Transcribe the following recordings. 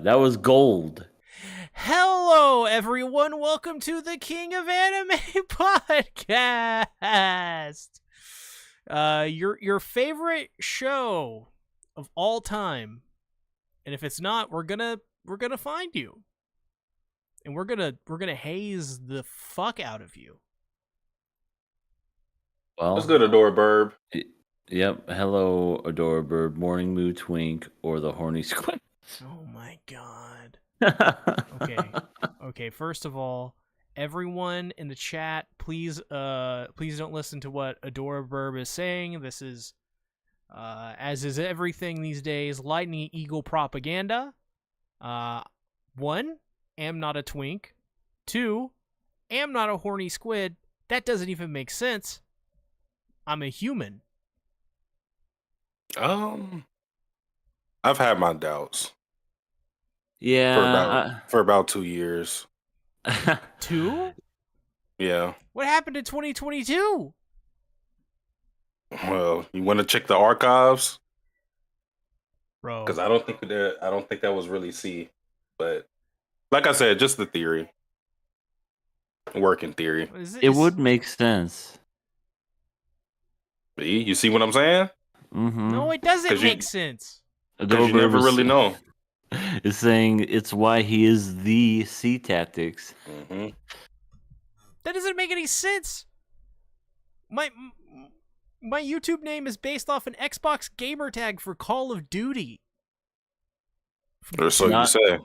That was gold. Hello, everyone. Welcome to the King of Anime podcast. Your favorite show of all time. And if it's not, we're gonna find you, and we're gonna haze the fuck out of you. Well, Let's go to Dora Burb. Yep. Hello, Adora Bird, Morning Moo Twink, or the Horny Squid. Oh my god. Okay. First of all, everyone in the chat, please don't listen to what Adora Burb is saying. This is, as is everything these days, lightning eagle propaganda. 1, am not a twink. 2, am not a horny squid. That doesn't even make sense. I'm a human. I've had my doubts Yeah. for about 2 years. 2? Yeah. What happened in 2022? Well, you want to check the archives, Bro. because I don't think that was really C. But like I said, just the theory, working theory. It would make sense. You see what I'm saying? Mm-hmm. No, it doesn't make sense. Because you never really know. Is saying it's why he is the C Tactics. Mm-hmm. That doesn't make any sense. My YouTube name is based off an Xbox gamer tag for Call of Duty. Or so you say.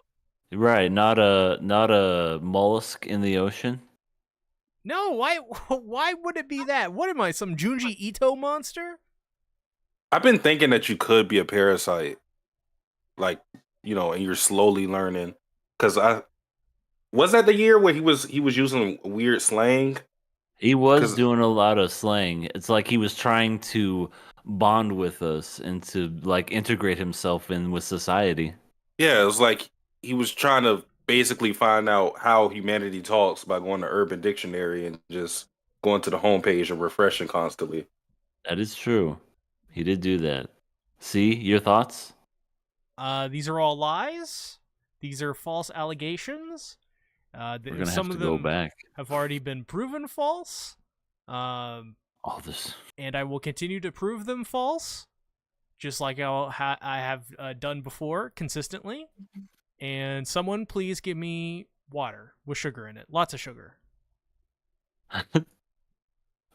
Right, not a mollusk in the ocean. No, why would it be that? What am I, some Junji Ito monster? I've been thinking that you could be a parasite, like, and you're slowly learning. Because was that the year where he was using weird slang? He was doing a lot of slang. It's like he was trying to bond with us and to like integrate himself in with society. Yeah, it was like he was trying to basically find out how humanity talks by going to Urban Dictionary and just going to the homepage and refreshing constantly. That is true. He did do that. See, your thoughts? These are all lies. These are false allegations. We're gonna some have of to go them back. have already been proven false. All this, and I will continue to prove them false, just like I have done before consistently. And someone please give me water with sugar in it, lots of sugar.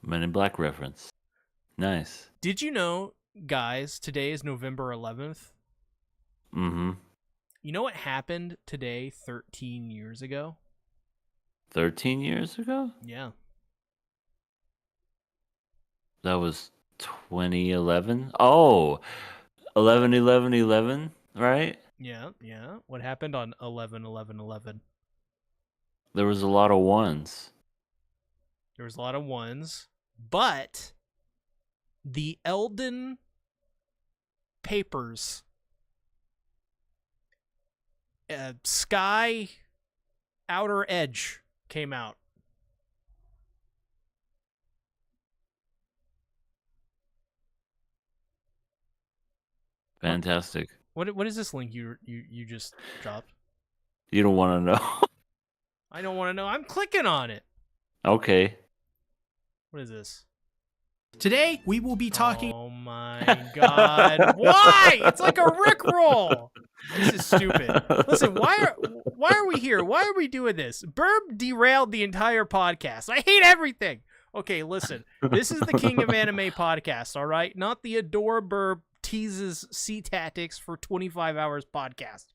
Men in Black reference. Nice. Did you know, guys? Today is November 11th. Mm-hmm. You know what happened today 13 years ago? 13 years ago? Yeah. That was 2011? Oh, 11/11/11, right? Yeah. What happened on 11/11/11? There was a lot of ones. There was a lot of ones, but the Elden Papers Sky Outer Edge came out. Fantastic. What is this link you just dropped? You don't want to know. I don't want to know. I'm clicking on it. Okay. What is this? Today we will be talking. Oh my god! Why? It's like a Rickroll. This is stupid. Listen, why are we here? Why are we doing this? Burb derailed the entire podcast. I hate everything. Okay, listen. This is the King of Anime podcast. All right, not the Adore Burb teases C Tactics for 25 hours podcast.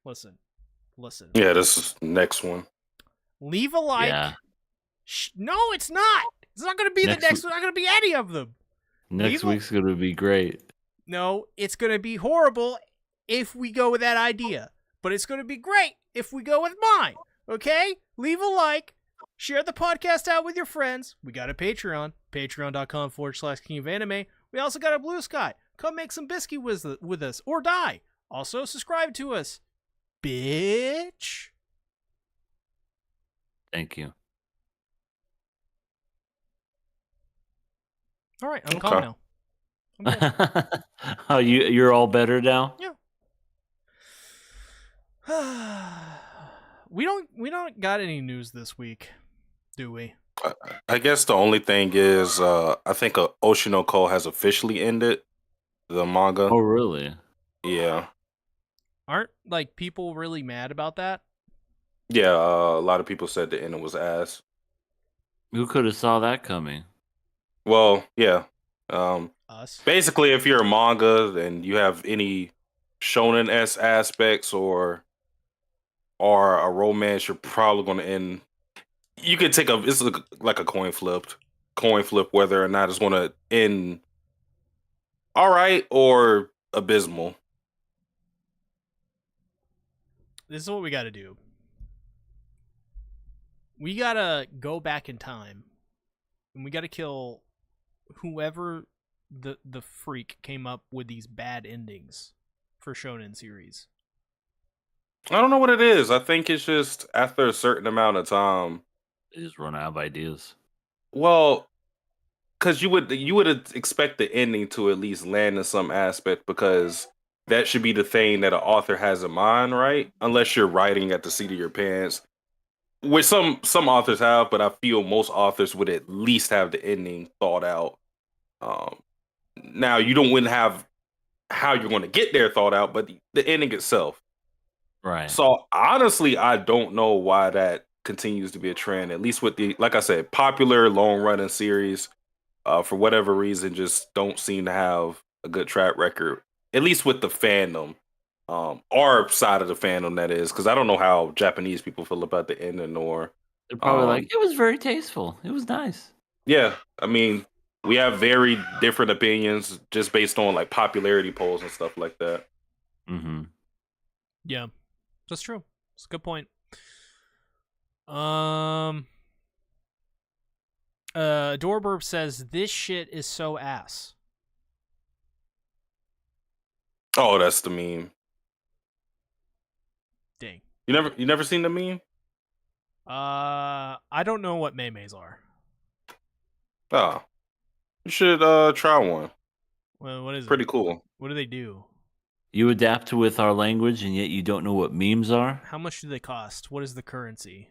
Listen. Yeah, this is the next one. Leave a like. Yeah. No, it's not. It's not going to be the next one. Not going to be any of them. Next week's going to be great. No, it's going to be horrible if we go with that idea. But it's going to be great if we go with mine. Okay? Leave a like. Share the podcast out with your friends. We got a Patreon. Patreon.com/King of Anime. We also got a Blue Sky. Come make some biscuit with us or die. Also, subscribe to us. Bitch. Thank you. All right, I'm calm now. I'm good. Oh, you're all better now? Yeah. We don't got any news this week, do we? I guess the only thing is, I think Oshinoko has officially ended the manga. Oh, really? Yeah, Aren't like people really mad about that? yeah. A lot of people said the ending was ass. Who could have saw that coming? Well, yeah. Um, Us. Basically, if you're a manga and you have any shonen-esque aspects or a romance, you're probably going to end. You could take like a coin flip whether or not it's going to end all right or abysmal. This is what we got to do. We got to go back in time, and we got to kill whoever the freak came up with these bad endings for shonen series. I don't know what it is. I think it's just after a certain amount of time. They just run out of ideas. Well, because you would expect the ending to at least land in some aspect because that should be the thing that an author has in mind, right? Unless you're writing at the seat of your pants, which some authors have, but I feel most authors would at least have the ending thought out. Um, Now you wouldn't have how you're going to get there thought out, but the ending itself. Right. So honestly, I don't know why that continues to be a trend. At least with the, like I said, popular long running series, for whatever reason, just don't seem to have a good track record. At least with the fandom, our side of the fandom, that is, because I don't know how Japanese people feel about the ending. Or, They're probably like, um, it was very tasteful. It was nice. yeah, I mean, we have very different opinions just based on like popularity polls and stuff like that. Mm-hmm. Yeah, that's true. It's a good point. Dorburb says this shit is so ass. Oh, that's the meme. Dang. You never seen the meme? I don't know what memes are. Oh, you should try one. Well, what is Pretty it? cool. What do they do? You adapt with our language, and yet you don't know what memes are? How much do they cost? What is the currency?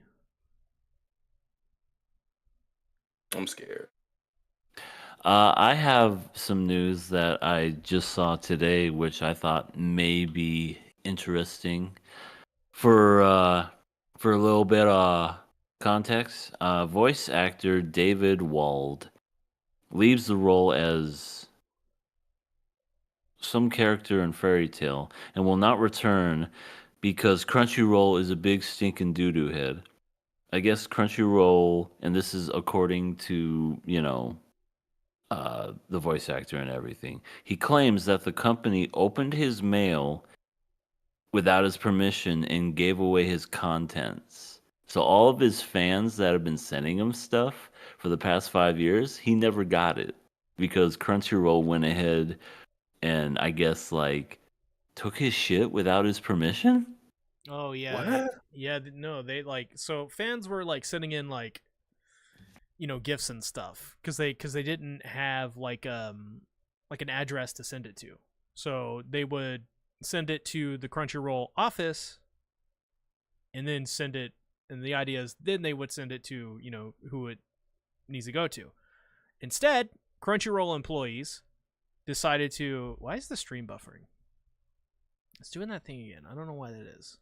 I'm scared. I have some news that I just saw today, which I thought may be interesting. For a little bit of context, voice actor David Wald leaves the role as some character in Fairy Tale and will not return because Crunchyroll is a big stinking doo-doo head. I guess Crunchyroll, and this is according to, the voice actor and everything. He claims that the company opened his mail without his permission and gave away his contents. So all of his fans that have been sending him stuff for the past 5 years, he never got it because Crunchyroll went ahead and I guess like took his shit without his permission. Oh yeah, What? no, they like so fans were like sending in like gifts and stuff because they didn't have like an address to send it to, so they would send it to the Crunchyroll office and then send it, and the idea is then they would send it to who it needs to go to. Instead, Crunchyroll employees decided to, why is the stream buffering? It's doing that thing again. I don't know why that is.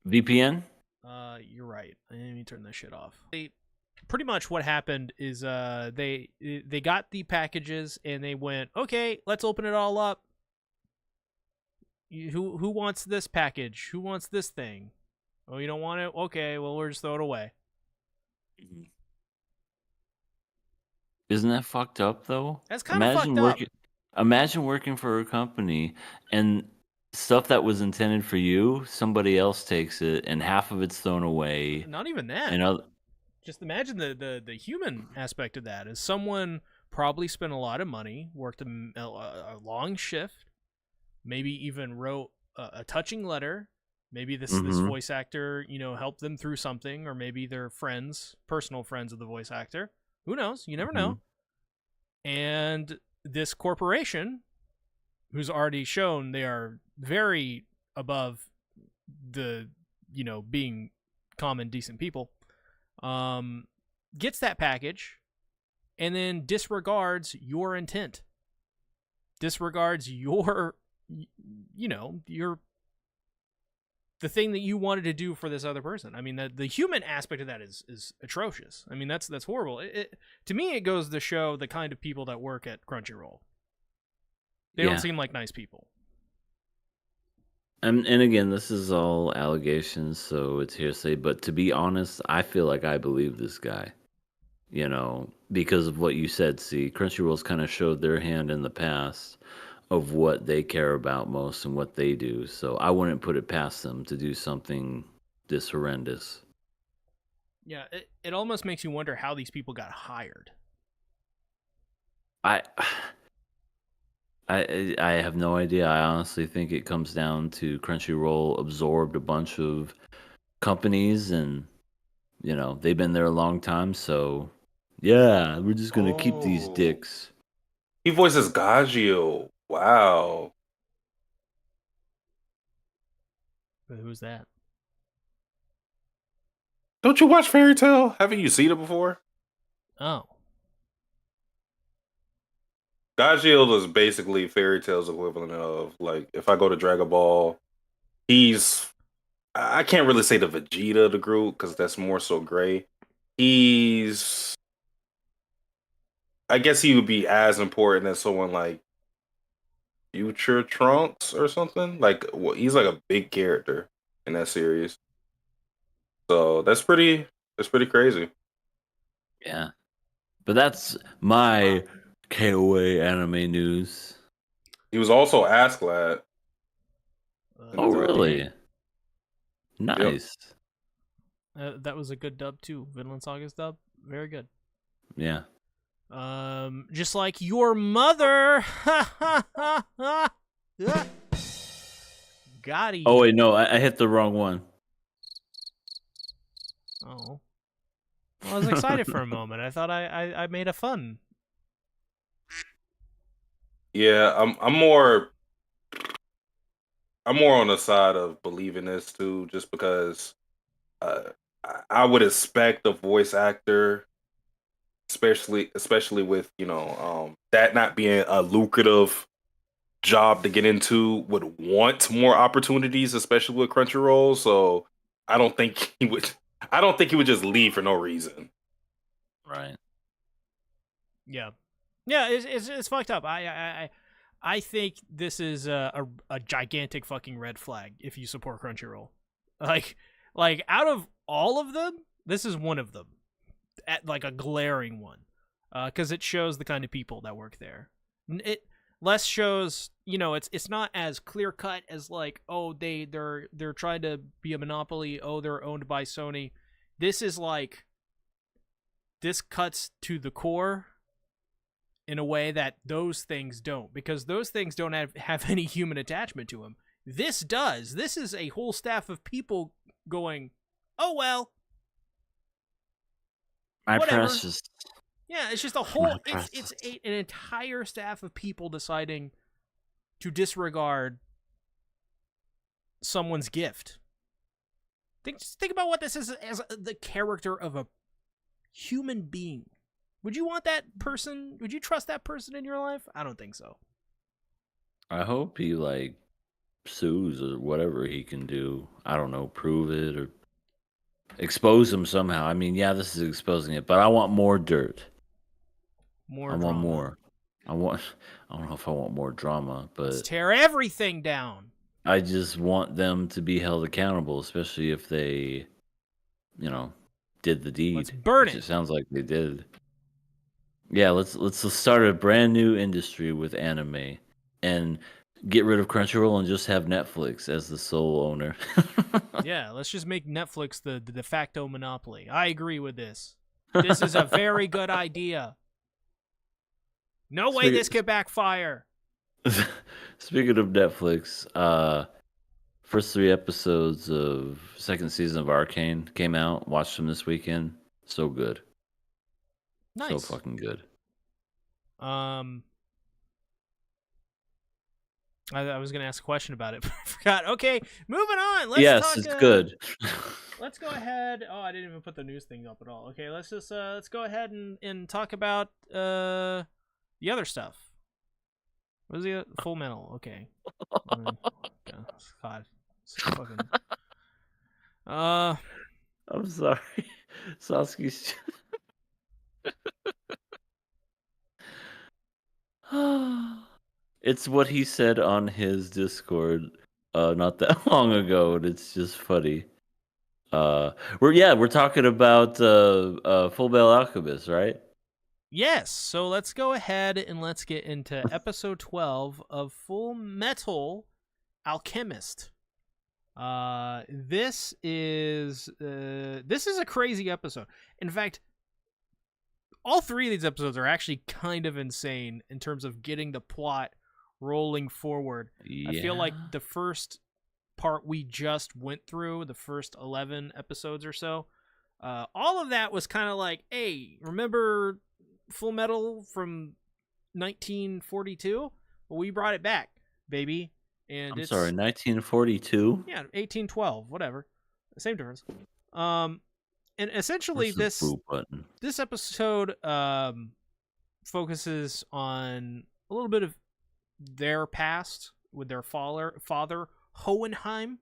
VPN? You're right. Let me turn this shit off. Pretty much what happened is they got the packages and they went, okay, let's open it all up. Who wants this package? Who wants this thing? Oh, you don't want it? Okay, well, we'll just throw it away. Isn't that fucked up though? That's kind of fucked up. Imagine working for a company and stuff that was intended for you, somebody else takes it and half of it's thrown away. Not even that. And just imagine the human aspect of that. Is someone probably spent a lot of money, worked a long shift, maybe even wrote a touching letter. Maybe this voice actor, helped them through something, or maybe they're friends, personal friends of the voice actor. Who knows? You never know. And this corporation, who's already shown they are very above the being common decent people, gets that package and then disregards your intent, disregards your the thing that you wanted to do for this other person. I mean, the human aspect of that is atrocious. I mean, that's horrible. To me, it goes to show the kind of people that work at Crunchyroll. They don't seem like nice people. And again, this is all allegations, so it's hearsay. But to be honest, I feel like I believe this guy. Because of what you said. See, Crunchyroll's kind of showed their hand in the past of what they care about most and what they do. So I wouldn't put it past them to do something this horrendous. Yeah, it almost makes you wonder how these people got hired. I have no idea. I honestly think it comes down to Crunchyroll absorbed a bunch of companies, and they've been there a long time. So yeah, we're just gonna keep these dicks. He voices Gagio. Wow. Who's that? Don't you watch Fairy Tail? Haven't you seen it before? Oh. Gagio is basically Fairy Tail's equivalent of, like, if I go to Dragon Ball, I can't really say the Vegeta of the group because that's more so gray. I guess he would be as important as someone like Future Trunks or something. Like, he's like a big character in that series. So that's pretty crazy. Yeah. But that's my KOA anime news. He was also Askeladd. Oh, really? Nice. Yep. That was a good dub too. Vinland Saga's dub, very good. Yeah. Just like your mother. Got him. Oh wait, no, I hit the wrong one. Oh. Well, I was excited for a moment. I thought I made a fun. Yeah, I'm more on the side of believing this too, just because I would expect a voice actor, especially with that not being a lucrative job to get into, would want more opportunities, especially with Crunchyroll. So I don't think he would just leave for no reason. Right. Yeah. Yeah, it's fucked up. I think this is a gigantic fucking red flag if you support Crunchyroll. Like out of all of them, this is one of them, like a glaring one, because it shows the kind of people that work there. It less shows, it's not as clear cut as like, oh, they're trying to be a monopoly. Oh, they're owned by Sony. This is like, this cuts to the core in a way that those things don't, because those things don't have any human attachment to them. This does. This is a whole staff of people going, oh, well. My whatever. precious. Yeah, it's just a whole, it's an entire staff of people deciding to disregard someone's gift. Think about what this is as the character of a human being. Would you want that person? Would you trust that person in your life? I don't think so. I hope he sues or whatever he can do. I don't know, prove it or expose him somehow. I mean, yeah, this is exposing it, but I want more dirt. More I drama. want more. I don't know if I want more drama, but let's tear everything down. I just want them to be held accountable, especially if they, did the deed. Let's burn it. It sounds like they did. Yeah, let's start a brand new industry with anime and get rid of Crunchyroll and just have Netflix as the sole owner. Yeah, let's just make Netflix the de facto monopoly. I agree with this. This is a very good idea. No way this could backfire. Speaking of Netflix, first 3 episodes of second season of Arcane came out. Watched them this weekend. So good. Nice. So fucking good. I was going to ask a question about it, but I forgot. Okay, moving on. Let's yes, talk, it's good. Let's go ahead. Oh, I didn't even put the news thing up at all. Okay, let's just let's go ahead and talk about the other stuff. What is the Fullmetal? Okay. God, so fucking. I'm sorry, Sasuke's. It's what he said on his Discord not that long ago, and it's just funny. We're talking about Full Metal Alchemist, right? Yes. So let's go ahead and let's get into episode 12 of Fullmetal Alchemist. This is a crazy episode. In fact, all three of these episodes are actually kind of insane in terms of getting the plot rolling forward. Yeah. I feel like the first part we just went through, the first 11 episodes or so, all of that was kind of like, hey, remember Full Metal from 1942? Well, we brought it back, baby. And I'm sorry, 1942? Yeah, 1812, whatever. Same difference. And essentially this episode focuses on a little bit of their past with their father Hohenheim,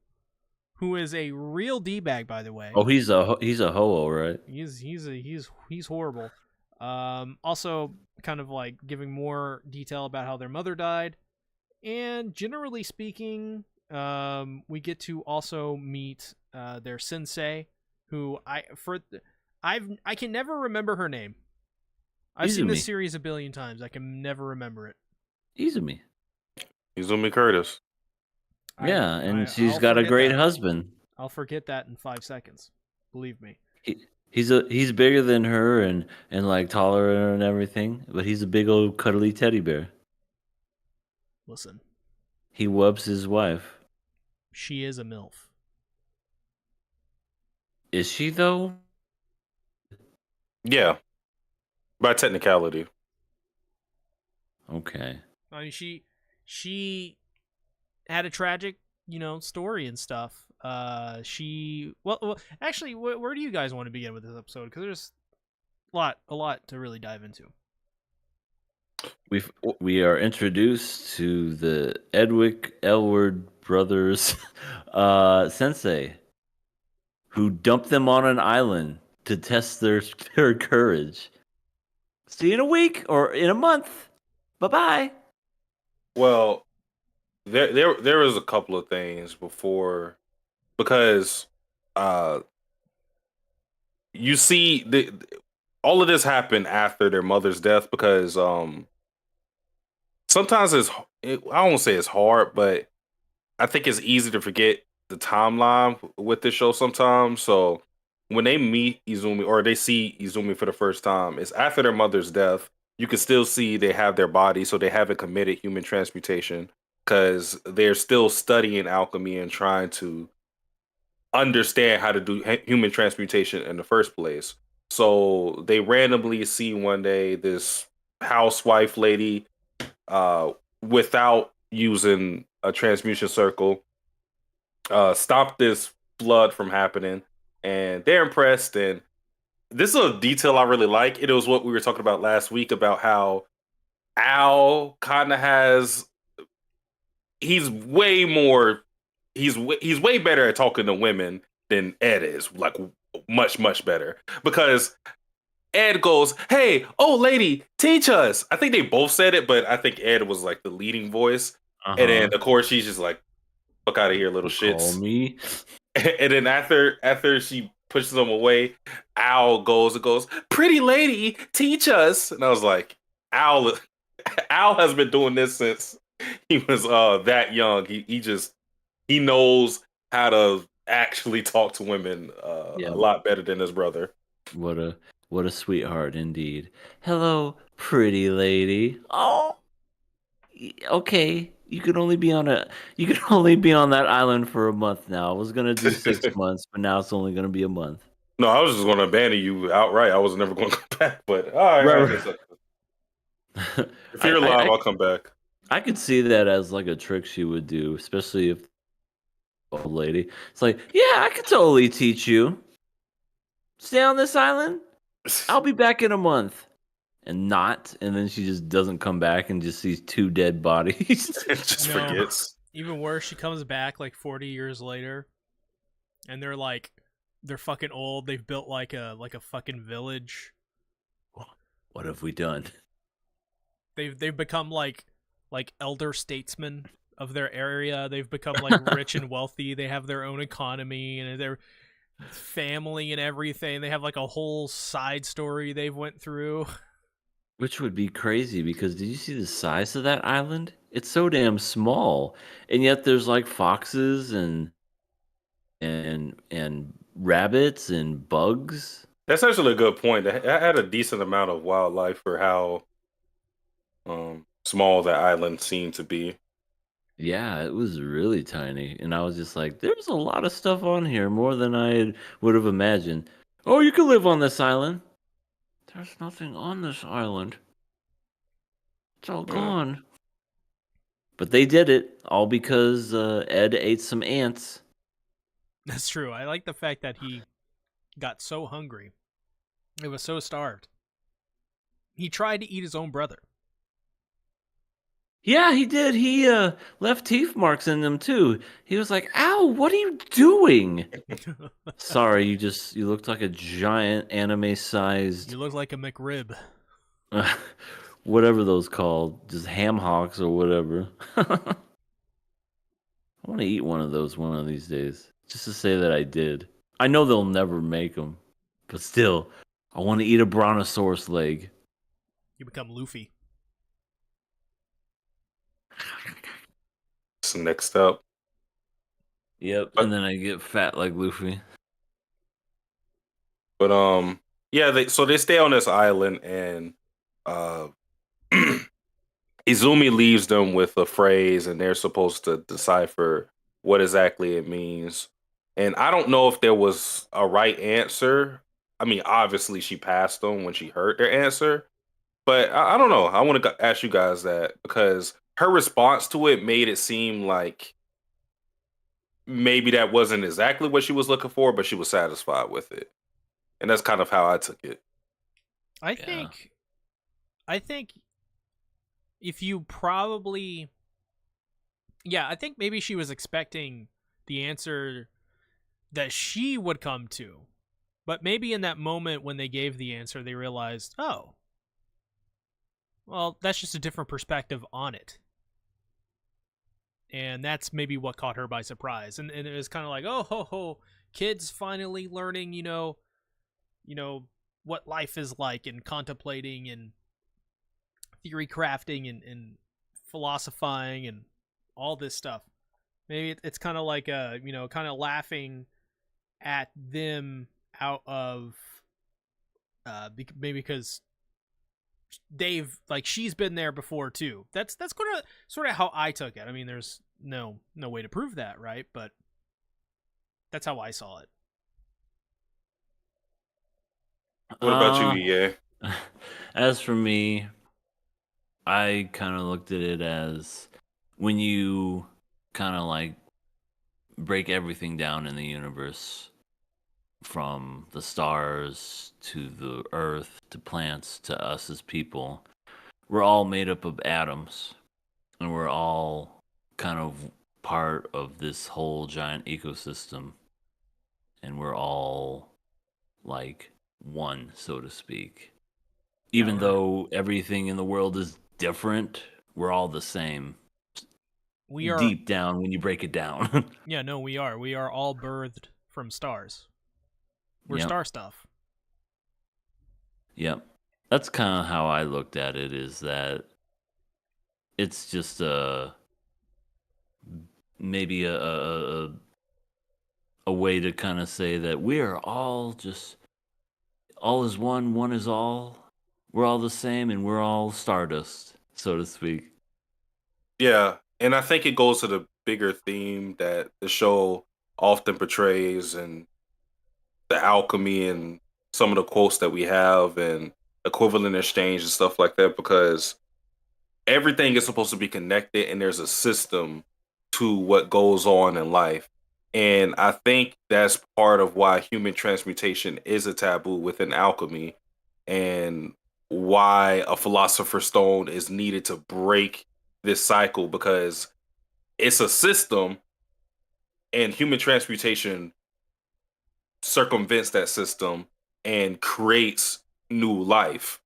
who is a real d-bag, by the way. Oh, he's a ho-oh, right? He's horrible. Also, kind of like giving more detail about how their mother died, and generally speaking, we get to also meet their sensei, who I can never remember her name. I've seen this series a billion times. I can never remember it. Izumi Curtis. Yeah, and she's got a great husband. I'll forget that in 5 seconds. Believe me. He's bigger than her and like taller and everything, but he's a big old cuddly teddy bear. Listen. He wubs his wife. She is a MILF. Is she though? Yeah. By technicality. Okay. I mean, she had a tragic, story and stuff. Actually, where do you guys want to begin with this episode? Because there's a lot to really dive into. We are introduced to the Edwick Elward brothers sensei, who dumped them on an island to test their courage. See you in a week or in a month. Bye-bye. Well, there was a couple of things before, because you see all of this happened after their mother's death, because sometimes I won't say it's hard, but I think it's easy to forget the timeline with this show sometimes. So when they meet Izumi, or they see Izumi for the first time, it's after their mother's death. You can still see they have their body, so they haven't committed human transmutation, because they're still studying alchemy and trying to understand how to do human transmutation in the first place. So they randomly see one day this housewife lady without using a transmutation circle stop this flood from happening, and they're impressed. And this is a detail I really like. It was what we were talking about last week about how Al kind of he's way better at talking to women than Ed is, like much better, because Ed goes, "Hey, old lady, teach us." I think they both said it, but I think Ed was like the leading voice. And then of course she's just like, "Fuck out of here, little shits." Call me. And then after she pushes them away, Al goes, "Pretty lady, teach us." And I was like, Al has been doing this since he was that young. He knows how to actually talk to women a lot better than his brother. What a sweetheart indeed. Hello, pretty lady. Oh, okay. You can only be on that island for a month now. I was gonna do 6 months, but now it's only gonna be a month. No, I was just gonna abandon you outright. I was never gonna come back. But all right. If you're alive, I'll come back. I could see that as like a trick she would do, especially if old lady. It's like, yeah, I could totally teach you. Stay on this island. I'll be back in a month. And not, and then she just doesn't come back and just sees 2 dead bodies. Just No. forgets. Even worse, she comes back like 40 years later, and they're fucking old. They've built like a fucking village. What have we done? They've become like elder statesmen of their area. They've become like rich and wealthy. They have their own economy and their family and everything. They have like a whole side story they've went through. Which would be crazy because did you see the size of that island? It's so damn small. And yet there's like foxes and rabbits and bugs. That's actually a good point. It had a decent amount of wildlife for how small that island seemed to be. Yeah, it was really tiny. And I was just like, there's a lot of stuff on here, more than I would have imagined. Oh, you can live on this island. There's nothing on this island. It's all Yeah. gone. But they did it all because Ed ate some ants. That's true. I like the fact that he got so hungry. He was so starved. He tried to eat his own brother. Yeah, he did. He left teeth marks in them too. He was like, "Ow, what are you doing?" Sorry, you looked like a giant anime-sized You look like a McRib. whatever those called, just ham hocks or whatever. I want to eat one of those one of these days, just to say that I did. I know they'll never make them, but still, I want to eat a brontosaurus leg. You become Luffy. So next up, Yep, and then I get fat like Luffy. but yeah, they stay on this island, and Izumi leaves them with a phrase, and they're supposed to decipher what exactly it means. And I don't know if there was a right answer. I mean, obviously she passed them when she heard their answer, but I don't know. I want to ask you guys that because her response to it made it seem like maybe that wasn't exactly what she was looking for, but she was satisfied with it. And that's kind of how I took it. I think if you probably I think maybe she was expecting the answer that she would come to. But maybe in that moment when they gave the answer they realized, "Oh, well, that's just a different perspective on it." And that's maybe what caught her by surprise. And it was kind of like, "Oh ho ho, kids finally learning, you know, what life is like and contemplating and theory crafting and philosophizing and all this stuff." Maybe it's kind of like kind of laughing at them out of maybe because she's been there before too. That's sort of how I took it. I mean, there's no way to prove that, right? But that's how I saw it. What about you, EA? As for me, I kind of looked at it as when you kind of like break everything down in the universe, from the stars to the earth to plants to us as people, we're all made up of atoms, and we're all kind of part of this whole giant ecosystem, and we're all like one, so to speak. Even right. though everything in the world is different, we're all the same. We are Deep down when you break it down. Yeah, no, we are. We are all birthed from stars. We're Yep. star stuff. Yep. That's kind of how I looked at it, is that it's just maybe a way to kind of say that we are all just all is one is all. We're all the same and we're all stardust, so to speak. Yeah, and I think it goes to the bigger theme that the show often portrays, and the alchemy and some of the quotes that we have and equivalent exchange and stuff like that, because everything is supposed to be connected, and there's a system to what goes on in life. And I think that's part of why human transmutation is a taboo within alchemy, and why a philosopher's stone is needed to break this cycle, because it's a system, and human transmutation circumvents that system and creates new life.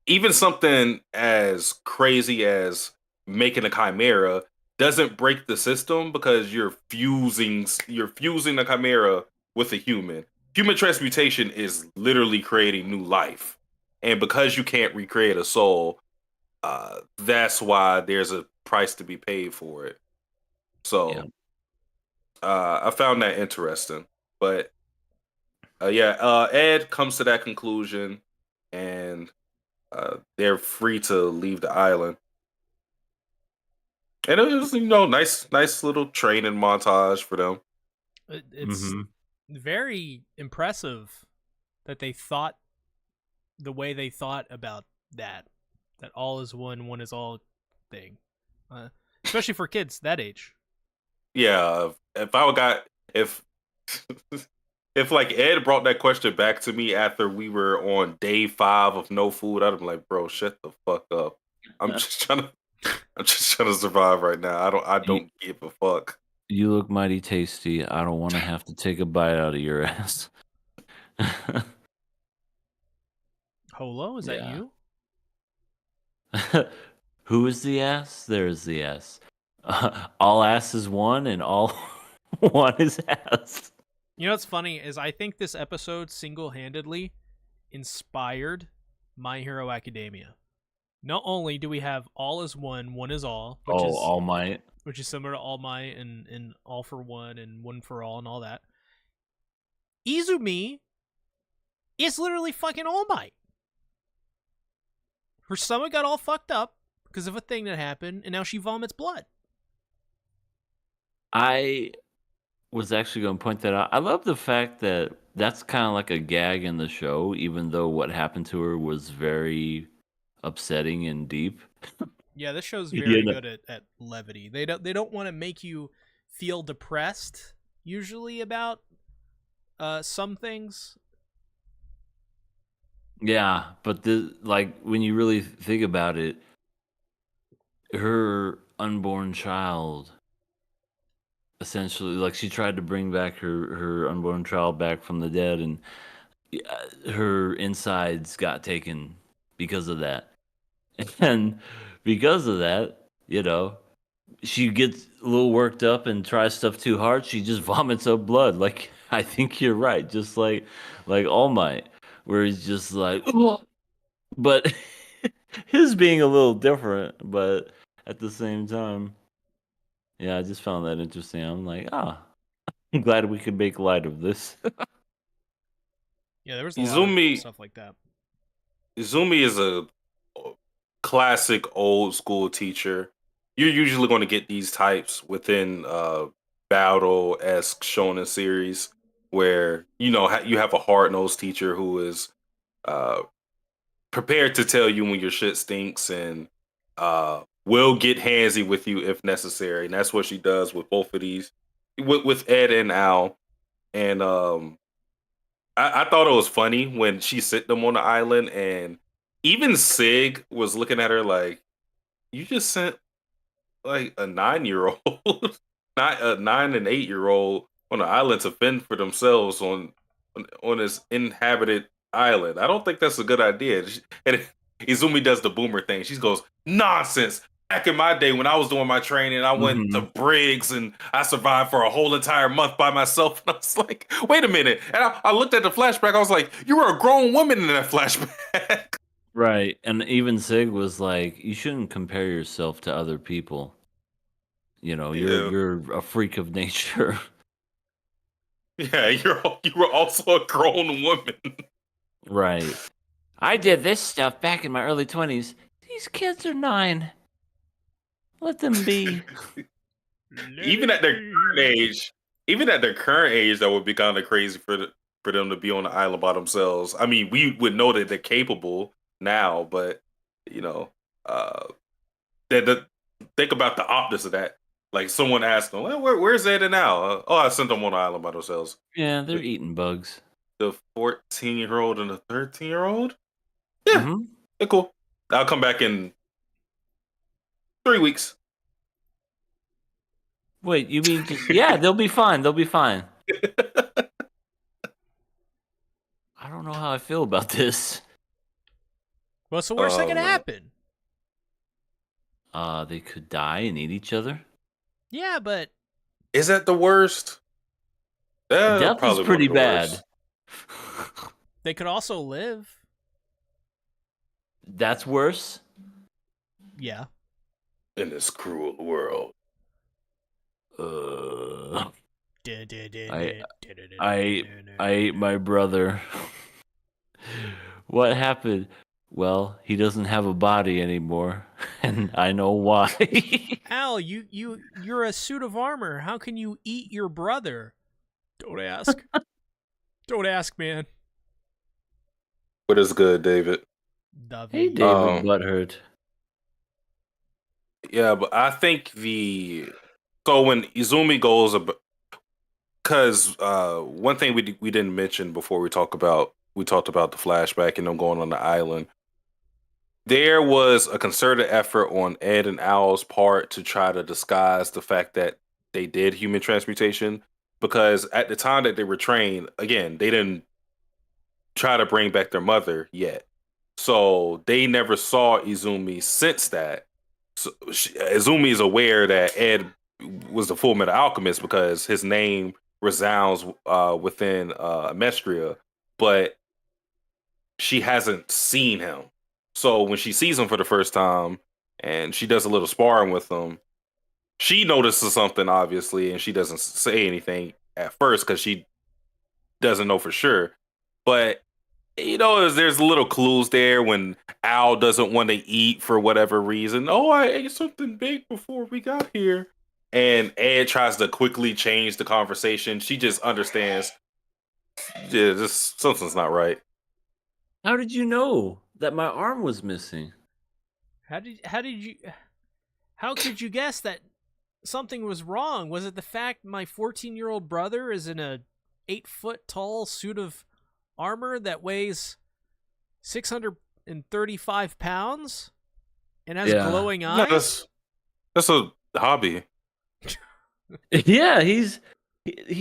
Even something as crazy as making a chimera doesn't break the system, because you're fusing the chimera with a human. Human transmutation is literally creating new life, and because you can't recreate a soul, that's why there's a price to be paid for it. Yeah. So I found that interesting. But yeah, Ed comes to that conclusion, and they're free to leave the island. And it was, nice little training montage for them. It's very impressive that they thought the way they thought about that all is one is all thing, especially for kids that age. Yeah, if if like Ed brought that question back to me after we were on day 5 of no food, I'd be like, bro, shut the fuck up. I'm just trying to I'm just trying to survive right now. I don't give a fuck. You look mighty tasty. I don't want to have to take a bite out of your ass. Holo, is that Yeah. you? Who is the ass? There's the ass. All ass is one, and all one is ass. You know what's funny is I think this episode single-handedly inspired My Hero Academia. Not only do we have all is one, one is all, All Might. which is similar to All Might and All for One and One for All and all that. Izumi is literally fucking All Might. Her stomach got all fucked up because of a thing that happened, and now she vomits blood. I was actually going to point that out. I love the fact that that's kind of like a gag in the show, even though what happened to her was very upsetting and deep. Yeah, this show's You very know- good at levity. They don't want to make you feel depressed usually about some things. Yeah, but when you really think about it, her unborn child, essentially, like she tried to bring back her unborn child back from the dead, and her insides got taken because of that. And because of that, she gets a little worked up and tries stuff too hard. She just vomits up blood. Like, I think you're right, just like All Might, where he's just like, "Ugh." But his being a little different, but at the same time, yeah, I just found that interesting. I'm like, I'm glad we could make light of this. Yeah, there was a lot Izumi of stuff like that. Izumi is a classic old school teacher. You're usually going to get these types within battle esque shonen series, where you have a hard nosed teacher who is uh, prepared to tell you when your shit stinks, and will get handsy with you if necessary. And that's what she does with both of these, with Ed and Al. And I thought it was funny when she sent them on the island, and even Sig was looking at her like, "You just sent like a 9-year old, not a 9 and 8-year old on an island to fend for themselves on this inhabited island. I don't think that's a good idea." And Izumi does the boomer thing. She goes, "Nonsense. Back in my day when I was doing my training, I went to Briggs and I survived for a whole entire month by myself." And I was like, wait a minute. And I looked at the flashback. I was like, you were a grown woman in that flashback. Right. And even Sig was like, you shouldn't compare yourself to other people. Yeah. You're a freak of nature. Yeah, you were also a grown woman. Right. I did this stuff back in my early 20s. These kids are 9. Let them be. even at their current age, that would be kind of crazy for them to be on the island by themselves. I mean, we would know that they're capable now, but you know, uh, think about the opposite of that. Like someone asked them, well, where's Ed and Al? I sent them on an island by themselves. Yeah, they're eating bugs. The 14-year-old and the 13-year-old? Yeah, Mm-hmm. they're cool. I'll come back in 3 weeks. Wait, you mean yeah, they'll be fine. They'll be fine. I don't know how I feel about this. What's the worst that could no. happen? They could die and eat each other. Yeah, but Is that the worst? Death is probably pretty one of the bad. worst. they could also live. That's worse. Yeah. In this cruel world. I ate my brother. What happened? Well, he doesn't have a body anymore, and I know why. Al, you're a suit of armor. How can you eat your brother? Don't ask. Don't ask, man. What is good, David? Hey, David Butthurt. Yeah, but I think so when Izumi goes, because one thing we didn't mention before we talked about the flashback and them going on the island. There was a concerted effort on Ed and Al's part to try to disguise the fact that they did human transmutation, because at the time that they were trained, again, they didn't try to bring back their mother yet. So they never saw Izumi since that. So Izumi is aware that Ed was the Fullmetal Alchemist because his name resounds within Mestria, but she hasn't seen him. So when she sees him for the first time and she does a little sparring with him, she notices something, obviously, and she doesn't say anything at first because she doesn't know for sure. But, there's little clues there when Al doesn't want to eat for whatever reason. Oh, I ate something big before we got here. And Ed tries to quickly change the conversation. She just understands, something's not right. How did you know that my arm was missing? How could you guess that something was wrong? Was it the fact my 14-year-old brother is in a 8-foot tall suit of armor that weighs 635 pounds and has glowing eyes? That's a hobby. Yeah, he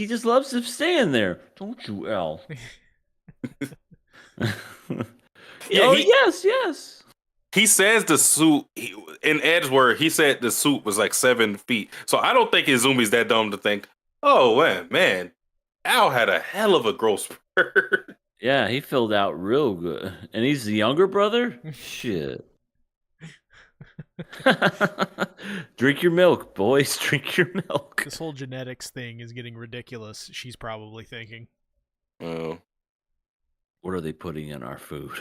just loves staying there. Don't you, Al? Yeah, yes. He says the suit, in Ed's word, he said the suit was like 7 feet. So I don't think Izumi's that dumb to think, oh, man, Al had a hell of a growth spurt. Yeah, he filled out real good. And he's the younger brother? Shit. Drink your milk, boys. Drink your milk. This whole genetics thing is getting ridiculous, she's probably thinking. Oh. What are they putting in our food?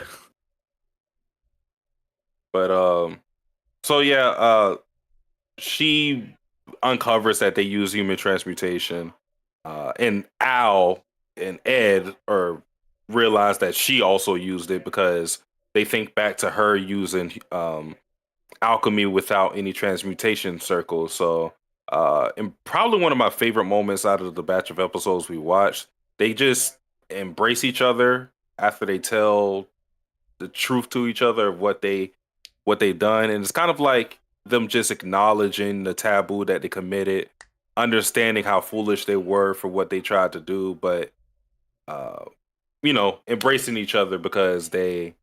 But so yeah, she uncovers that they use human transmutation, and Al and Ed realize that she also used it because they think back to her using alchemy without any transmutation circles. So, and probably one of my favorite moments out of the batch of episodes we watched, they just embrace each other after they tell the truth to each other of what they've done, and it's kind of like them just acknowledging the taboo that they committed, understanding how foolish they were for what they tried to do, but embracing each other because they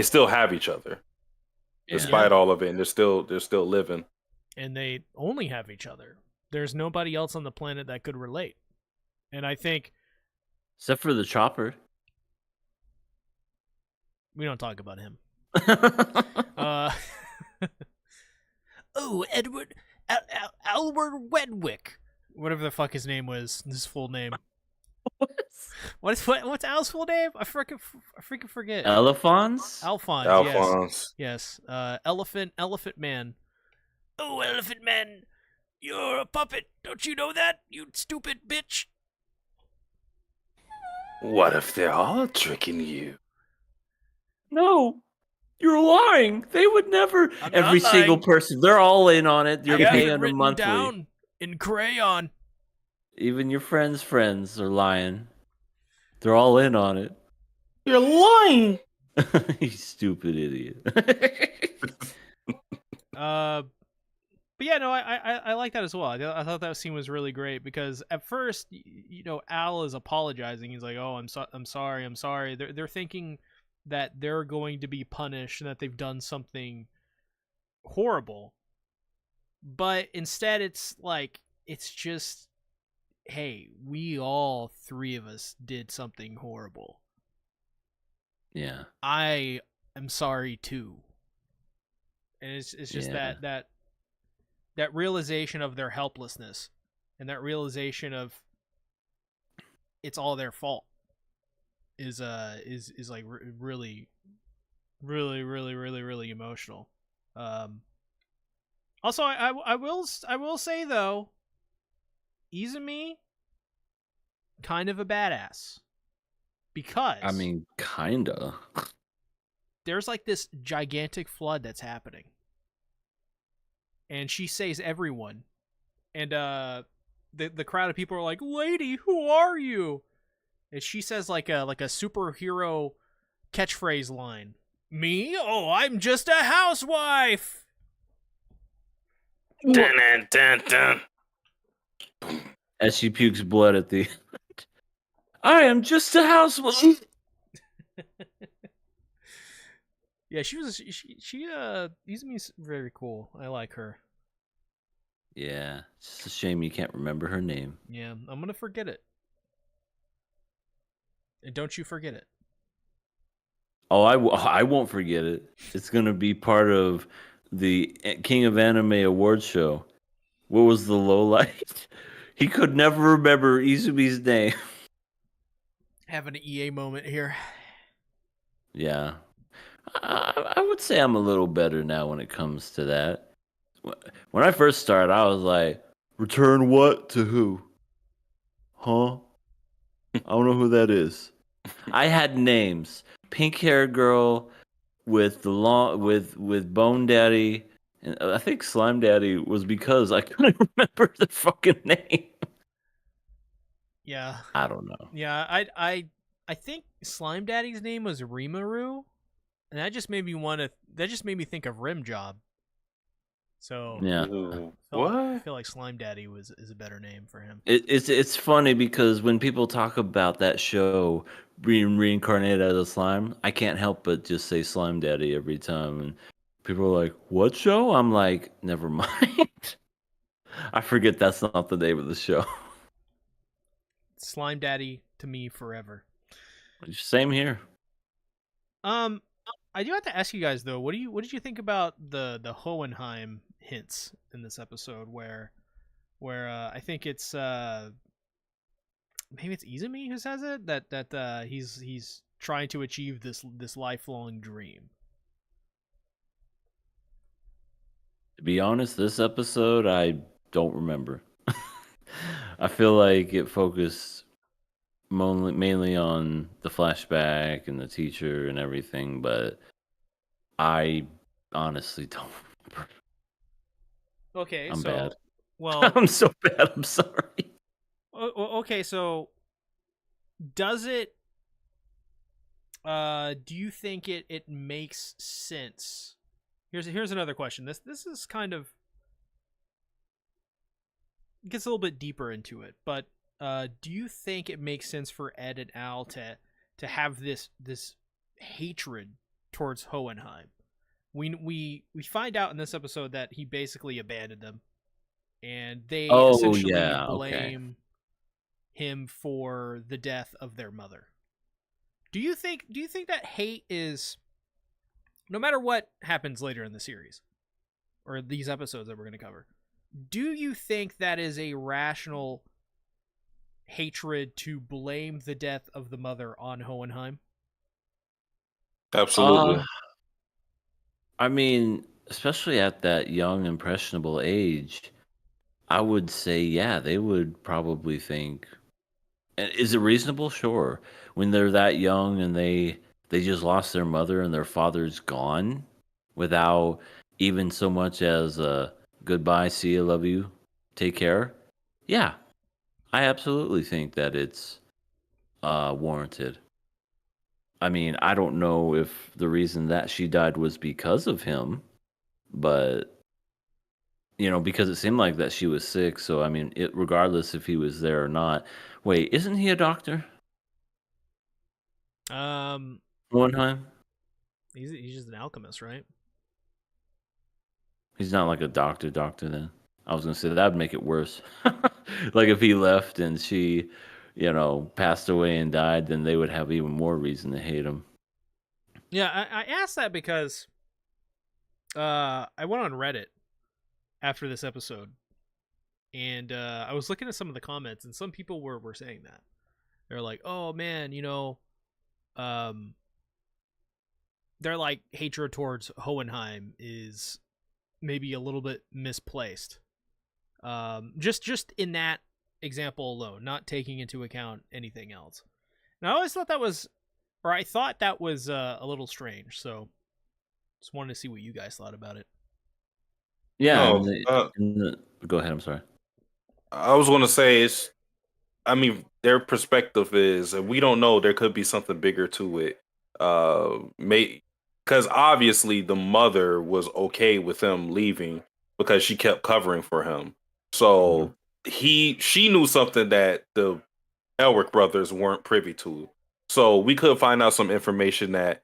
still have each other despite all of it, and they're still living. And they only have each other. There's nobody else on the planet that could relate. And I think, except for the chopper, we don't talk about him. Edward Alward Wedwick, whatever the fuck his name was, his full name. What's Al's full name? I freaking forget. Alphonse. Yes. Elephant Man. Oh, Elephant Man, you're a puppet. Don't you know that, you stupid bitch? What if they're all tricking you? No. You're lying. They would never. I'm Every not single lying. person, they're all in on it. You're I have paying it them written monthly. down in crayon. Even your friends are lying. They're all in on it. You're lying. You stupid idiot. But yeah, no, I like that as well. I thought that scene was really great because at first, Al is apologizing. He's like, "Oh, I'm sorry." They're thinking that they're going to be punished and that they've done something horrible, but instead, it's like it's just, hey, we all three of us did something horrible. Yeah. I am sorry too, and it's just Yeah. that realization of their helplessness and that realization of it's all their fault is like really really emotional. Also, I will say though, Izumi kind of a badass because I mean, kinda. there's like this gigantic flood that's happening. And she saves everyone. And the crowd of people are like, "Lady, who are you?" And she says like a superhero catchphrase line. "Me? Oh, I'm just a housewife." Dun, dun, dun, dun. As she pukes blood at the. I am just a housewife. Yeah, Izumi's very cool. I like her. Yeah, it's just a shame you can't remember her name. Yeah, I'm gonna forget it. And don't you forget it. Oh, I won't forget it. It's gonna be part of the King of Anime award show. What was the low light? He could never remember Izumi's name. Having an EA moment here. Yeah, I would say I'm a little better now when it comes to that. When I first started, I was like, "Return what to who? Huh? I don't know who that is." I had names: pink hair girl with the long with Bone Daddy, and I think Slime Daddy was because I couldn't remember the fucking name. Yeah. I don't know. Yeah, I think Slime Daddy's name was Rimuru, and that just made me think of Rim Job. So Yeah. Ooh, I what? feel like Slime Daddy is a better name for him. It's funny because when people talk about that show being reincarnated as a slime, I can't help but just say Slime Daddy every time, and people are like, "What show?" I'm like, "Never mind." I forget that's not the name of the show. Slime Daddy to me forever. Same here. I do have to ask you guys though, what did you think about the Hohenheim hints in this episode where I think it's maybe it's Izumi who says it that he's trying to achieve this lifelong dream. To be honest, this episode I don't remember. I feel like it focused mainly on the flashback and the teacher and everything, but I honestly don't remember. Okay, I'm so bad. well, I'm so bad. I'm sorry. okay, so does it do you think it makes sense? Here's another question. This is kind of gets a little bit deeper into it, but do you think it makes sense for Ed and Al to have this hatred towards Hohenheim? We find out in this episode that he basically abandoned them, and they essentially yeah, okay. blame him for the death of their mother. Do you think that hate is, no matter what happens later in the series or these episodes that we're going to cover, do you think that is a rational hatred to blame the death of the mother on Hohenheim? Absolutely. I mean, especially at that young, impressionable age, I would say, yeah, they would probably think. And is it reasonable? Sure. When they're that young and they they just lost their mother and their father's gone without even so much as a goodbye, see you, love you, take care. Yeah, I absolutely think that it's warranted. I mean, I don't know if the reason that she died was because of him, but because it seemed like that she was sick. So I mean, regardless if he was there or not. Wait, isn't he a doctor? Um, Hohenheim? he's just an alchemist, right? He's not like a doctor then. I was gonna say that would make it worse. Like if he left and she, passed away and died, then they would have even more reason to hate him. Yeah, I asked that because I went on Reddit after this episode, and I was looking at some of the comments, and some people were saying that. They're like, "Oh man, they're like hatred towards Hohenheim is maybe a little bit misplaced." Just in that example alone, not taking into account anything else. And I always thought that was, or I thought that was a little strange. So just wanted to see what you guys thought about it. Yeah. No, Go ahead. I'm sorry. I was going to say I mean, their perspective is, and we don't know. There could be something bigger to it. Because obviously the mother was okay with him leaving because she kept covering for him. So she knew something that the Elric brothers weren't privy to. So we could find out some information that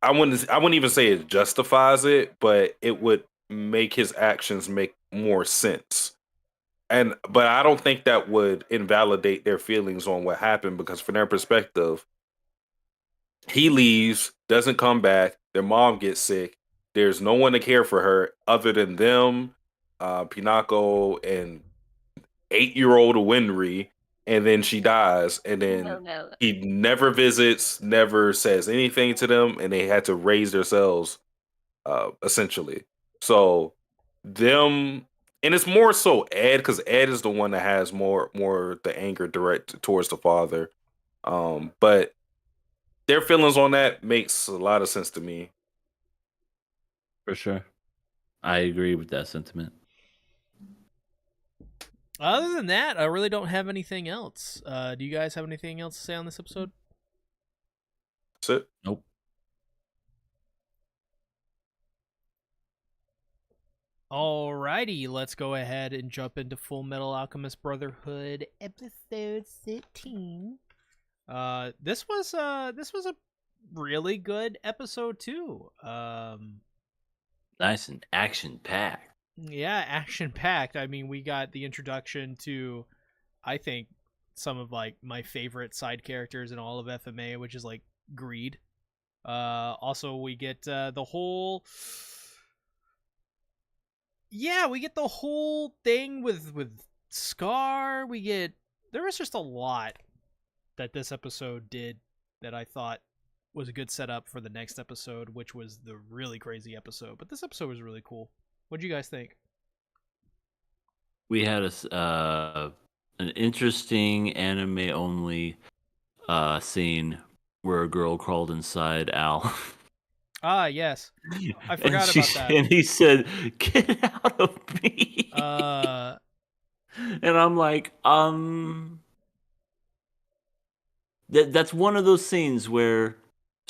I wouldn't even say it justifies it, but it would make his actions make more sense. But I don't think that would invalidate their feelings on what happened, because from their perspective, he leaves, doesn't come back, their mom gets sick, there's no one to care for her other than them, Pinako, and 8-year-old Winry, and then she dies, and then No. he never visits, never says anything to them, and they had to raise themselves, essentially. So them, and it's more so Ed, because Ed is the one that has more the anger direct towards the father. But their feelings on that makes a lot of sense to me. For sure. I agree with that sentiment. Other than that, I really don't have anything else. Do you guys have anything else to say on this episode? That's it. Nope. Alrighty, let's go ahead and jump into Fullmetal Alchemist Brotherhood episode 13. This was a really good episode too. Nice and action packed. Yeah, action packed. I mean, we got the introduction to, I think, some of like my favorite side characters in all of FMA, which is like Greed. Also, we get the whole. Yeah, we get the whole thing with Scar. There was just a lot that this episode did that I thought was a good setup for the next episode, which was the really crazy episode. But this episode was really cool. What do you guys think? We had an interesting anime only scene where a girl crawled inside Al. Ah, yes. I forgot about that. And he said, "Get out of me." And I'm like, that's one of those scenes where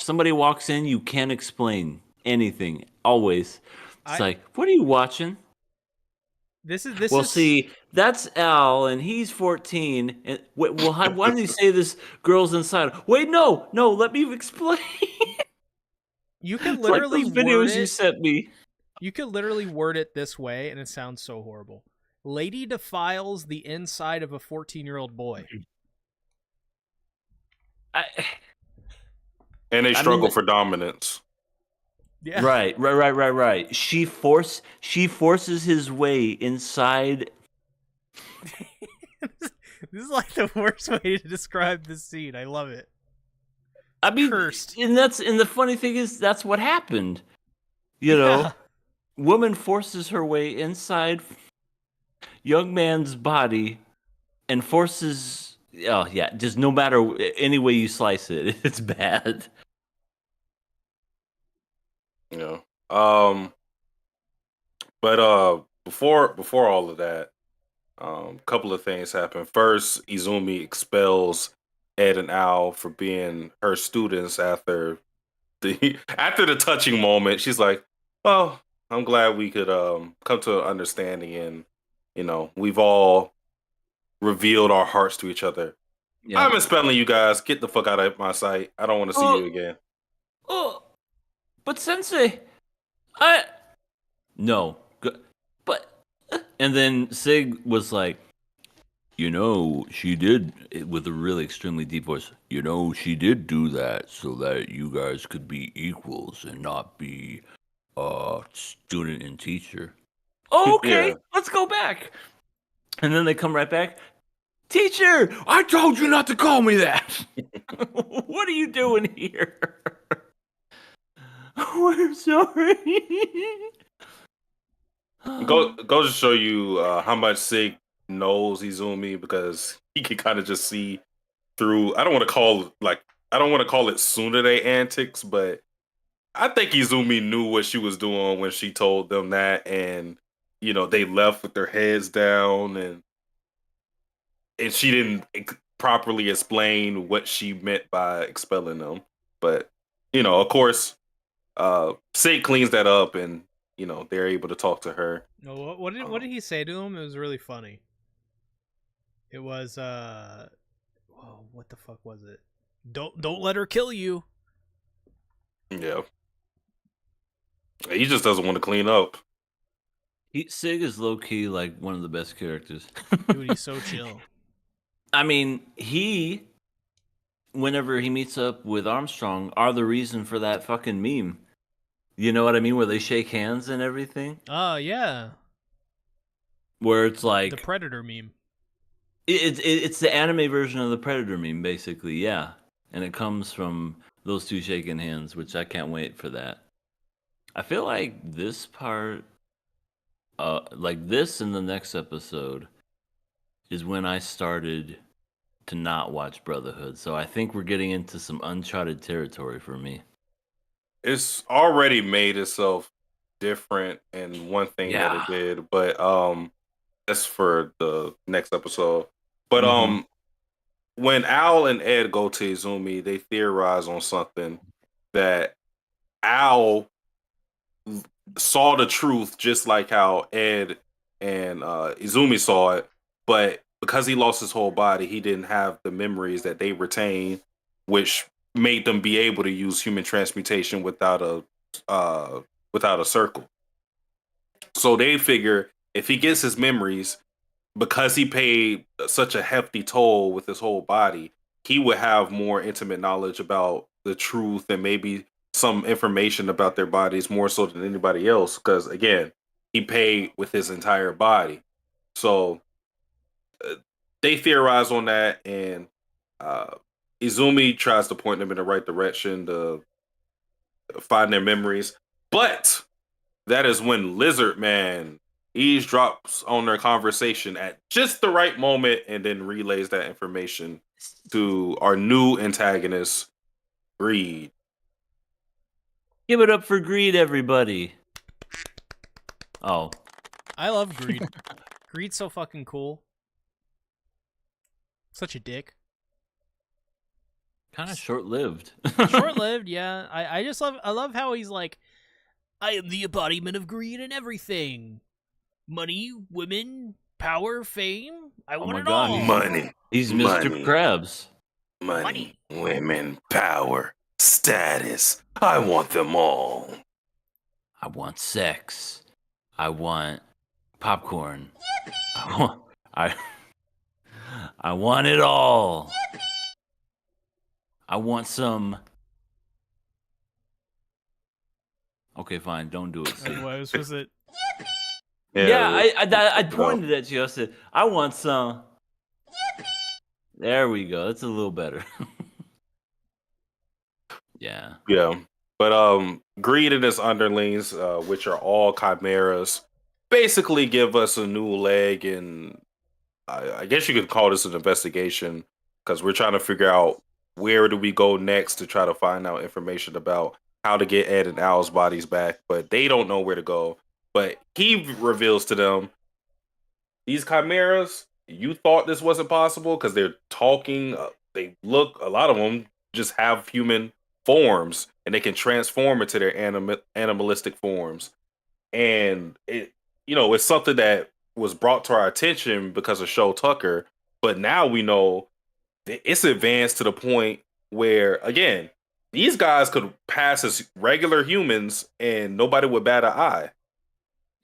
somebody walks in, you can't explain anything. Always, it's like, what are you watching? This Well, is see, that's Al, and he's 14. And well, why did he say this girl's inside? Wait, no, let me explain. You can It's like literally those word videos it. you sent me. You could literally word it this way, and it sounds so horrible. Lady defiles the inside of a 14-year-old boy. And they struggle for dominance. Yeah. Right. She forces his way inside. This is like the worst way to describe this scene. I love it. I mean, Cursed. and the funny thing is that's what happened. Woman forces her way inside young man's body and forces. Oh yeah, just no matter any way you slice it, it's bad. Yeah. But before all of that, couple of things happen. First, Izumi expels Ed and Al for being her students after the after the touching moment. She's like, "Oh, I'm glad we could come to an understanding, and we've all revealed our hearts to each other. Yeah. I'm expelling you guys. Get the fuck out of my sight. I don't want to see you again." Oh, but Sensei, I no, but and then Sig was like, she did with a really extremely deep voice. She did do that so that you guys could be equals and not be student and teacher. Oh, okay, Yeah. let's go back. And then they come right back. Teacher, I told you not to call me that. What are you doing here? Oh, I'm sorry. Goes to show you how much Sig knows Izumi, because he can kind of just see through. I don't want to call it tsundere antics, but I think Izumi knew what she was doing when she told them that, and they left with their heads down, and she didn't properly explain what she meant by expelling them. But of course, Sig cleans that up, and they're able to talk to her. No, what did he say to him? It was really funny. It was whoa, what the fuck was it? Don't let her kill you. Yeah, he just doesn't want to clean up. Sig is low key like one of the best characters. Dude, he's so chill. I mean, whenever he meets up with Armstrong, are the reason for that fucking meme. You know what I mean? Where they shake hands and everything. Oh yeah, Where it's like the Predator meme. it's the anime version of the Predator meme, basically. Yeah, and it comes from those two shaking hands, which I can't wait for that. I feel like this part, like this in the next episode, is when I started to not watch Brotherhood. So I think we're getting into some uncharted territory for me. It's already made itself different in one thing that it did, but that's for the next episode. But when Al and Ed go to Izumi, they theorize on something that Al saw the truth just like how Ed and Izumi saw it, but because he lost his whole body, he didn't have the memories that they retain, which made them be able to use human transmutation without a circle. So they figure if he gets his memories, because he paid such a hefty toll with his whole body, he would have more intimate knowledge about the truth and maybe some information about their bodies more so than anybody else. Because again, he paid with his entire body. So they theorize on that, and Izumi tries to point them in the right direction to find their memories. But that is when Lizard Man eavesdrops on their conversation at just the right moment and then relays that information to our new antagonist, Greed. Give it up for Greed, everybody. Oh. I love Greed. Greed's so fucking cool. Such a dick. Kind of short-lived. Short-lived, yeah. I love how he's like, I am the embodiment of greed and everything. Money, women, power, fame. I want it all. Money. He's Money. Mr. Krabs. Money, women, power, status. I want them all. I want sex. I want popcorn. I want it all. I want some. Okay, fine. Don't do it. Like, what was it? Yeah, I pointed at you. I said, I want some. There we go. That's a little better. Yeah. Yeah. But Greed and his underlings, which are all chimeras, basically give us a new leg, and I guess you could call this an investigation, because we're trying to figure out where do we go next to try to find out information about how to get Ed and Al's bodies back, but they don't know where to go. But he reveals to them, these chimeras, you thought this wasn't possible because they're talking. They look, a lot of them just have human forms and they can transform into their animalistic forms. And it's something that was brought to our attention because of Show Tucker. But now we know that it's advanced to the point where, again, these guys could pass as regular humans and nobody would bat an eye.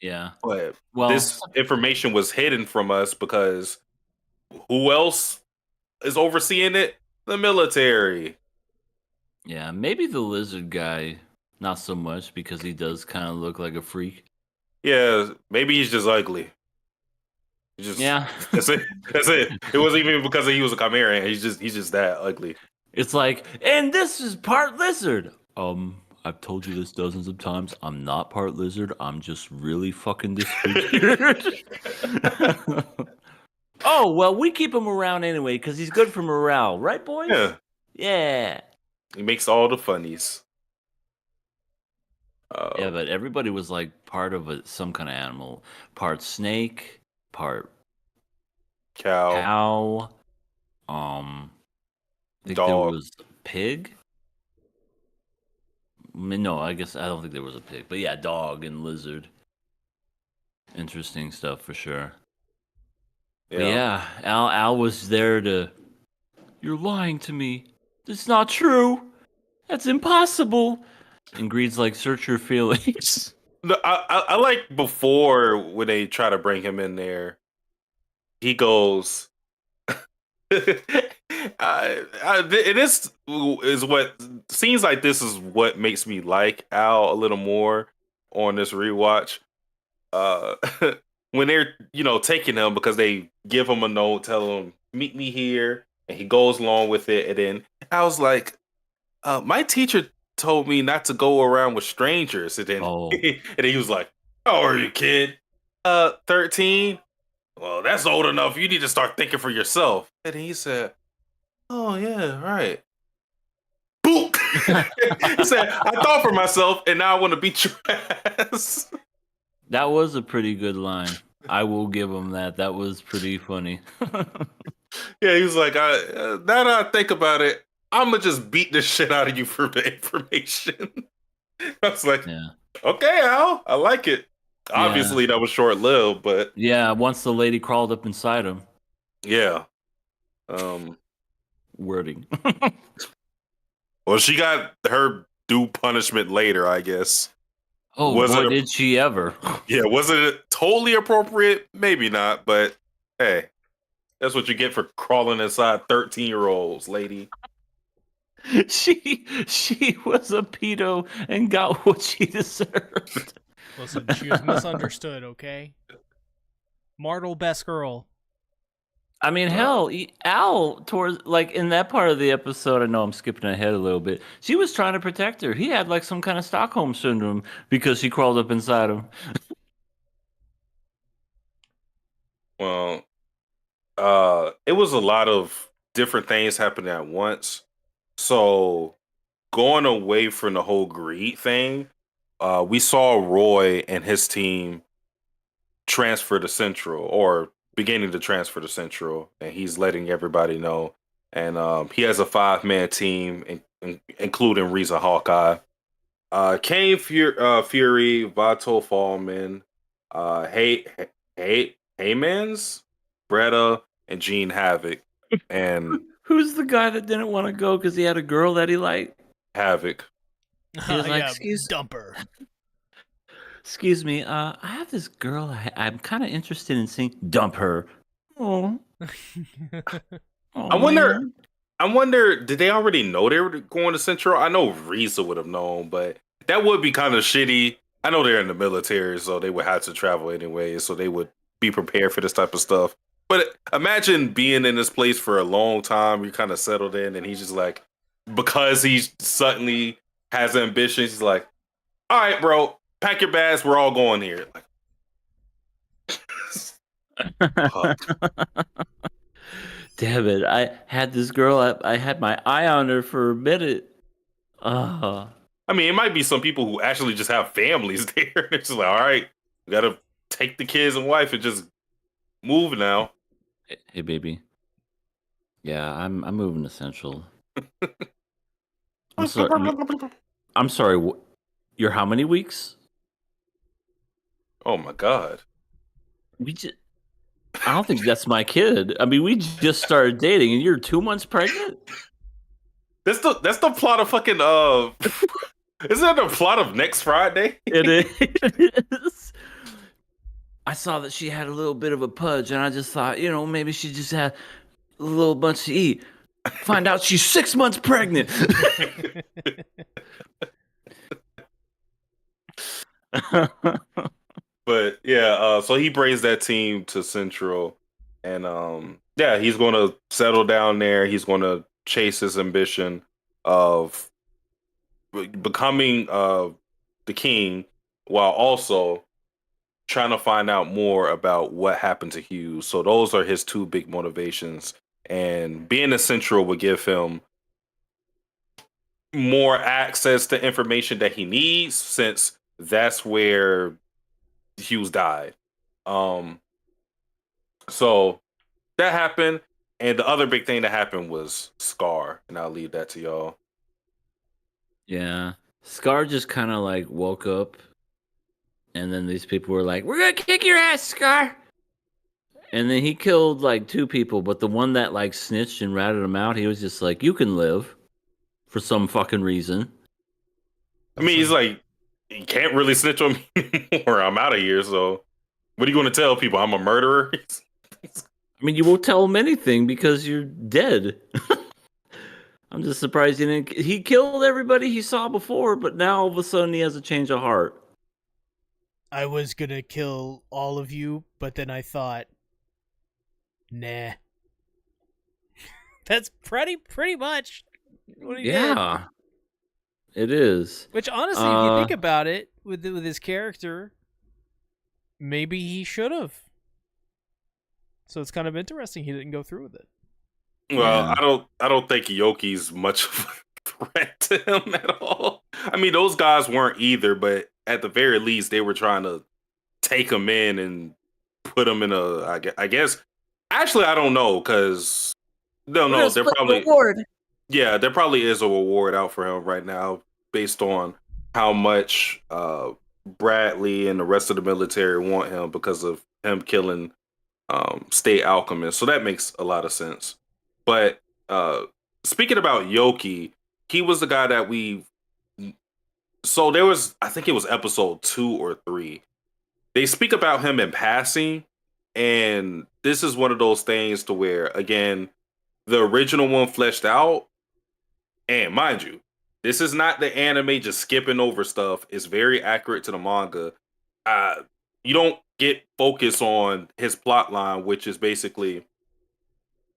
Yeah. But Well, this information was hidden from us because who else is overseeing it? The military. yeah, maybe the lizard guy, not so much because he does kind of look like a freak. Yeah, maybe he's just ugly. Yeah. That's it. That's it. It wasn't even because he was a chimera. He's just that ugly. It's like, and this is part lizard. I've told you this dozens of times. I'm not part lizard. I'm just really fucking disfigured. Oh, well, we keep him around anyway because he's good for morale. Right, boys? Yeah. Yeah. He makes all the funnies. Yeah, but everybody was like part of some kind of animal. Part snake, part Cow. I think there Dog. was a pig. No, I don't think there was a pig. But yeah, dog and lizard. Interesting stuff for sure. But yeah, Al was there to. You're lying to me. That's not true. That's impossible. And Greed's like, search your feelings. No, I like before when they try to bring him in there. He goes. It is what seems like this is what makes me like Al a little more on this rewatch. When they're taking him because they give him a note, tell him meet me here, and he goes along with it. And then I was like, my teacher told me not to go around with strangers. And then and then he was like, how are you, kid? 13. Well, that's old enough. You need to start thinking for yourself. And he said, oh, yeah, right. Boop! He said, I thought for myself, and now I want to beat your ass. That was a pretty good line. I will give him that. That was pretty funny. Yeah, he was like, now that I think about it, I'm going to just beat the shit out of you for the information. I was like, okay, Al, I like it. Obviously, that was short-lived, but... Yeah, once the lady crawled up inside him. Yeah. Wording. Well, she got her due punishment later, I guess. Oh, boy, did she ever. Yeah, wasn't it totally appropriate? Maybe not, but hey, that's what you get for crawling inside 13-year-olds, lady. She was a pedo and got what she deserved. Listen, she was misunderstood, okay? Martel best girl. I mean, hell, Al, towards like in that part of the episode, I know I'm skipping ahead a little bit. She was trying to protect her. He had like some kind of Stockholm syndrome because she crawled up inside him. Well, it was a lot of different things happening at once. So going away from the whole greed thing, we saw Roy and his team transfer to Central, or beginning to transfer to Central, and he's letting everybody know. And he has a 5-man team, including Riza Hawkeye, Kane Fury, Vato Fallman, Heymans, Bretta, and Gene Havoc. And who's the guy that didn't want to go because he had a girl that he liked? Havoc. He was like, dumper. Excuse me, I have this girl I'm kind of interested in seeing. Dump her. Oh. I wonder, did they already know they were going to Central? I know Risa would have known, but that would be kind of shitty. I know they're in the military, so they would have to travel anyway, so they would be prepared for this type of stuff. But imagine being in this place for a long time, you're kind of settled in, and he's just like, because he suddenly has ambitions, he's like, all right, bro, pack your bags, we're all going here. Damn it, I had this girl, I had my eye on her for a minute. I mean, it might be some people who actually just have families there. It's just like, all right, we gotta take the kids and wife and just move now. Hey, baby. Yeah, I'm moving to Central. I'm sorry. I'm sorry. You're how many weeks? Oh my god. We just. I don't think that's my kid. I mean, we just started dating, and you're 2 months pregnant. That's the plot of fucking Isn't that the plot of Next Friday? It is. I saw that she had a little bit of a pudge, and I just thought, maybe she just had a little bunch to eat. Find out she's 6 months pregnant. But yeah, so he brings that team to Central, and yeah, he's going to settle down there. He's going to chase his ambition of becoming the king, while also trying to find out more about what happened to Hughes. So those are his two big motivations, and being a Central would give him more access to information that he needs, since that's where Hughes died. So that happened, and the other big thing that happened was Scar, and I'll leave that to y'all. Yeah. Scar just kind of like woke up, and then these people were like, "We're gonna kick your ass, Scar." And then he killed like 2 people, but the one that like snitched and ratted him out, he was just like, "You can live," for some fucking reason. I mean, he's like, you can't really snitch on me anymore. I'm out of here. So, what are you going to tell people? I'm a murderer? I mean, you won't tell him anything because you're dead. I'm just surprised he didn't. He killed everybody he saw before, but now all of a sudden he has a change of heart. I was gonna kill all of you, but then I thought, nah. That's pretty much what he did. Yeah, it is. Which honestly, if you think about it, with his character, maybe he should have. So it's kind of interesting he didn't go through with it. Well, Yeah. I don't think Yoki's much of a threat to him at all. I mean, those guys weren't either, but at the very least, they were trying to take him in and put him in I guess. Actually, I don't know, because no, they're probably yeah, there probably is a reward out for him right now based on how much Bradley and the rest of the military want him because of him killing State Alchemist. So that makes a lot of sense. But speaking about Yoki, he was the guy that so there was, I think it was episode 2 or 3. They speak about him in passing, and this is one of those things to where, again, the original one fleshed out, and mind you, this is not the anime just skipping over stuff. It's very accurate to the manga. You don't get focus on his plot line, which is basically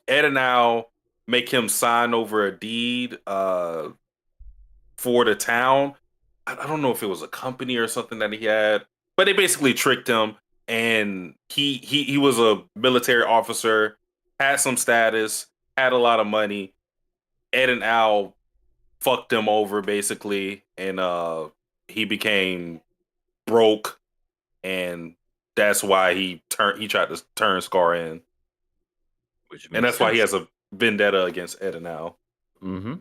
Ed and Al make him sign over a deed for the town. I don't know if it was a company or something that he had, but they basically tricked him, and he was a military officer, had some status, had a lot of money. Ed and Al fucked him over basically, and he became broke, and that's why he tried to turn Scar in, and that's why he has a vendetta against Ed and Al. Mm-hmm.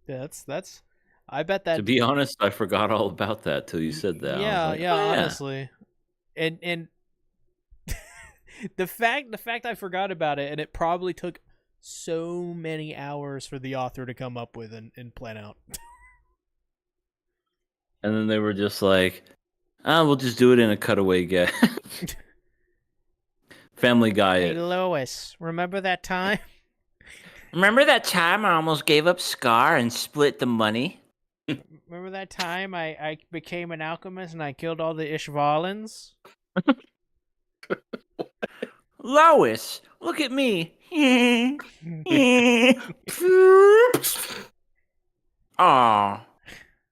Yeah, that's. I bet that. To be honest, I forgot all about that till you said that. Yeah, like, yeah, oh, honestly, and the fact I forgot about it, and it probably took so many hours for the author to come up with and plan out. And then they were just like, we'll just do it in a cutaway gag. Family Guy. Hey, Lois, remember that time? Remember that time I almost gave up Scar and split the money? Remember that time I became an alchemist and I killed all the Ishvalans? Lois, look at me. Aw.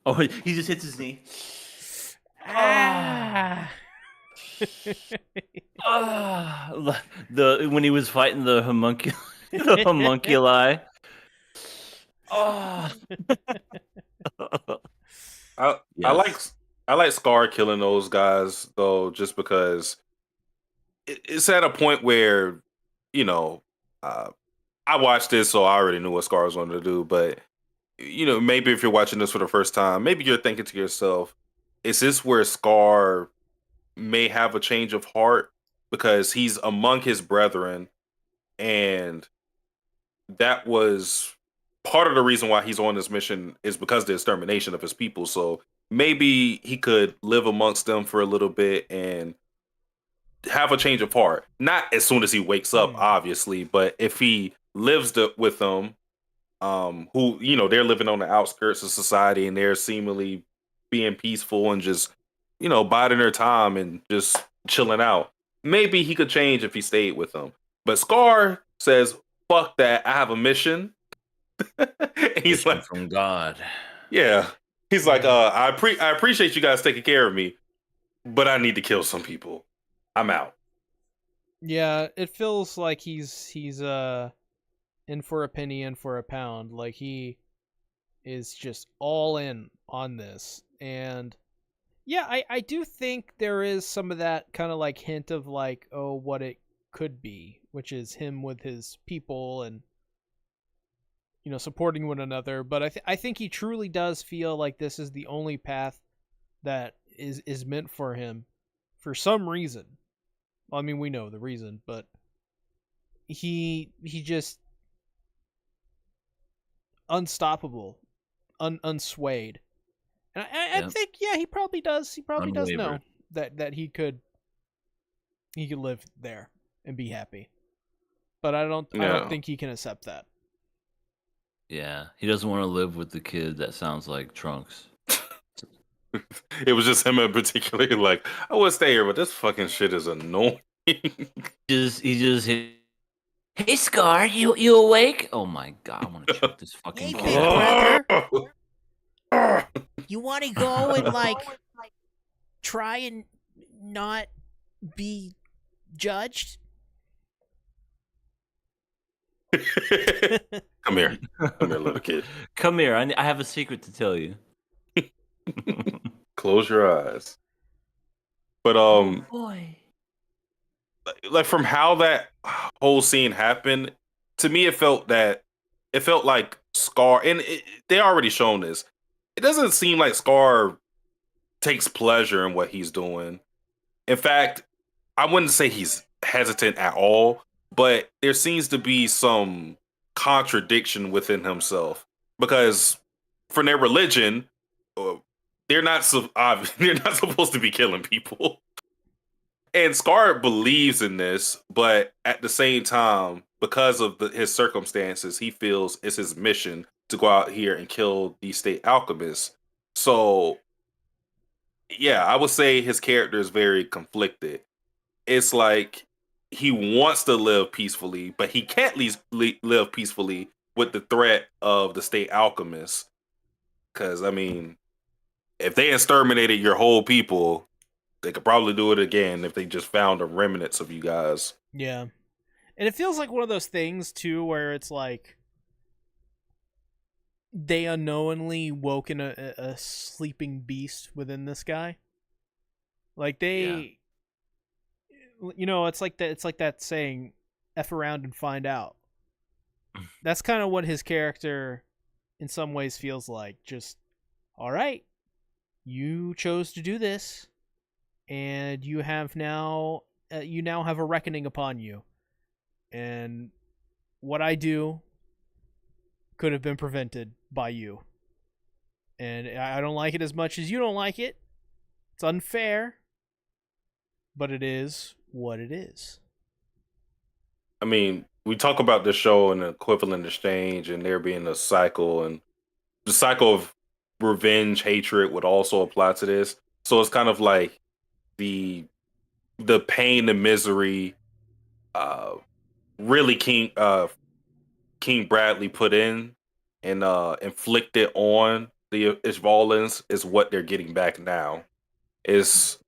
Oh, he just hits his knee. Ah. When he was fighting the homunculi. The homunculi. Oh. I Yes. I like Scar killing those guys though, just because it's at a point where you know uh, I watched this, so I already knew what Scar was going to do. But maybe if you're watching this for the first time, maybe you're thinking to yourself, "Is this where Scar may have a change of heart because he's among his brethren, and that was part of the reason why he's on this mission is because of the extermination of his people. So maybe he could live amongst them for a little bit and have a change of heart. Not as soon as he wakes up, obviously, but if he lives with them, who they're living on the outskirts of society and they're seemingly being peaceful and just biding their time and just chilling out. Maybe he could change if he stayed with them. But Scar says, "Fuck that! I have a mission." He's Mission like, from God. "Yeah." He's like, Yeah. I appreciate you guys taking care of me, but I need to kill some people. I'm out." Yeah, it feels like he's in for a penny, in for a pound. Like he is just all in on this. And yeah, I do think there is some of that kind of like hint of like, oh, what it could be, which is him with his people and supporting one another. But I think he truly does feel like this is the only path that is meant for him for some reason. Well, I mean, we know the reason, but he just unstoppable, unswayed. And I Yep. think he probably does. He probably does know Unwavered. that he could live there and be happy. But I don't Yeah. think he can accept that. Yeah. He doesn't want to live with the kid that sounds like Trunks. It was just him in particular. Like, I would stay here, but this fucking shit is annoying. He just hit. Hey Scar, you awake? Oh my god, I want to choke this fucking Hey, kid big out. brother. You want to go and like try and not be judged? Come here, little kid. Come here, I have a secret to tell you. Close your eyes. But Boy. like from how that whole scene happened, to me it felt like Scar, and they already shown this. It doesn't seem like Scar takes pleasure in what he's doing. In fact, I wouldn't say he's hesitant at all, but there seems to be some contradiction within himself because for their religion, uh, they're not supposed to be killing people. And Scar believes in this, but at the same time, because of his circumstances, he feels it's his mission to go out here and kill the state alchemists. So, yeah, I would say his character is very conflicted. It's like he wants to live peacefully, but he can't live peacefully with the threat of the state alchemists. Because, I mean, if they exterminated your whole people, they could probably do it again if they just found the remnants of you guys. Yeah. And it feels like one of those things too where it's like they unknowingly woken a sleeping beast within this guy. Like they it's like that saying F around and find out. That's kind of what his character in some ways feels like. Just all right, you chose to do this and you have now have a reckoning upon you. And what I do could have been prevented by you. And I don't like it as much as you don't like it. It's unfair, but it is what it is. I mean, we talk about this show and equivalent exchange and there being a cycle, and the cycle of revenge, hatred would also apply to this. So it's kind of like the pain, the misery, really King Bradley put in and inflicted on the Ishvalans is what they're getting back now. Is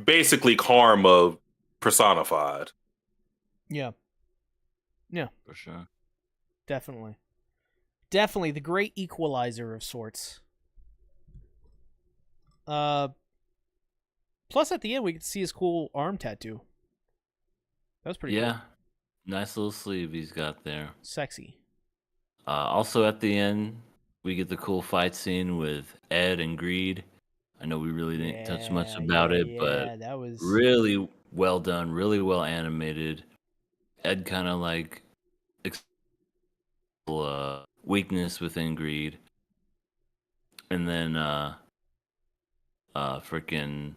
basically karma personified. Yeah. Yeah. For sure. Definitely. Definitely the great equalizer of sorts. Plus, at the end, we get to see his cool arm tattoo. That was pretty cool. Yeah, nice little sleeve he's got there. Sexy. Also at the end, we get the cool fight scene with Ed and Greed. I know we really didn't touch much about it, but that was really well done, really well animated. Ed kind of like weakness within Greed, and then freaking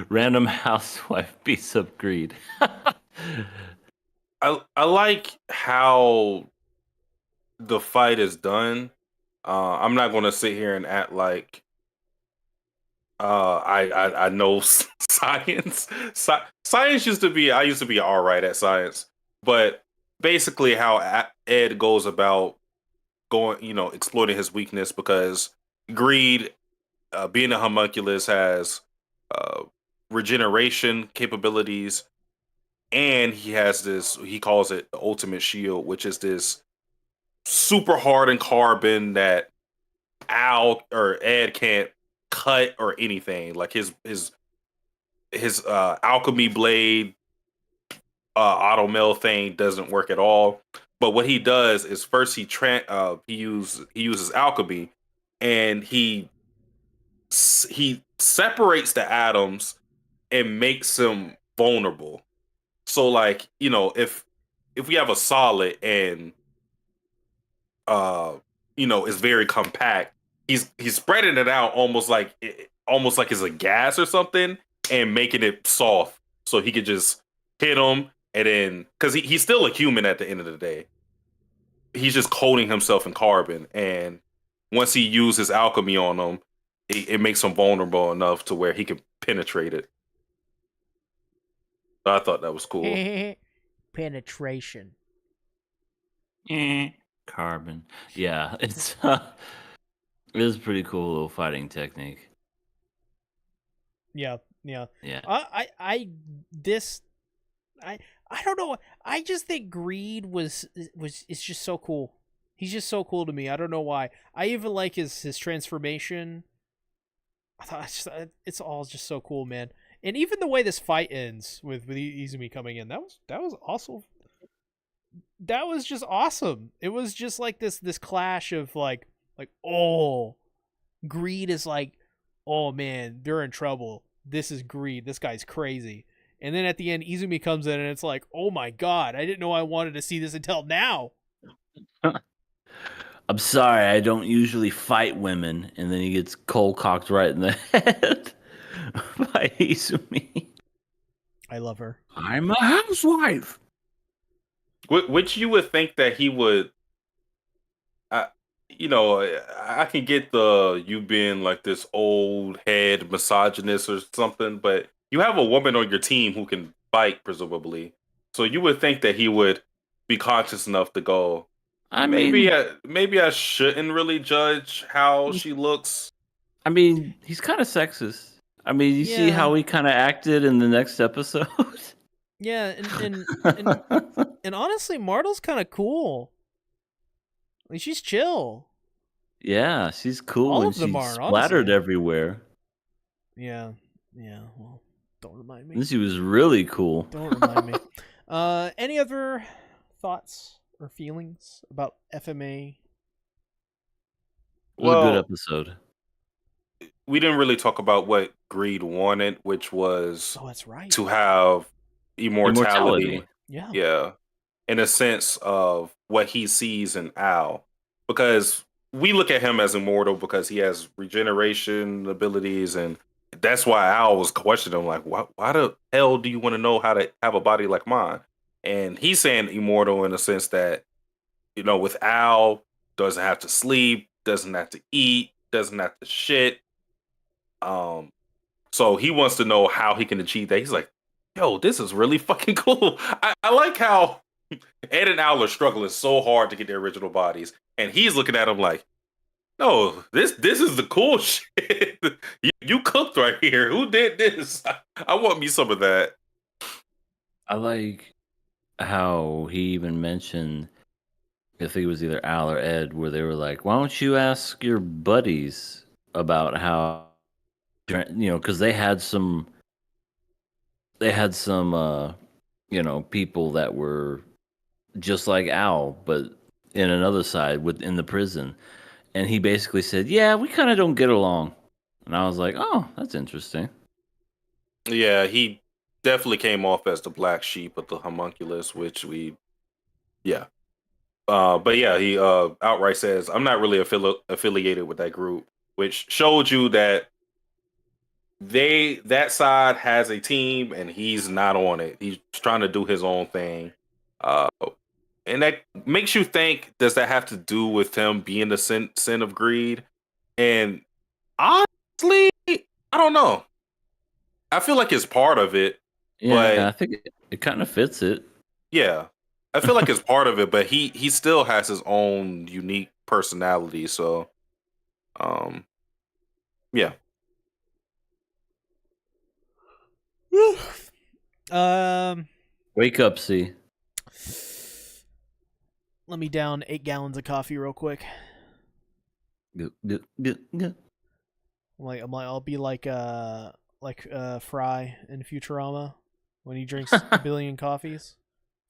random housewife beats up Greed. I like how the fight is done. I'm not gonna sit here and act like I know science. Science used to be I used to be all right at science, but basically how Ed goes about exploiting his weakness because Greed, being a homunculus, has uh, regeneration capabilities, and he has this. He calls it the ultimate shield, which is this super hardened carbon that Al or Ed can't cut or anything. Like his alchemy blade auto mill thing doesn't work at all. But what he does is first he uses alchemy, and he separates the atoms and makes them vulnerable. So like, if we have a solid and is very compact, he's spreading it out almost like it's a gas or something, and making it soft so he could just hit him, and then because he's still a human at the end of the day, he's just coating himself in carbon, and once he uses alchemy on him, it makes him vulnerable enough to where he can penetrate it. So I thought that was cool. Penetration. Carbon. Yeah, it is a pretty cool little fighting technique. yeah. Yeah. I don't know. I just think Greed is just so cool. He's just so cool to me. I don't know why. I even like his transformation. I thought it's all just so cool, man. And even the way this fight ends with Izumi coming in, that was also that was just awesome. It was just like this clash of like oh, Greed is like, oh man, they're in trouble. This is Greed. This guy's crazy. And then at the end, Izumi comes in and it's like, oh my god, I didn't know I wanted to see this until now. I'm sorry, I don't usually fight women, and then he gets cold cocked right in the head by Izumi. I love her. I'm a housewife. Which you would think that he would. I can get you being like this old head misogynist or something, but you have a woman on your team who can fight, presumably. So you would think that he would be conscious enough to go, maybe I shouldn't really judge how she looks. I mean, he's kind of sexist. I mean, you see how he kind of acted in the next episode? Yeah, and honestly, Martel's kind of cool. Like, she's chill. Yeah, she's cool. All and of them she's are, splattered honestly. everywhere. Yeah. Well, don't remind me. And she was really cool. Don't remind me. Any other thoughts or feelings about FMA? It was a good episode. We didn't really talk about what Greed wanted, which was that's right, to have immortality. Yeah. In a sense of what he sees in Al. Because we look at him as immortal because he has regeneration abilities, and that's why Al was questioning him, like, why the hell do you want to know how to have a body like mine? And he's saying immortal in the sense that, with Al, doesn't have to sleep, doesn't have to eat, doesn't have to shit. So he wants to know how he can achieve that. He's like, yo, this is really fucking cool. I like how Ed and Al are struggling so hard to get their original bodies, and he's looking at him like, no, this is the cool shit. You cooked right here. Who did this? I want me some of that. I like how he even mentioned I think it was either Al or Ed, where they were like, "Why don't you ask your buddies about how, because they had some people that were just like Al, but in another side within the prison." And he basically said, "Yeah, we kind of don't get along." And I was like, "Oh, that's interesting." Yeah, he definitely came off as the black sheep of the homunculus, which yeah. But yeah, he outright says, "I'm not really affiliated with that group," which showed you that that side has a team and he's not on it. He's trying to do his own thing. Uh, and that makes you think, does that have to do with him being the sin of greed? And honestly, I don't know. I feel like it's part of it, Yeah, but I think it kind of fits it. yeah, I feel like it's part of it, but he still has his own unique personality. So, um, yeah. Um, Wake up, see. let me down 8 gallons of coffee real quick. I'll be like Fry in Futurama when he drinks a billion coffees.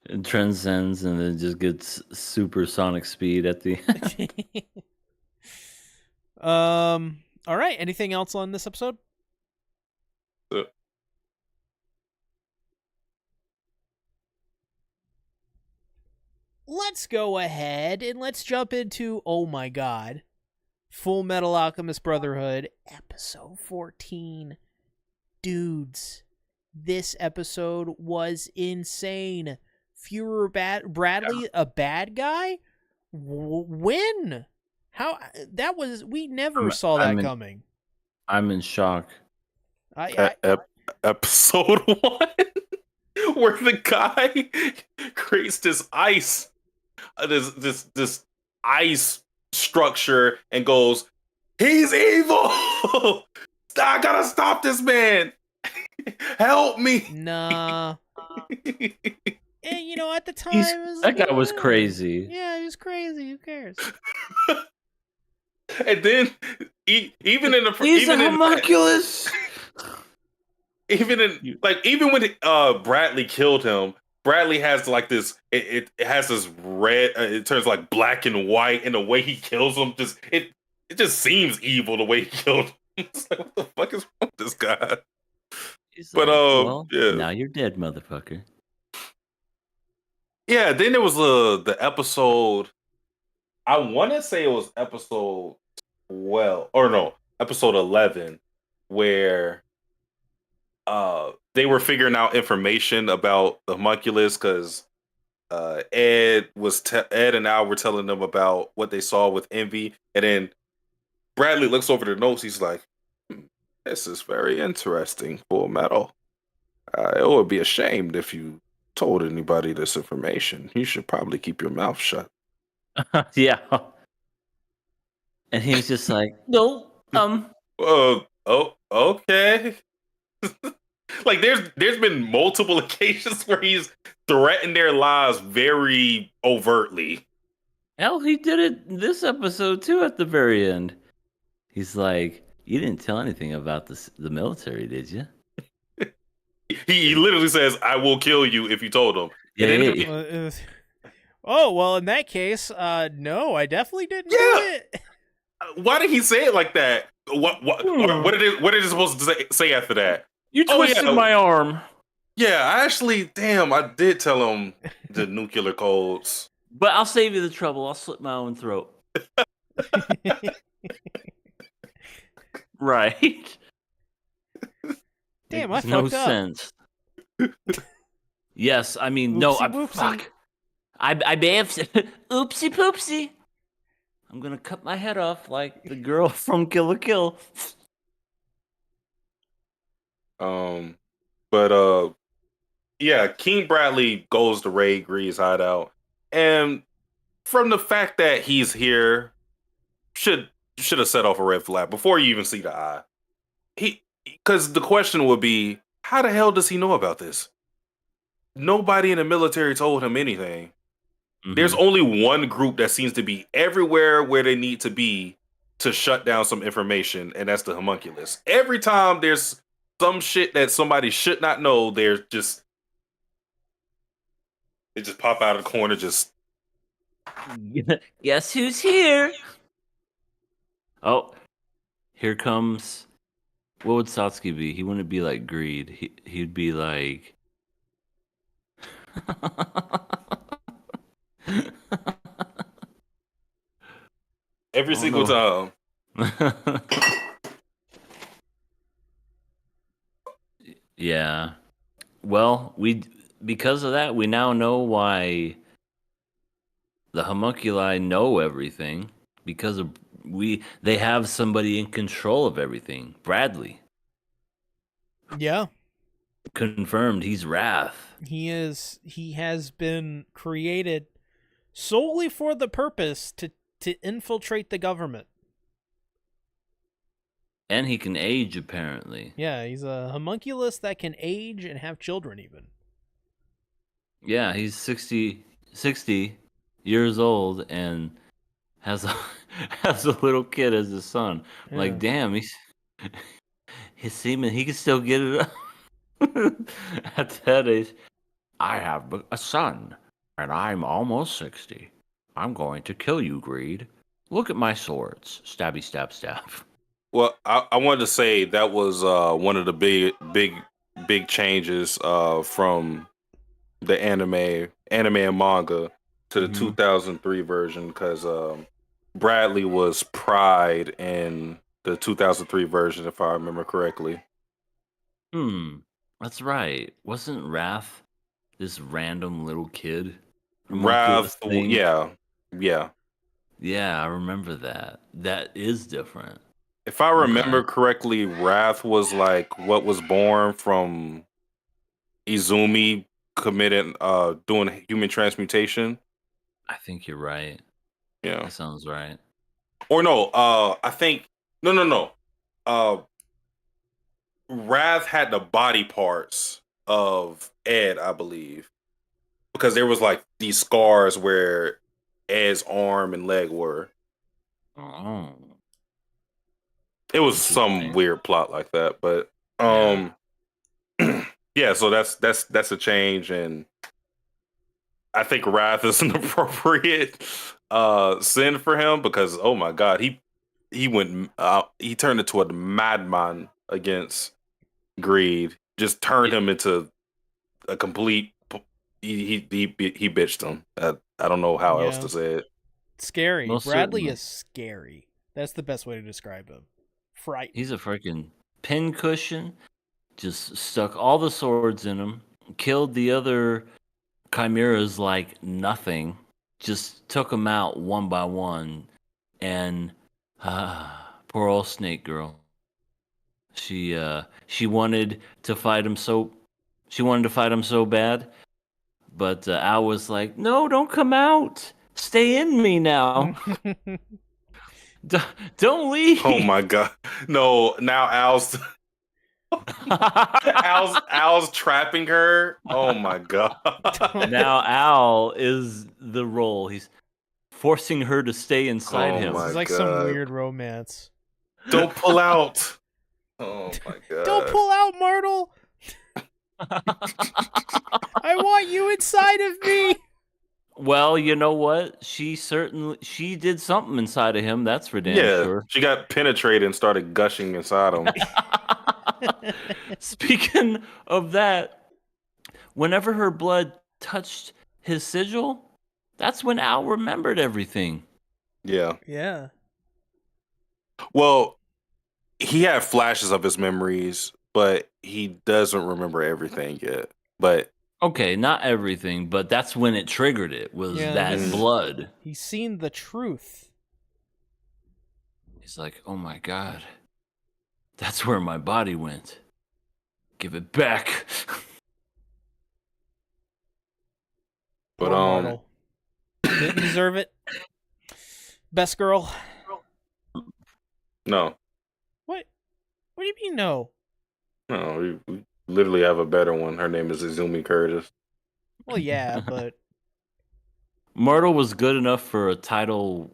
It transcends and then just gets supersonic speed at the All right. Anything else on this episode? Let's go ahead and let's jump into, oh my god, Fullmetal Alchemist Brotherhood, episode 14. Dudes, this episode was insane. Fuhrer Bradley, a bad guy? When? How? That was, we never saw that coming. I'm in shock. Episode 1, where the guy creates this ice, this ice structure, and goes, "He's evil! I gotta stop this man! Help me!" Nah. And at the time, That guy was crazy. Yeah, he was crazy. Who cares? And then, even in the He's a homunculus. Even when Bradley killed him, Bradley has like this. It has this red. It turns like black and white, and the way he kills him, it just seems evil the way he killed him. It's like, what the fuck is wrong with this guy? But well, yeah. Now you're dead, motherfucker. Yeah. Then there was the episode. I want to say it was episode 12, or no, episode 11, where they were figuring out information about the homunculus, because Ed and Al were telling them about what they saw with Envy, and then Bradley looks over the notes. He's like, "This is very interesting, Fullmetal. It would be ashamed if you told anybody this information. You should probably keep your mouth shut." Yeah. And he's just like, "No, oh, okay. Like there's been multiple occasions where he's threatened their lives very overtly. Hell, he did it this episode too at the very end. He's like, "You didn't tell anything about the military, did you?" He literally says, "I will kill you if you told him." Yeah. Oh, well, in that case, no, I definitely didn't do it. Why did he say it like that? What did it supposed to say after that? You twisted my arm. Yeah, I did tell him the nuclear codes. But I'll save you the trouble. I'll slit my own throat. Right. Damn, Makes I no fucked up. sense. Yes, I mean, Oopsie-boopsie. I may have said, oopsie poopsie. I'm gonna cut my head off like the girl from Kill la Kill. Yeah, King Bradley goes to Ray Gree's hideout, and from the fact that he's here, should have set off a red flag before you even see the eye. Because the question would be, how the hell does he know about this? Nobody in the military told him anything. There's only one group that seems to be everywhere where they need to be to shut down some information, and that's the homunculus. Every time there's some shit that somebody should not know, they just pop out of the corner. Just Guess who's here? Oh, here comes. What would Satsuki be? He wouldn't be like Greed. He'd be like. every single time. Yeah. Well, because of that, we now know why the homunculi know everything, because they have somebody in control of everything. Bradley. Yeah. Confirmed he's Wrath. He has been created solely for the purpose to infiltrate the government. And he can age, apparently. Yeah, he's a homunculus that can age and have children even. Yeah, he's 60 years old and has a little kid as his son. Yeah. Like, damn, his semen, he can still get it up. At that age. I have a son, and I'm almost 60. I'm going to kill you, Greed. Look at my swords. Stabby, stab, stab. Well, I wanted to say that was one of the big changes from the anime and manga to the 2003 version, because Bradley was Pride in the 2003 version, if I remember correctly. That's right. Wasn't Wrath this random little kid? Wrath, Thing? yeah. Yeah, I remember that. That is different. If I remember correctly, Wrath was like what was born from Izumi committing doing human transmutation. I think you're right. Yeah. That sounds right. Or no, I think no. Wrath had the body parts of Ed, I believe. Because there was like these scars where Ed's arm and leg were. Oh. It was some weird plot like that, but yeah, so that's a change, and I think Wrath is an appropriate sin for him, because oh my god, he went he turned into a madman against Greed, just turned him into a complete he bitched him. I don't know how else to say it. Scary. Most Bradley certainly. is scary. That's the best way to describe him. Frightening. He's a freaking pincushion. Just stuck all the swords in him. Killed the other chimeras like nothing. Just took them out one by one. And poor old Snake Girl. She wanted to fight him so bad. But Al was like, "No, don't come out. Stay in me now. Don't leave." Oh my god. No, now Al's trapping her. Oh my god. Now Al is the role. He's forcing her to stay inside him. It's like some weird romance. Don't pull out. Oh my god. Don't pull out, Myrtle. I want you inside of me. Well, you know what? She did something inside of him. That's for damn sure. She got penetrated and started gushing inside him. Speaking of that, whenever her blood touched his sigil, that's when Al remembered everything. Yeah. Yeah. Well, he had flashes of his memories, but he doesn't remember everything yet. But okay, not everything, but that's when it triggered it, was that blood. He's seen the truth. He's like, oh my god, that's where my body went. Give it back. But didn't deserve it. Best girl. No. What do you mean no? No, we literally have a better one. Her name is Izumi Curtis. Well, yeah, but Myrtle was good enough for a title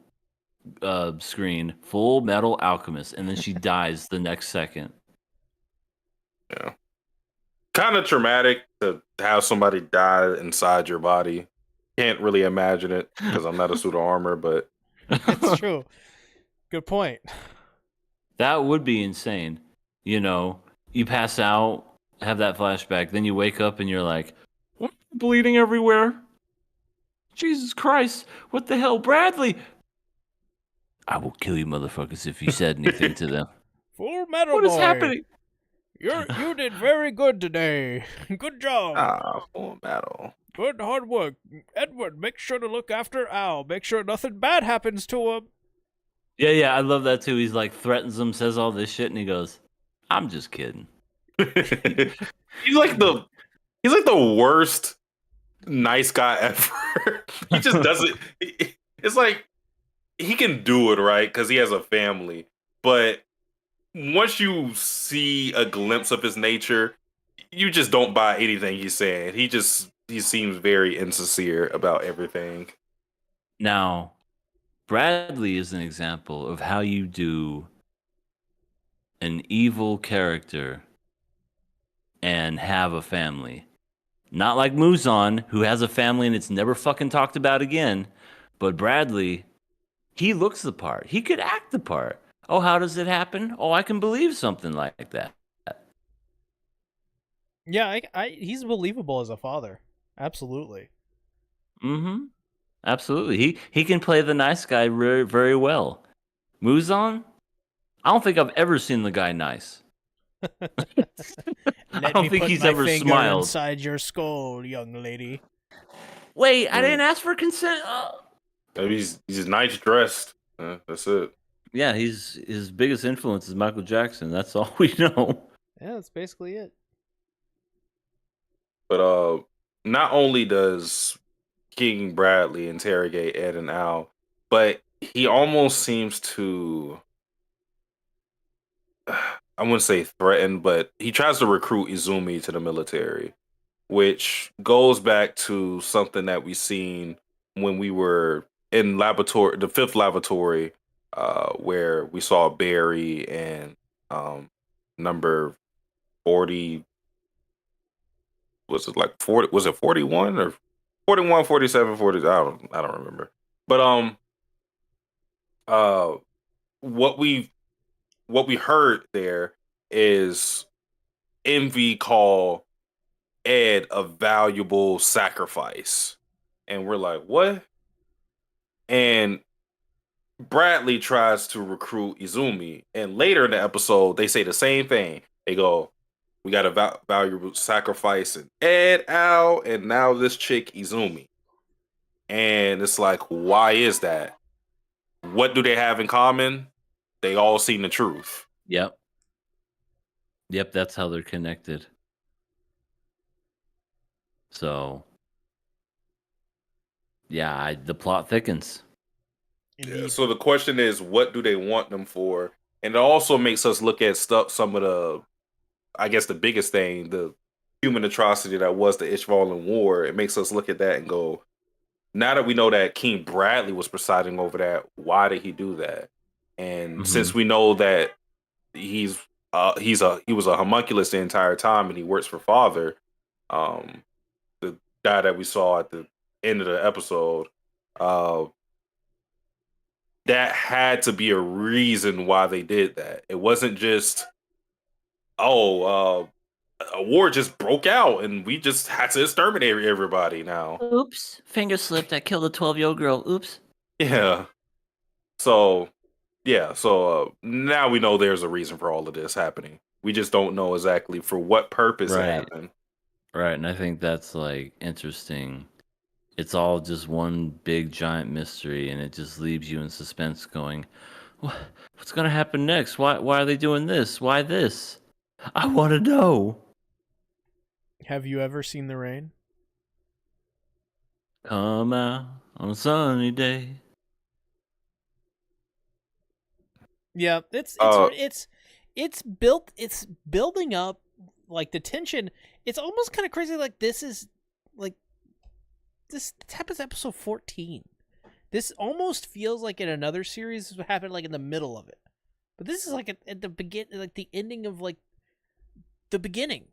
screen, Full Metal Alchemist, and then she dies the next second. Yeah. Kind of traumatic to have somebody die inside your body. Can't really imagine it because I'm not a suit of armor, but It's true. Good point. That would be insane. You know, you pass out, have that flashback, then you wake up and you're like, what? Bleeding everywhere? Jesus Christ, what the hell, Bradley? I will kill you motherfuckers if you said anything to them. Full Metal What Boy. is happening? You did very good today. Good job. Full Metal. Good hard work. Edward, make sure to look after Al. Make sure nothing bad happens to him. Yeah, I love that too. He's like threatens him, says all this shit, and he goes, I'm just kidding. He's like the worst nice guy ever. He just doesn't. It's like he can do it right because he has a family, but once you see a glimpse of his nature, you just don't buy anything he's saying. He seems very insincere about everything. Now, Bradley is an example of how you do an evil character and have a family. Not like Muzan, who has a family and it's never fucking talked about again. But Bradley, he looks the part. He could act the part. Oh, how does it happen? Oh, I can believe something like that. Yeah, he's believable as a father. Absolutely. Mm-hmm. Absolutely. He can play the nice guy very, very well. Muzan, I don't think I've ever seen the guy nice. Let don't me think put he's my ever finger smiled. inside your skull, young lady. Wait, I didn't ask for consent. Maybe he's nice dressed. That's it. Yeah, his biggest influence is Michael Jackson. That's all we know. Yeah, that's basically it. But not only does King Bradley interrogate Ed and Al, but he almost seems to, I wouldn't say threaten, but he tries to recruit Izumi to the military, which goes back to something that we seen when we were in laboratory, the fifth laboratory, where we saw Barry and number 40. Was it like 40? Was it 41 or 41, 47, 40? I don't remember. But what we heard there is Envy call Ed a valuable sacrifice. And we're like, what? And Bradley tries to recruit Izumi. And later in the episode, they say the same thing. They go, we got a valuable sacrifice in Ed, Al, and now this chick, Izumi. And it's like, why is that? What do they have in common? They all seen the truth. Yep, that's how they're connected. So, yeah, the plot thickens. Yeah, so the question is, what do they want them for? And it also makes us look at some of the, I guess the biggest thing, the human atrocity that was the Ishvalan War. It makes us look at that and go, now that we know that King Bradley was presiding over that, why did he do that? And since we know that he was a homunculus the entire time and he works for Father, the guy that we saw at the end of the episode, that had to be a reason why they did that. It wasn't just, a war just broke out and we just had to exterminate everybody now. Oops, finger slipped. I killed a 12-year-old girl. Oops. Yeah. So now we know there's a reason for all of this happening. We just don't know exactly for what purpose it happened. Right, and I think that's like interesting. It's all just one big giant mystery, and it just leaves you in suspense going, what's going to happen next? Why are they doing this? Why this? I want to know. Have you ever seen the rain? Come out on a sunny day. Yeah, it's building up, like the tension. It's almost kind of crazy. Like this is like this happens episode 14. This almost feels like in another series this would happen like in the middle of it, but this is like at the begin, like the ending of like the beginning.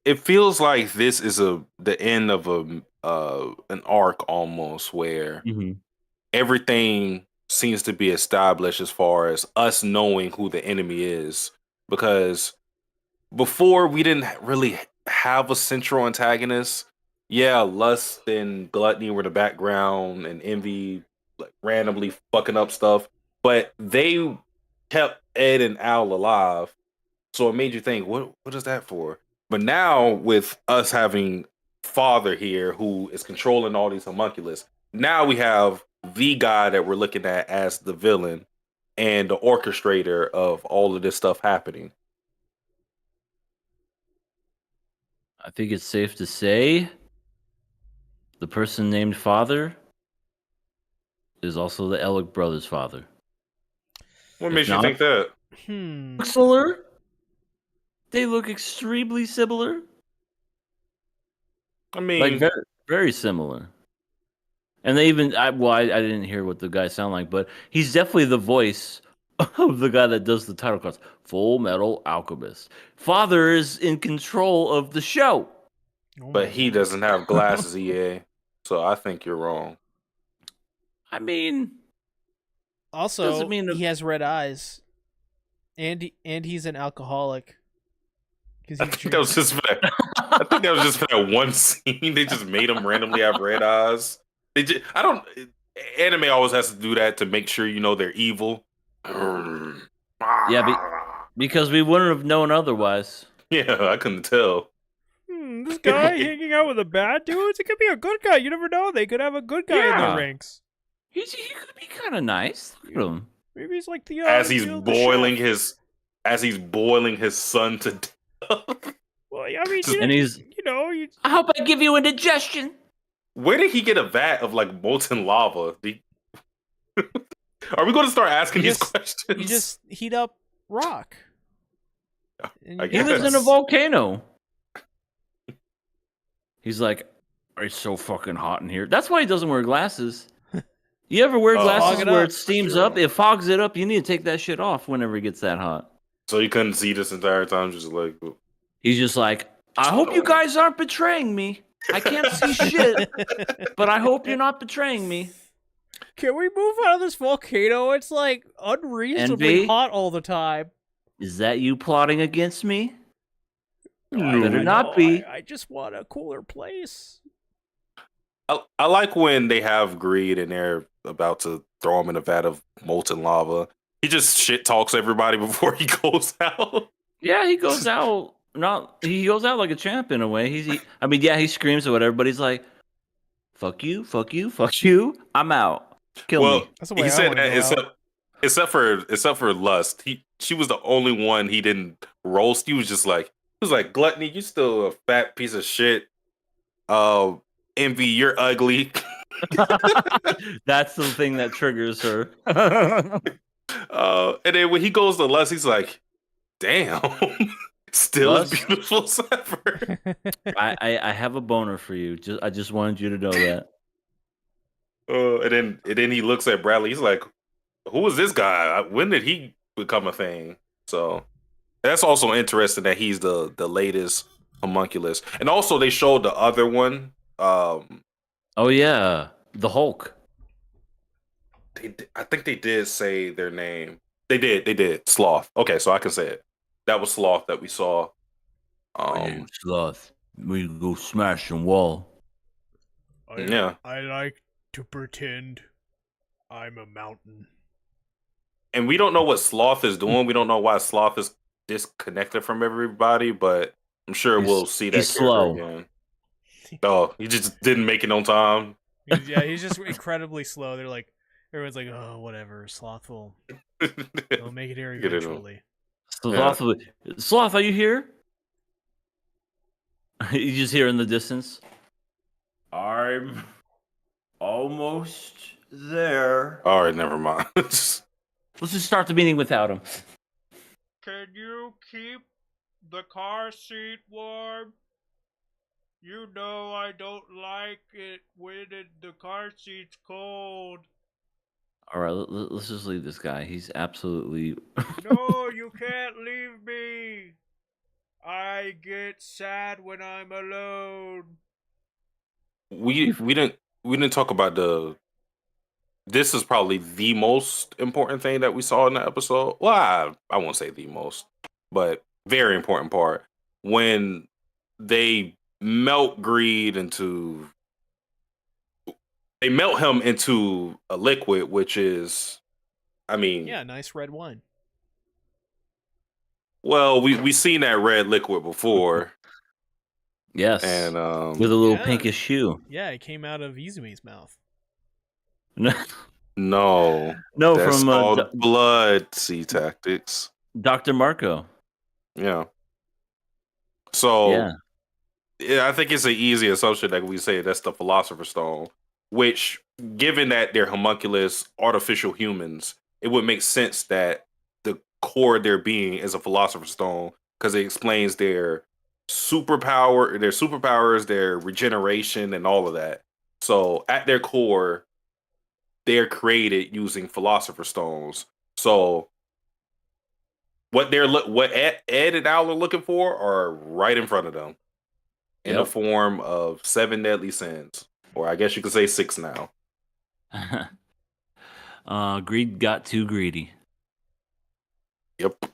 It feels like this is the end of an arc almost, where everything seems to be established as far as us knowing who the enemy is. Because before we didn't really have a central antagonist. Yeah, lust and gluttony were the background, and envy like randomly fucking up stuff. But they kept Ed and Al alive, so it made you think, what is that for? But now with us having Father here who is controlling all these homunculus, now we have the guy that we're looking at as the villain and the orchestrator of all of this stuff happening. I think it's safe to say the person named Father is also the Ellick brothers' father. What If makes you not- think that? Similar? They look extremely similar. I mean, Like very, very similar. And they even, I didn't hear what the guy sound like, but he's definitely the voice of the guy that does the title cards. Fullmetal Alchemist. Father is in control of the show. but he doesn't have glasses, EA. So I think you're wrong. I mean, Also, doesn't mean he has red eyes, and he's an alcoholic. I think that was just for that. I think that was just for that one scene. They just made him randomly have red eyes. They just, I don't. Anime always has to do that to make sure you know they're evil. because we wouldn't have known otherwise. Yeah, I couldn't tell. This guy hanging out with the bad dudes, it could be a good guy. You never know. They could have a good guy in Yeah. their ranks. He could be kind of nice. Look at him. Maybe he's like the As he's the boiling chef. his son to death. Well, I mean, And he's, you I hope I give you indigestion. Where did he get a vat of like molten lava? Are we going to start asking these questions? You just heat up rock. I He lives in a Yes. volcano. He's like, it's so fucking hot in here. That's why he doesn't wear glasses. You ever wear Oh, glasses fog it where up. it steams Sure. up? It fogs it up. You need to take that shit off whenever it gets that hot. So you couldn't see this entire time, just like. He's just like, I hope you guys aren't betraying me. I can't see shit, but I hope you're not betraying me. Can we move out of this volcano? It's like unreasonably Envy? hot all the time. Is that you plotting against me? No. Better not be. I just want a cooler place. I like when they have greed and they're about to throw him in a vat of molten lava. He just shit talks everybody before he goes out. Yeah, he goes out. He goes out like a champ in a way. He screams or whatever, but he's like, "Fuck you, fuck you, fuck you. I'm out. Kill Well, me." That's the way he I said wanna that go out. except for Lust. She was the only one he didn't roast. He was like, Gluttony, you still a fat piece of shit. Envy, you're ugly. That's the thing that triggers her. And then when he goes to Lust, he's like, damn. Still Lust? as beautiful as ever. I have a boner for you. I just wanted you to know that. And then he looks at Bradley. He's like, "Who is this guy? When did he become a thing?" So that's also interesting that he's the latest homunculus. And also they showed the other one. Oh yeah, the Hulk. I think they did say their name. They did. Sloth. Okay, so I can say it. That was Sloth that we saw. Sloth. We go smash some wall. Yeah. I like to pretend I'm a mountain. And we don't know what Sloth is doing. We don't know why Sloth is disconnected from everybody, but I'm sure we'll see that he's character slow. again. Oh, he just didn't make it on time. He's just incredibly slow. They're like, everyone's like, oh, whatever, slothful. He'll make it here Get it on. eventually. Sloth, are you here? You just hear in the distance. I'm almost there. All right, never mind. Let's just start the meeting without him. Can you keep the car seat warm? You know I don't like it when the car seat's cold. All right, let's just leave this guy. He's absolutely. No, you can't leave me. I get sad when I'm alone. We didn't talk about the. This is probably the most important thing that we saw in the episode. Well, I won't say the most, but very important part when they melt Greed into. They melt him into a liquid, which is, I mean, Yeah, nice red wine. well, we seen that red liquid before, Yes. and With a little Yeah. pinkish hue. Yeah, it came out of Izumi's mouth. no, No, that's from called blood sea tactics. Dr. Marco. Yeah. So Yeah. I think it's an easy assumption that we say that's the Philosopher's Stone, which, given that they're homunculus artificial humans, it would make sense that the core of their being is a Philosopher's Stone because it explains their superpowers, their regeneration, and all of that. So at their core, they're created using Philosopher's Stones. So what Ed and Al are looking for are right in front of them in the Yep. form of 7 deadly sins, or I guess you could say 6 now. Greed got too greedy, Yep.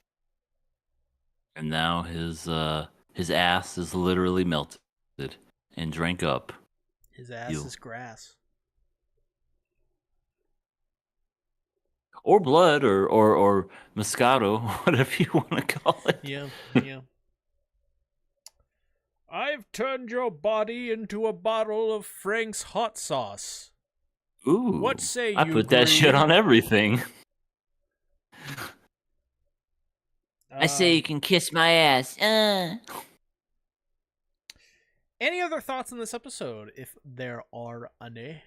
and now his ass is literally melted and drank up. His ass You. is grass. Or blood, or Moscato, whatever you want to call it. Yeah, yeah. I've turned your body into a bottle of Frank's hot sauce. Ooh. What say I you, put that shit Greed? on everything. I say you can kiss my ass. Any other thoughts on this episode, if there are any?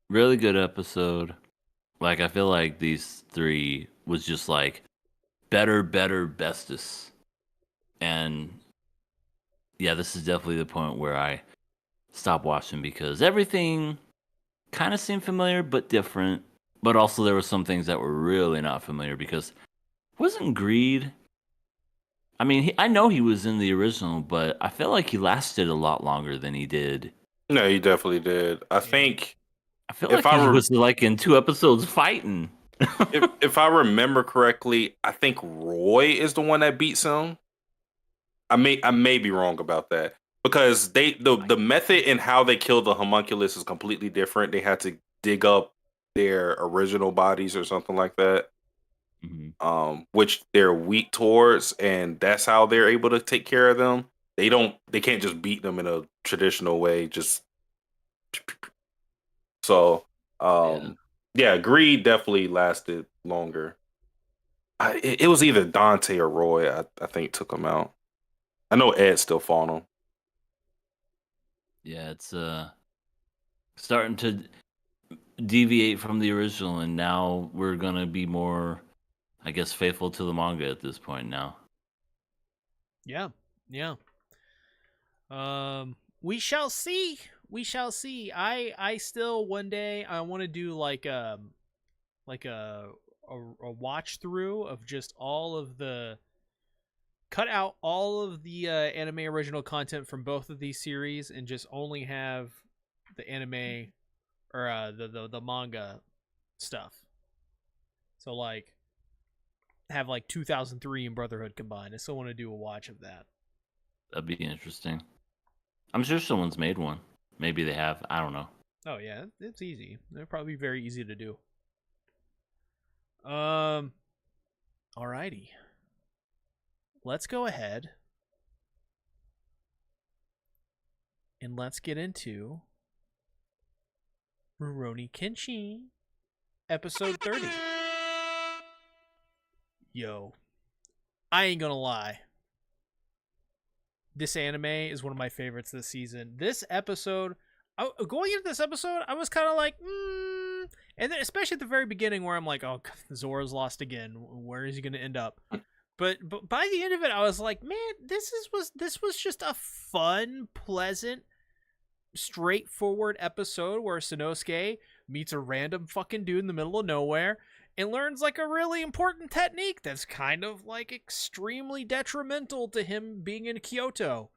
Really good episode. Like, I feel like these three was just like better, bestest. And yeah, this is definitely the point where I stopped watching because everything kind of seemed familiar but different. But also there were some things that were really not familiar because wasn't Greed. I mean, I know he was in the original, but I feel like he lasted a lot longer than he did. No, he definitely did. I Yeah. think I feel If like I he were- was like in 2 episodes fighting. if I remember correctly, I think Roy is the one that beats him. I may be wrong about that because the method and how they killed the homunculus is completely different. They had to dig up their original bodies or something like that, which they're weak towards, and that's how they're able to take care of them. They can't just beat them in a traditional way. Just so yeah, Greed definitely lasted longer. It was either Dante or Roy. I think took him out. I know Ed still fought him. Yeah, it's starting to deviate from the original, and now we're gonna be more, I guess, faithful to the manga at this point now. Yeah, yeah. We shall see. We shall see. I still one day I want to do like a watch through of just all of the cut out all of the anime original content from both of these series and just only have the anime or the manga stuff. So like have like 2003 and Brotherhood combined. I still want to do a watch of that. That'd be interesting. I'm sure someone's made one. Maybe they have. I don't know. Oh yeah, it's easy. It'd probably be very easy to do. Alrighty. Let's go ahead and let's get into Rurouni Kenshin, episode 30. Yo, I ain't gonna lie. This anime is one of my favorites this season. This episode, going into this episode, I was kind of like, and then especially at the very beginning where I'm like, oh, Zora's lost again. Where is he going to end up? But by the end of it, I was like, man, this was just a fun, pleasant, straightforward episode where Sanosuke meets a random fucking dude in the middle of nowhere and learns like a really important technique that's kind of like extremely detrimental to him being in Kyoto.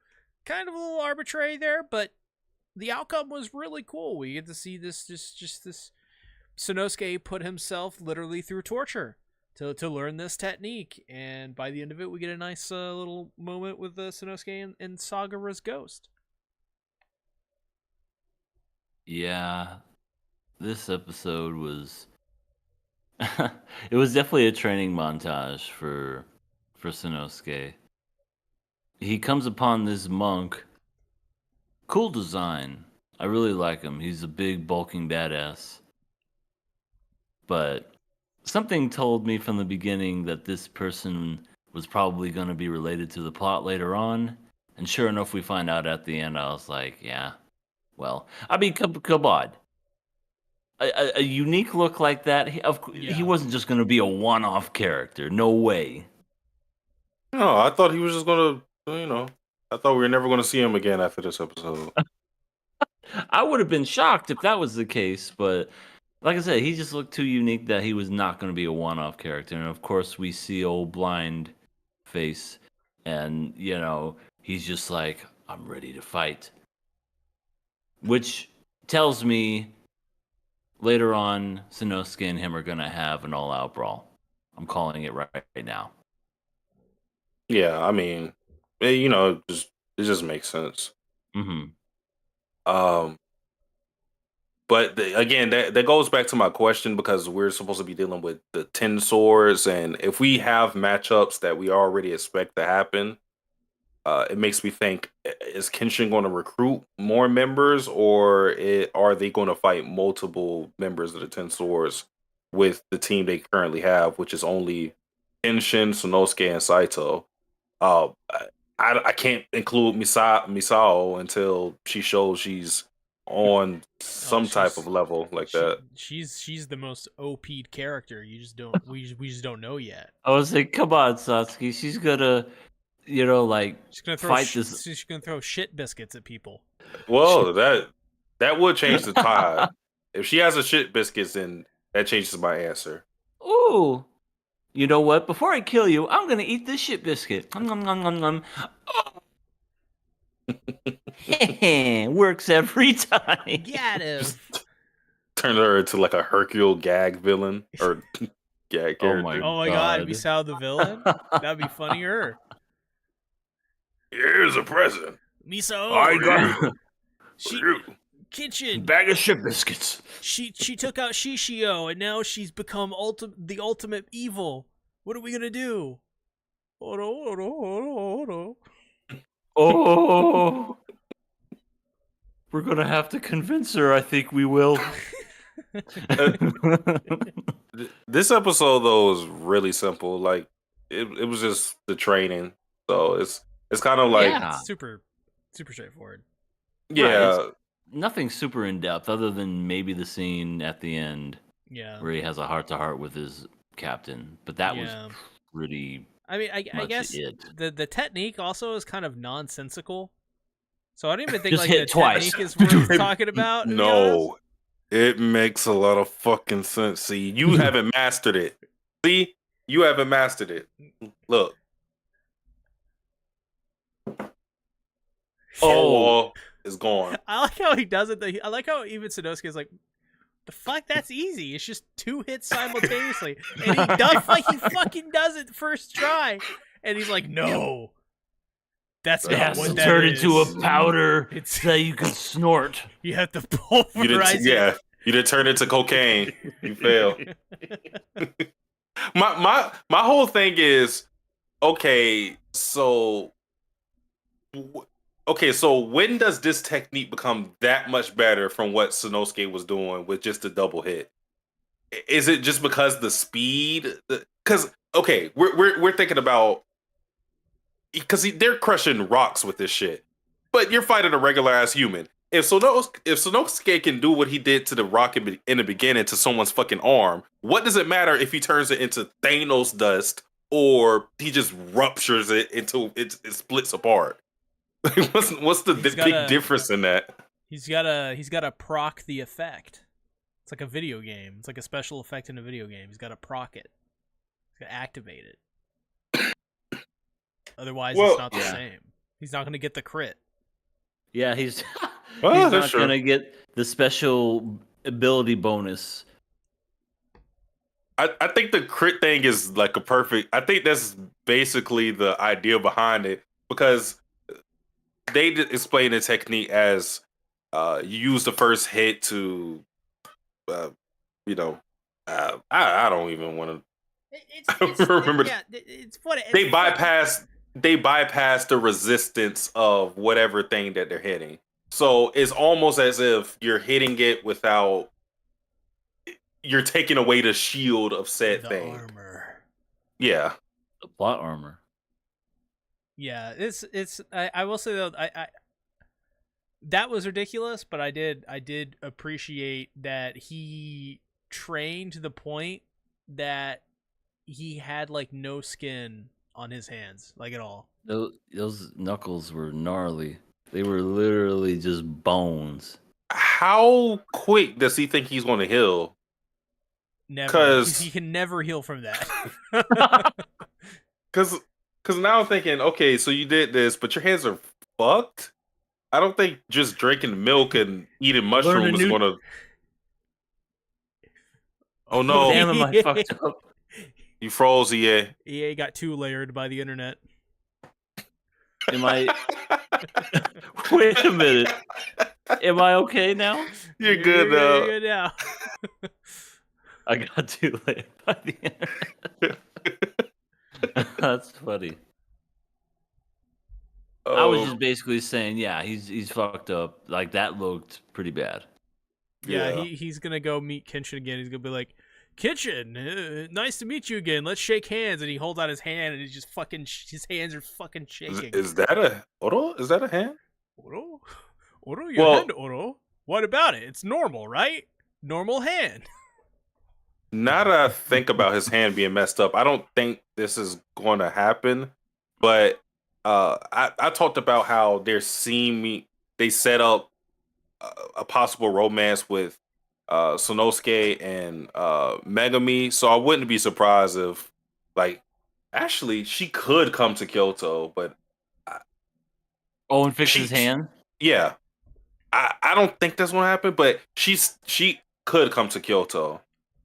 Kind of a little arbitrary there, but the outcome was really cool. We get to see this just this Sanosuke put himself literally through torture to learn this technique, and by the end of it, we get a nice little moment with Sanosuke and Sagara's ghost. Yeah, this episode was it was definitely a training montage for Sanosuke. He comes upon this monk. Cool design. I really like him. He's a big bulking badass. But something told me from the beginning that this person was probably going to be related to the plot later on. And sure enough, we find out at the end. I was like, yeah, well, I mean, come on. A unique look like that, he wasn't just going to be a one-off character. No way. No, I thought he was just going to, I thought we were never going to see him again after this episode. I would have been shocked if that was the case, but like I said, he just looked too unique that he was not going to be a one-off character. And of course, we see old blind face, and he's just like, I'm ready to fight. Which tells me later on, Sanosuke and him are going to have an all-out brawl. I'm calling it right now. Yeah, I mean, it just makes sense. Mm-hmm. But again, that goes back to my question, because we're supposed to be dealing with the 10 swords, and if we have matchups that we already expect to happen, it makes me think: is Kenshin going to recruit more members, or are they going to fight multiple members of the 10 swords with the team they currently have, which is only Kenshin, Sanosuke, and Saito? I can't include Misao until she shows she's on some type of level like that. She's the most OP'd character. You just don't we just don't know yet. I was like, come on, Satsuki. She's gonna, she's gonna throw fight this. She's gonna throw shit biscuits at people. Well, that would change the tide. If she has a shit biscuits, then that changes my answer. Ooh, you know what? Before I kill you, I'm gonna eat this shit biscuit. Nom, nom, nom, nom. Works every time. Got him. Turn her into like a Hercule gag villain or gag character. Oh my god, Misao the villain? That'd be funnier. Here's a present. Misao. I got you. Kenshin. Bag of shit biscuits. She took out Shishio, and now she's become the ultimate evil. What are we gonna do? Oh, we're gonna have to convince her. I think we will. This episode though is really simple. Like it was just the training, so it's kind of like super straightforward. Yeah, right, nothing super in depth other than maybe the scene at the end, where he has a heart-to-heart with his captain. But that was pretty. I mean, I guess the technique also is kind of nonsensical. So I don't even think just like hit the twice. technique is worth talking about. No, it makes a lot of fucking sense. See, you haven't mastered it. See, you haven't mastered it. Look. Oh, is gone. I like how he does it. I like how even Sanosuke is like, the fuck, that's easy. It's just 2 hits simultaneously. And he does he fucking does it first try. And he's like, no. That's not what that turn is. into a powder that you can snort. You have to pulverize it. You didn't turn into cocaine. You fail. my whole thing is, okay, so when does this technique become that much better from what Sanosuke was doing with just a double hit? Is it just because the speed? Because we're thinking about, because they're crushing rocks with this shit, but you're fighting a regular ass human. If Sanosuke can do what he did to the rock in the beginning to someone's fucking arm, what does it matter if he turns it into Thanos dust or he just ruptures it until it splits apart. What's the He's big gotta- difference in that? He's gotta proc the effect. It's like a video game. It's like a special effect in a video game. He's gotta proc it. He's gotta activate it. Otherwise, Well, it's not the yeah. same. He's not gonna get the crit. Yeah, he's Well, he's that's not true. gonna get the special ability bonus. I think the crit thing is like a perfect. I think that's basically the idea behind it because they explain the technique as you use the first hit to, uh, you know, I don't even want to remember. Yeah, it's what They bypass the resistance of whatever thing that they're hitting. So it's almost as if you're hitting it without you're taking away the shield of said The thing. armor. Yeah. The plot armor. Yeah, it's. I will say though, I that was ridiculous, but I did appreciate that he trained to the point that he had like no skin on his hands, like at all. Those knuckles were gnarly. They were literally just bones. How quick does he think he's going to heal? Never. 'Cause- He can never heal from that. Because now I'm thinking, okay, so you did this, but your hands are fucked. I don't think just drinking milk and eating mushrooms is new- going to. Oh no, Damn, am I fucked up? you froze, yeah. EA got 2-layered by the internet. Am I? Wait a minute. Am I okay now? You're good You're now. good now. I got too late by the internet. That's funny. I was just basically saying, yeah, he's fucked up. Like that looked pretty bad. Yeah, Yeah. he's gonna go meet Kenshin again. He's gonna be like, Kenshin, nice to meet you again. Let's shake hands. And he holds out his hand, and he's just fucking. His hands are fucking shaking. Is that a Oro? Is that a hand? Oro, Oro, your Well- hand, Oro. What about it? It's normal, right? Normal hand. Now that I think about his hand being messed up, I don't think this is going to happen. But I talked about how they set up a possible romance with Sonosuke and Megami, so I wouldn't be surprised if, like, actually she could come to Kyoto, but Oh, and fix his She- hand. yeah, I don't think that's going to happen. But she could come to Kyoto.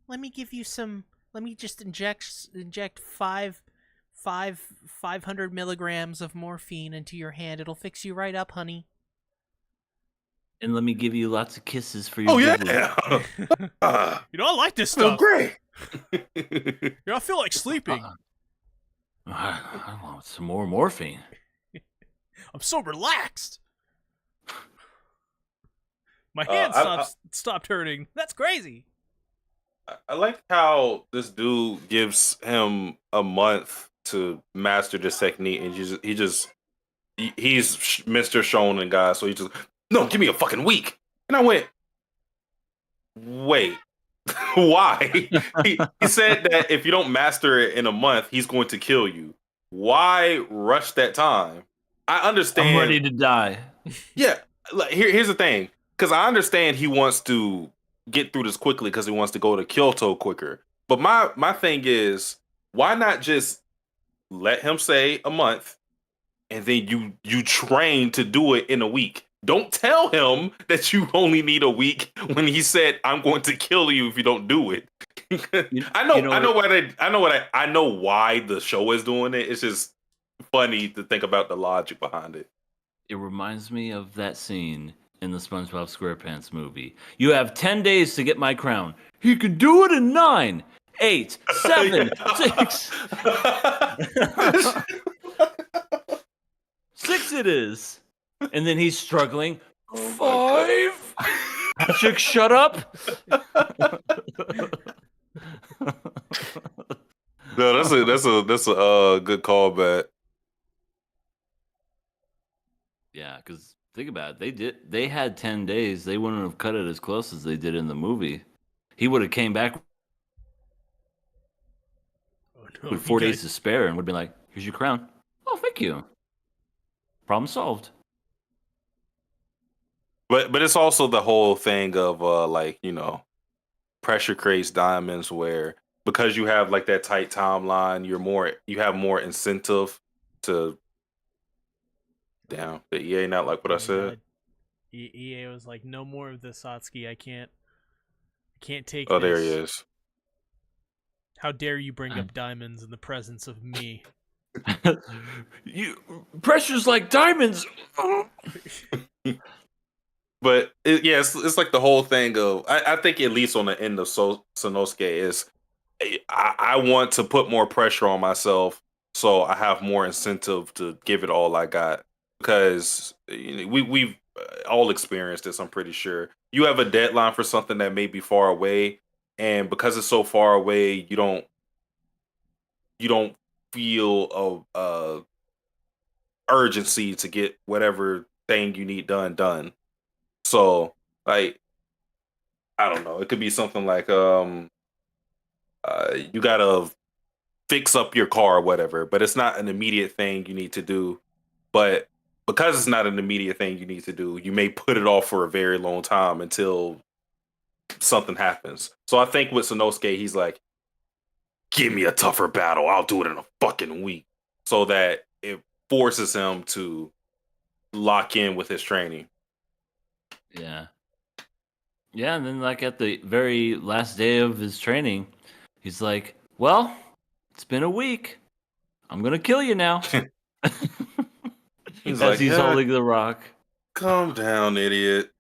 Let me give you some. Let me just inject 500 milligrams of morphine into your hand. It'll fix you right up, honey. And let me give you lots of kisses for your Oh visit. yeah, I like this feel stuff. great. I feel like sleeping. I want some more morphine. I'm so relaxed. My hand stopped hurting. That's crazy. I like how this dude gives him a month to master this technique, and he's Mr. Shonen guy, so he just no, give me a fucking week. And I went, wait, why? he said that if you don't master it in a month, he's going to kill you. Why rush that time? I understand. I'm ready to die. Yeah, like, here's the thing, because I understand he wants to get through this quickly because he wants to go to Kyoto quicker. But my thing is, why not just let him say a month, and then you train to do it in a week? Don't tell him that you only need a week when he said, "I'm going to kill you if you don't do it." I know why the show is doing it. It's just funny to think about the logic behind it. It reminds me of that scene in the SpongeBob SquarePants movie. You have 10 days to get my crown. He can do it in 9, 8, 7, 6. 6 it is. And then he's struggling. 5. Patrick, shut up. No, that's a good callback. Yeah, because think about it. They had 10 days. They wouldn't have cut it as close as they did in the movie. He would have came back. Oh no, with 4 days to spare and would be like, here's your crown. Oh, thank you. Problem solved. But it's also the whole thing of pressure creates diamonds, where because you have like that tight timeline, you have more incentive to. Damn, the EA not like what I said. EA was like, no more of this, Satsuki. I can't take Oh, this. there he is. How dare you bring up diamonds in the presence of me? Pressure's like diamonds. But it's like the whole thing of I think at least on the end of Sanosuke is I want to put more pressure on myself so I have more incentive to give it all I got, because we've all experienced this. I'm pretty sure you have a deadline for something that may be far away, and because it's so far away, you don't feel a urgency to get whatever thing you need done. So, like, I don't know. It could be something like you gotta fix up your car or whatever, but it's not an immediate thing you need to do. But because it's not an immediate thing you need to do, you may put it off for a very long time until something happens. So I think with Sanosuke, he's like, give me a tougher battle. I'll do it in a fucking week. So that it forces him to lock in with his training. Yeah. Yeah, and then like at the very last day of his training, he's like, well, it's been a week. I'm gonna kill you now. He's As he's holding the rock. Calm down, idiot.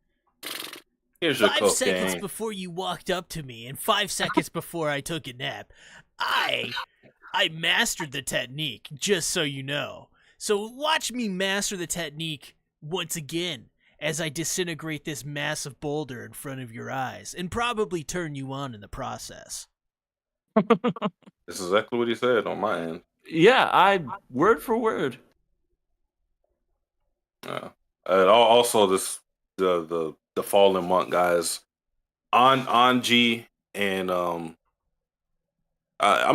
Here's your 5 seconds cocaine. before you walked up to me, and 5 seconds before I took a nap, I mastered the technique, just so you know. So watch me master the technique once again as I disintegrate this massive boulder in front of your eyes, and probably turn you on in the process. This is exactly what he said on my end. Yeah, word for word. Also, the fallen monk guys, Anji and I'm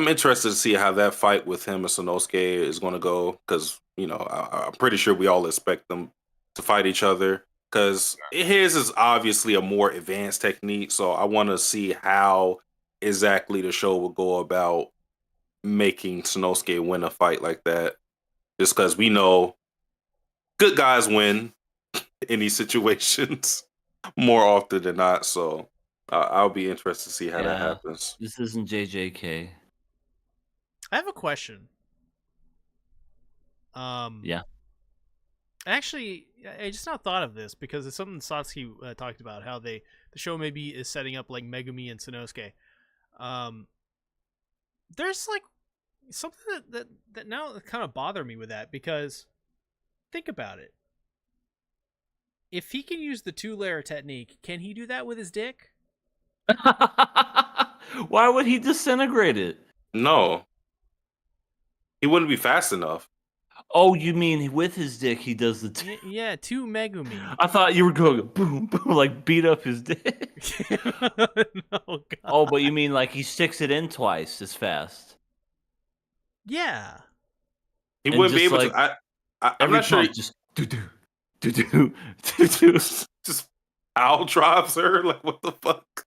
interested to see how that fight with him and Sanosuke is going to go, because I'm pretty sure we all expect them to fight each other, because his is obviously a more advanced technique. So I want to see how exactly the show will go about making Sanosuke win a fight like that, just because we know good guys win in these situations more often than not. So I'll be interested to see how that happens. This isn't JJK. I have a question. Yeah. Actually, I just now thought of this because it's something Satsuki talked about, how the show maybe is setting up like Megumi and Sanosuke. There's like something that now kind of bother me with that, because think about it. If he can use the 2-layer technique, can he do that with his dick? Why would he disintegrate it? No. He wouldn't be fast enough. Oh, you mean with his dick he does the Yeah, 2 Megumi. I thought you were going boom, boom, like beat up his dick. No, God. Oh, but you mean like he sticks it in twice as fast? Yeah. He And wouldn't be just, able like, to. I'm Every not sure. pump just do. Just owl drops her. Like, what the fuck?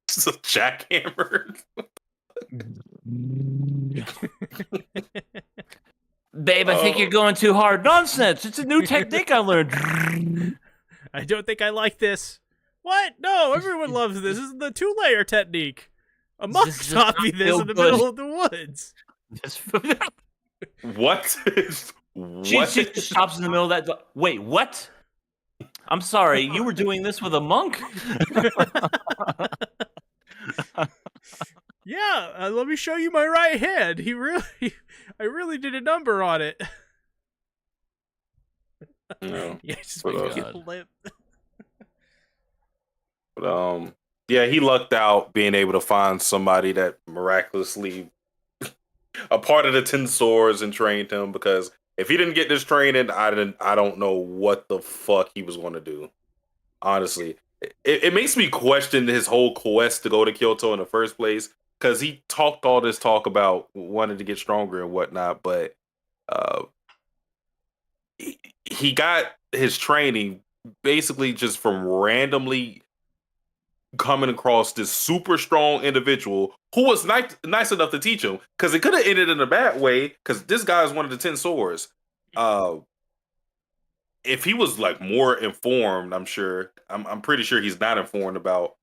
Just a jackhammer. Babe, I think you're going too hard. Nonsense. It's a new technique I learned. I don't think I like this. What? No, everyone loves this. This is the 2-layer technique. A monk This does taught not me this feel in the good. middle of the woods. What? She just stops in the middle of that. Wait, what? I'm sorry, you were doing this with a monk? Yeah, let me show you my right hand. I really did a number on it. No. Yeah, just But, make God. it lip. But yeah, he lucked out being able to find somebody that miraculously a part of the 10 swords and trained him, because if he didn't get this training, I don't know what the fuck he was going to do. Honestly, it makes me question his whole quest to go to Kyoto in the first place, because he talked all this talk about wanting to get stronger and whatnot, but uh, he got his training basically just from randomly coming across this super strong individual who was nice enough to teach him, because it could have ended in a bad way, because this guy is one of the 10 swords. If he was like more informed, I'm pretty sure he's not informed about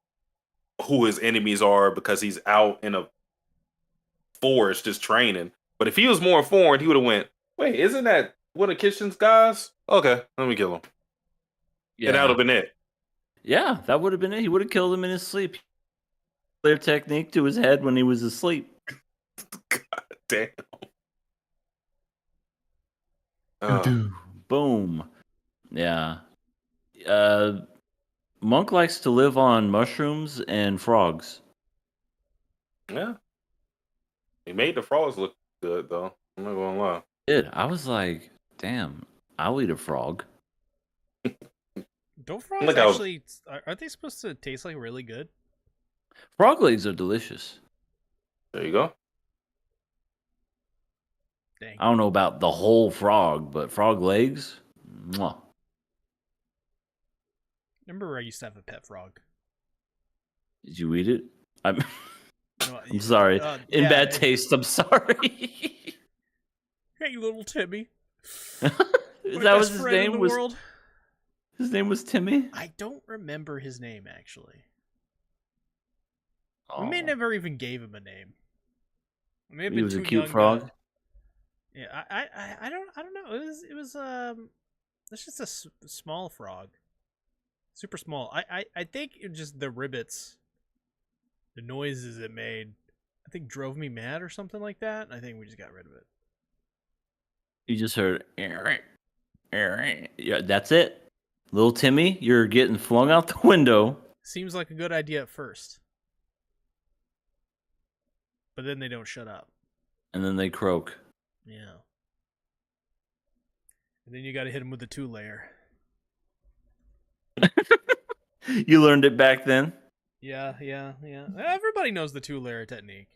who his enemies are because he's out in a forest just training. But if he was more informed, he would have went, wait, isn't that one of Kenshin's guys? Okay, let me kill him. Yeah. And that would have been it. Yeah, that would have been it. He would have killed him in his sleep. Their technique to his head when he was asleep. God damn. Boom. Yeah. Monk likes to live on mushrooms and frogs. Yeah. He made the frogs look good, though. I'm not gonna lie. I was like, damn, I'll eat a frog. Don't frogs Look how- actually? Aren't they supposed to taste like really good? Frog legs are delicious. There you go. Dang. I don't know about the whole frog, but frog legs, mwah. Remember, I used to have a pet frog. Did you eat it? I'm No, I'm sorry. In yeah, bad taste, I'm sorry. Hey, little Timmy. Is My that what best his friend in name the was? world. His name was Timmy? I don't remember his name actually. Oh, We may never even gave him a name. We may have he been was a too cute young frog. to- Yeah, I don't know. It was it's just a small frog, super small. I think it just the ribbits, the noises it made, I think drove me mad or something like that. I think we just got rid of it. You just heard, yeah, that's it. Little Timmy, you're getting flung out the window. Seems like a good idea at first, but then they don't shut up. And then they croak. Yeah. And then you got to hit him with the 2-layer. You learned it back then? Yeah. Everybody knows the 2-layer technique.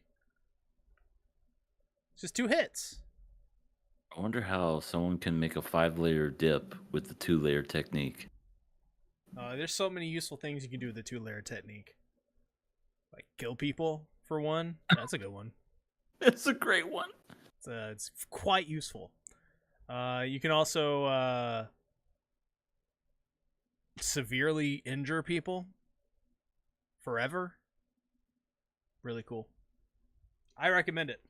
It's just 2 hits. I wonder how someone can make a 5-layer dip with the 2-layer technique. There's so many useful things you can do with the 2-layer technique. Like kill people, for one. That's a good one. It's a great one. It's quite useful. You can also severely injure people forever. Really cool. I recommend it.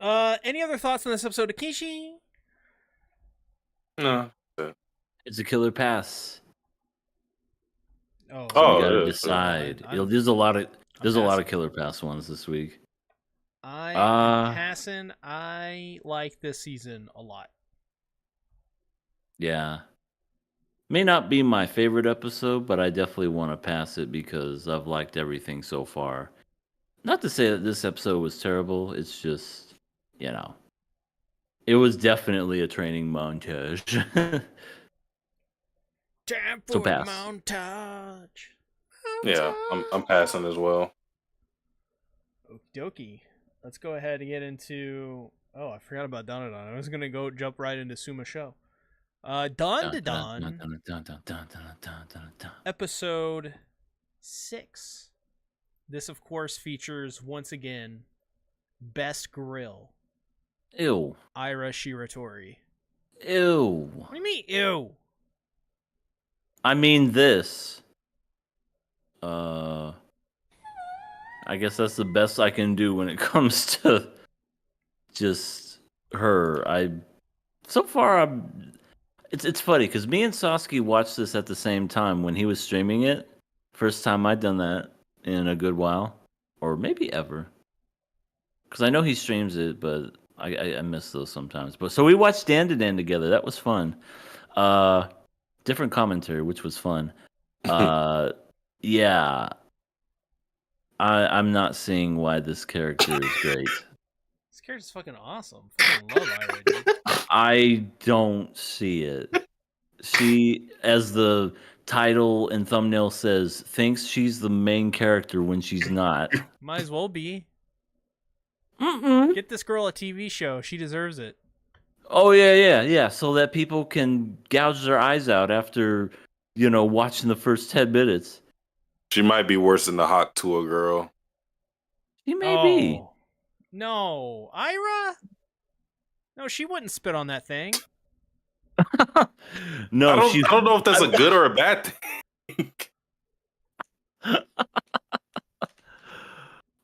Any other thoughts on this episode of Kenshin? No. It's a killer pass. Oh, So Oh, you gotta yeah. decide. I'm- There's a lot of passing. killer pass ones this week. I'm passing. I like this season a lot. Yeah. May not be my favorite episode, but I definitely want to pass it because I've liked everything so far. Not to say that this episode was terrible, it's just, it was definitely a training montage. Time So for a pass. montage. Yeah, I'm passing as well. Okie dokie. Let's go ahead and get into. Oh, I forgot about Dandadan. I was gonna go jump right into Suma Show. Dandadan, episode 6. This, of course, features once again Best Grill, Ew. Ira Shiratori. Ew. What do you mean, ew? I mean this. I guess that's the best I can do when it comes to just her. It's funny because me and Sasuke watched this at the same time when he was streaming it. First time I'd done that in a good while, or maybe ever. Because I know he streams it, but I miss those sometimes. But so we watched Dandadan together. That was fun. Different commentary, which was fun. Yeah. I'm not seeing why this character is great. This character's fucking awesome. Fucking love Ira, dude. I don't see it. She, as the title and thumbnail says thinks she's the main character when she's not. Might as well be. Mm-mm. Get this girl a TV show. She deserves it. Oh yeah. So that people can gouge their eyes out after, watching the first 10 minutes. She might be worse than the hot tour girl. She may be. No. Ira? No, she wouldn't spit on that thing. No, I don't know if that's a good or a bad thing.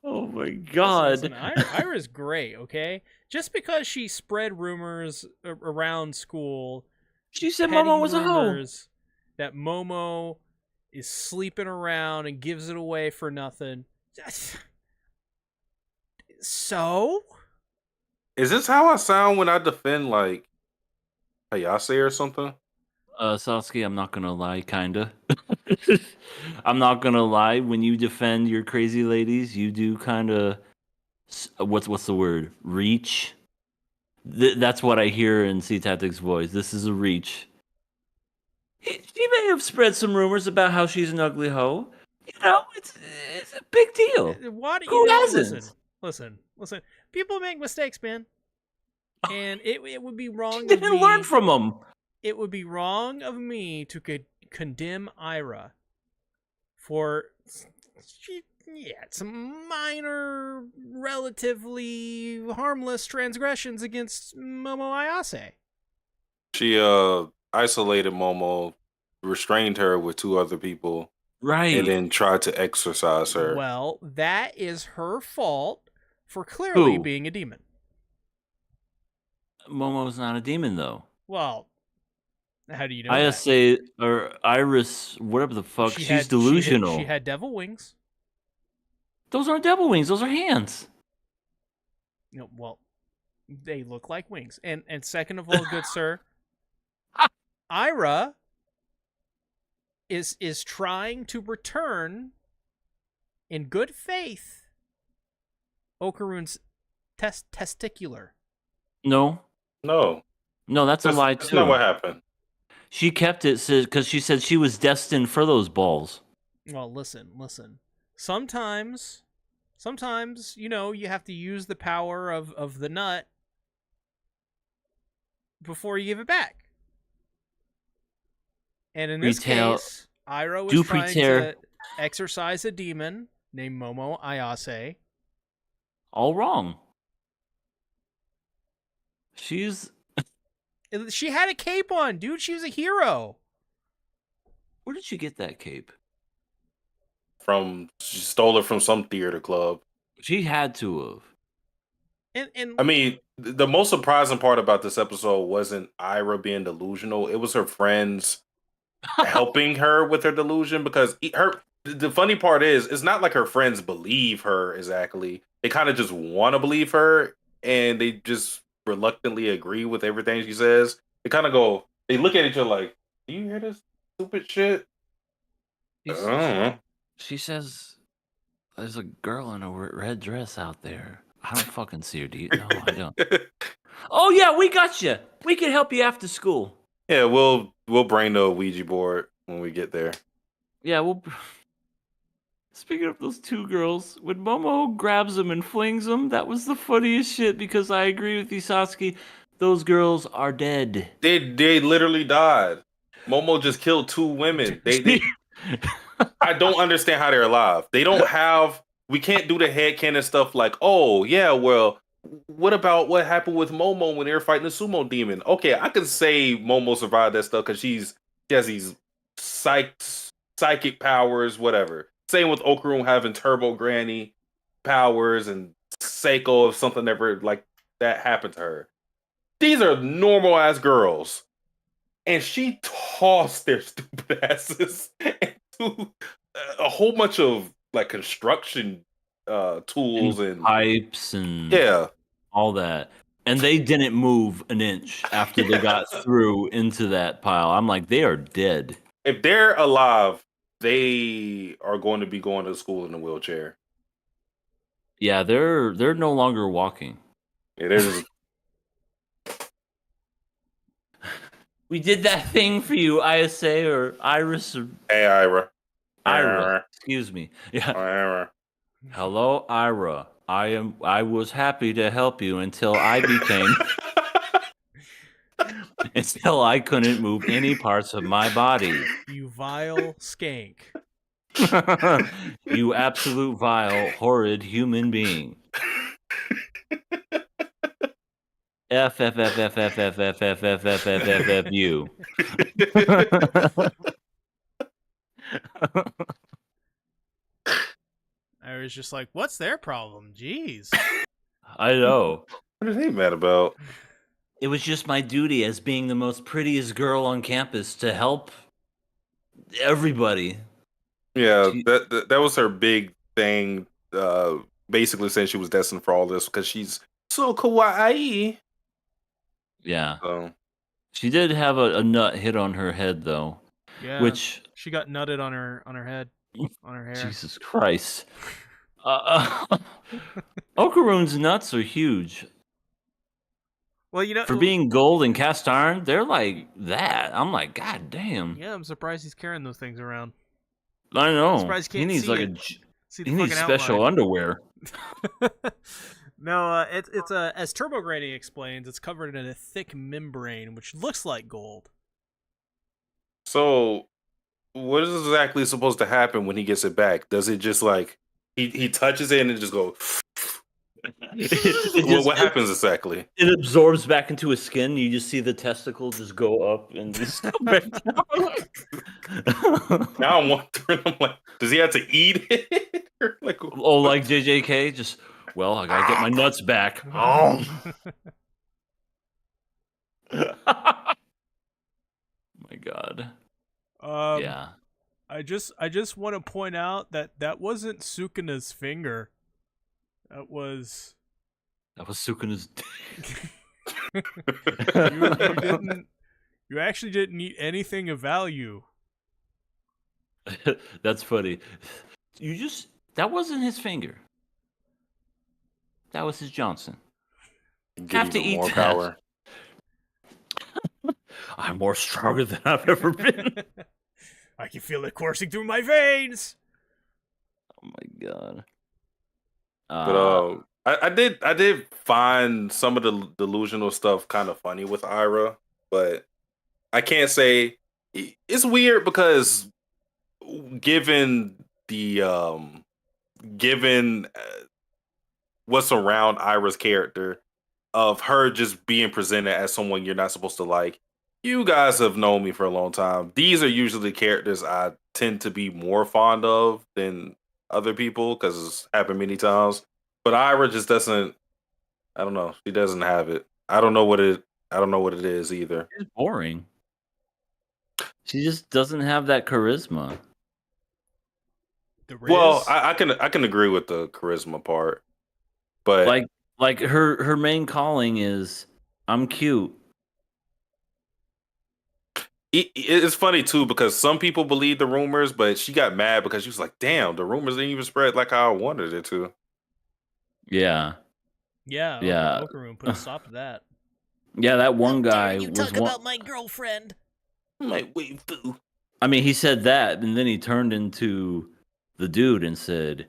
Oh my god. Listen, Ira's great, okay? Just because she spread rumors around school. She said petty Momo was a hoe. rumors that Momo is sleeping around and gives it away for nothing. So? Is this how I sound when I defend like Hayase or something? Sasuke, I'm not gonna lie, kinda. I'm not gonna lie. When you defend your crazy ladies, you do kinda. What's the word? Reach. That's what I hear in C Tactic's voice. This is a reach. She may have spread some rumors about how she's an ugly hoe. It's a big deal. Who hasn't? Listen. People make mistakes, man. And it would be wrong. She didn't learn from them. It would be wrong of me to condemn Ira for some minor, relatively harmless transgressions against Momo Ayase. She isolated Momo, restrained her with 2 other people, Right. and then tried to exorcise her. Well, that is her fault for clearly Who? being a demon. Momo's not a demon, though. Well, how do you know I that? say, or Iris, whatever the fuck, she's delusional. She had devil wings. Those aren't devil wings. Those are hands. No, well, they look like wings. And second of all, good sir, Ira is trying to return in good faith Okarune's testicular. No, that's a lie That's too. not what happened. She kept it because she said she was destined for those balls. Well, listen. Sometimes, you have to use the power of the nut before you give it back. And in this case, Ira was trying to exorcise a demon named Momo Ayase. All wrong. She had a cape on, dude. She was a hero. Where did she get that cape? She stole it from some theater club. She had to have. And I mean, the most surprising part about this episode wasn't Ira being delusional. It was her friends helping her with her delusion, because the funny part is, it's not like her friends believe her exactly. They kind of just want to believe her, and they just reluctantly agree with everything she says. They look at each other like, do you hear this stupid shit? She says there's a girl in a red dress out there. I don't fucking see her, do you? No, I don't. Oh yeah, we got you. We can help you after school. Yeah, we'll bring the Ouija board when we get there. Yeah, Speaking of those 2 girls, when Momo grabs them and flings them, that was the funniest shit, because I agree with you, Sasuke. Those girls are dead. They literally died. Momo just killed 2 women. They I don't understand how they're alive. We can't do the headcanon stuff like, oh yeah, well, what about what happened with Momo when they were fighting the sumo demon? Okay, I can say Momo survived that stuff because she has these psychic powers, whatever. Same with Okarum having Turbo Granny powers, and Seiko if something ever like that happened to her. These are normal ass girls, and she tossed their stupid asses into a whole bunch of like construction tools and pipes and all that. And they didn't move an inch after they got through into that pile. I'm like, they are dead. If they're alive, they are going to be going to school in a wheelchair. Yeah, they're no longer walking. Yeah, they're just... We did that thing for you, ISA or Iris or Hey, Ira. Ira. Excuse me. Yeah. Ira. Hello, Ira. I was happy to help you until I became until I couldn't move any parts of my body. You vile skank. You absolute vile, horrid human being. F F F F F F F F F F F F F you. I was just like, what's their problem? Jeez. I know. What are they mad about? It was just my duty as being the most prettiest girl on campus to help everybody. Yeah, She- that was her big thing. Basically saying she was destined for all this because she's so kawaii. Yeah. So She did have a nut hit on her head though. Yeah. Which she got nutted on her head, on her hair. Jesus Christ. Okaroon's nuts are huge. Well, you know, For being gold and cast iron, they're like that. I'm like, God damn. yeah, I'm surprised he's carrying those things around. I know. Surprised you He can't needs see like it. See the he needs fucking special outline. underwear. No, it's as Turbo Granny explains, it's covered in a thick membrane which looks like gold. So, what is exactly supposed to happen when he gets it back? Does it just like he touches it and it just go? What happens exactly? It absorbs back into his skin. You just see the testicle just go up and just come back down. Now I'm wondering. I'm like, does he have to eat it? Like, Oh, like JJK, just well, I gotta get my nuts back. Oh my god. Yeah. I just want to point out that wasn't Sukuna's finger. That was Sukuna's. you actually didn't eat anything of value. That's funny. That wasn't his finger. That was his Johnson. Get Have to even eat more that. power. I'm more stronger than I've ever been. I can feel it coursing through my veins. Oh my god. But I did find some of the delusional stuff kind of funny with Ira, but I can't say it's weird because given the given what's around Ira's character of her just being presented as someone you're not supposed to like. You guys have known me for a long time. These are usually characters I tend to be more fond of than other people because it's happened many times. But Ira just doesn't. I don't know. She doesn't have it. I don't know what it is either. She's boring. She just doesn't have that charisma. The Riz? Well, I can agree with the charisma part, but Like her main calling is I'm cute. it's funny too because some people believe the rumors, but she got mad because she was like, "Damn, the rumors didn't even spread like how I wanted it to." Yeah. Yeah. Yeah. Okaroon put a stop to that. Yeah, that one How guy dare you was talk one. about my girlfriend. My waifu. I mean, he said that, and then he turned into the dude and said,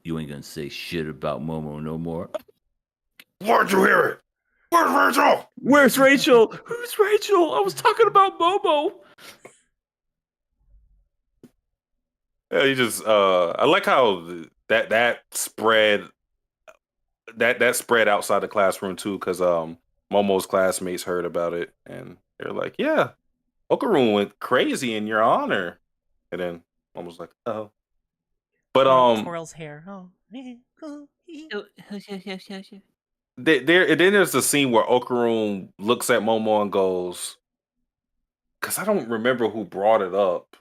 "You ain't gonna say shit about Momo no more." Where'd you hear it? Where's Rachel? Where's Rachel? Who's Rachel? I was talking about Momo. Yeah, he just I like how that spread that spread outside the classroom too, because Momo's classmates heard about it and they're like, "Yeah, Okaroon went crazy in your honor," and then Momo's like, "Oh," but Twirls hair. Oh. then there's the scene where Okaroon looks at Momo and goes, "Because I don't remember who brought it up."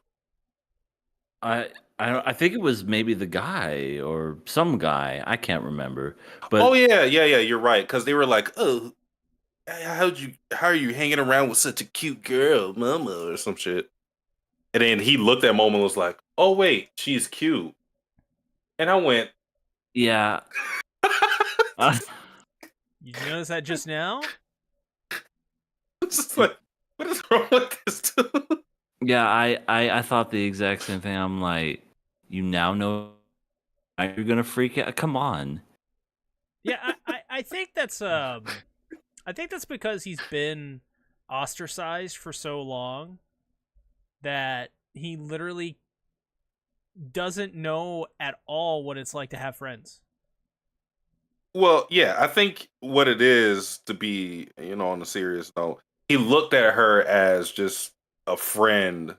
I think it was maybe the guy or some guy. I can't remember. But Oh yeah, you're right. Because they were like, "Oh, how are you hanging around with such a cute girl, Mama, or some shit?" And then he looked at Momo and was like, "Oh wait, she's cute." And I went, yeah. You notice that just now? just like, What is wrong with this dude? Yeah, I thought the exact same thing. I'm like, you now know you're gonna freak out. Come on. Yeah, I think that's because he's been ostracized for so long that he literally doesn't know at all what it's like to have friends. Well, yeah, I think what it is, to be, on a serious note, he looked at her as just a friend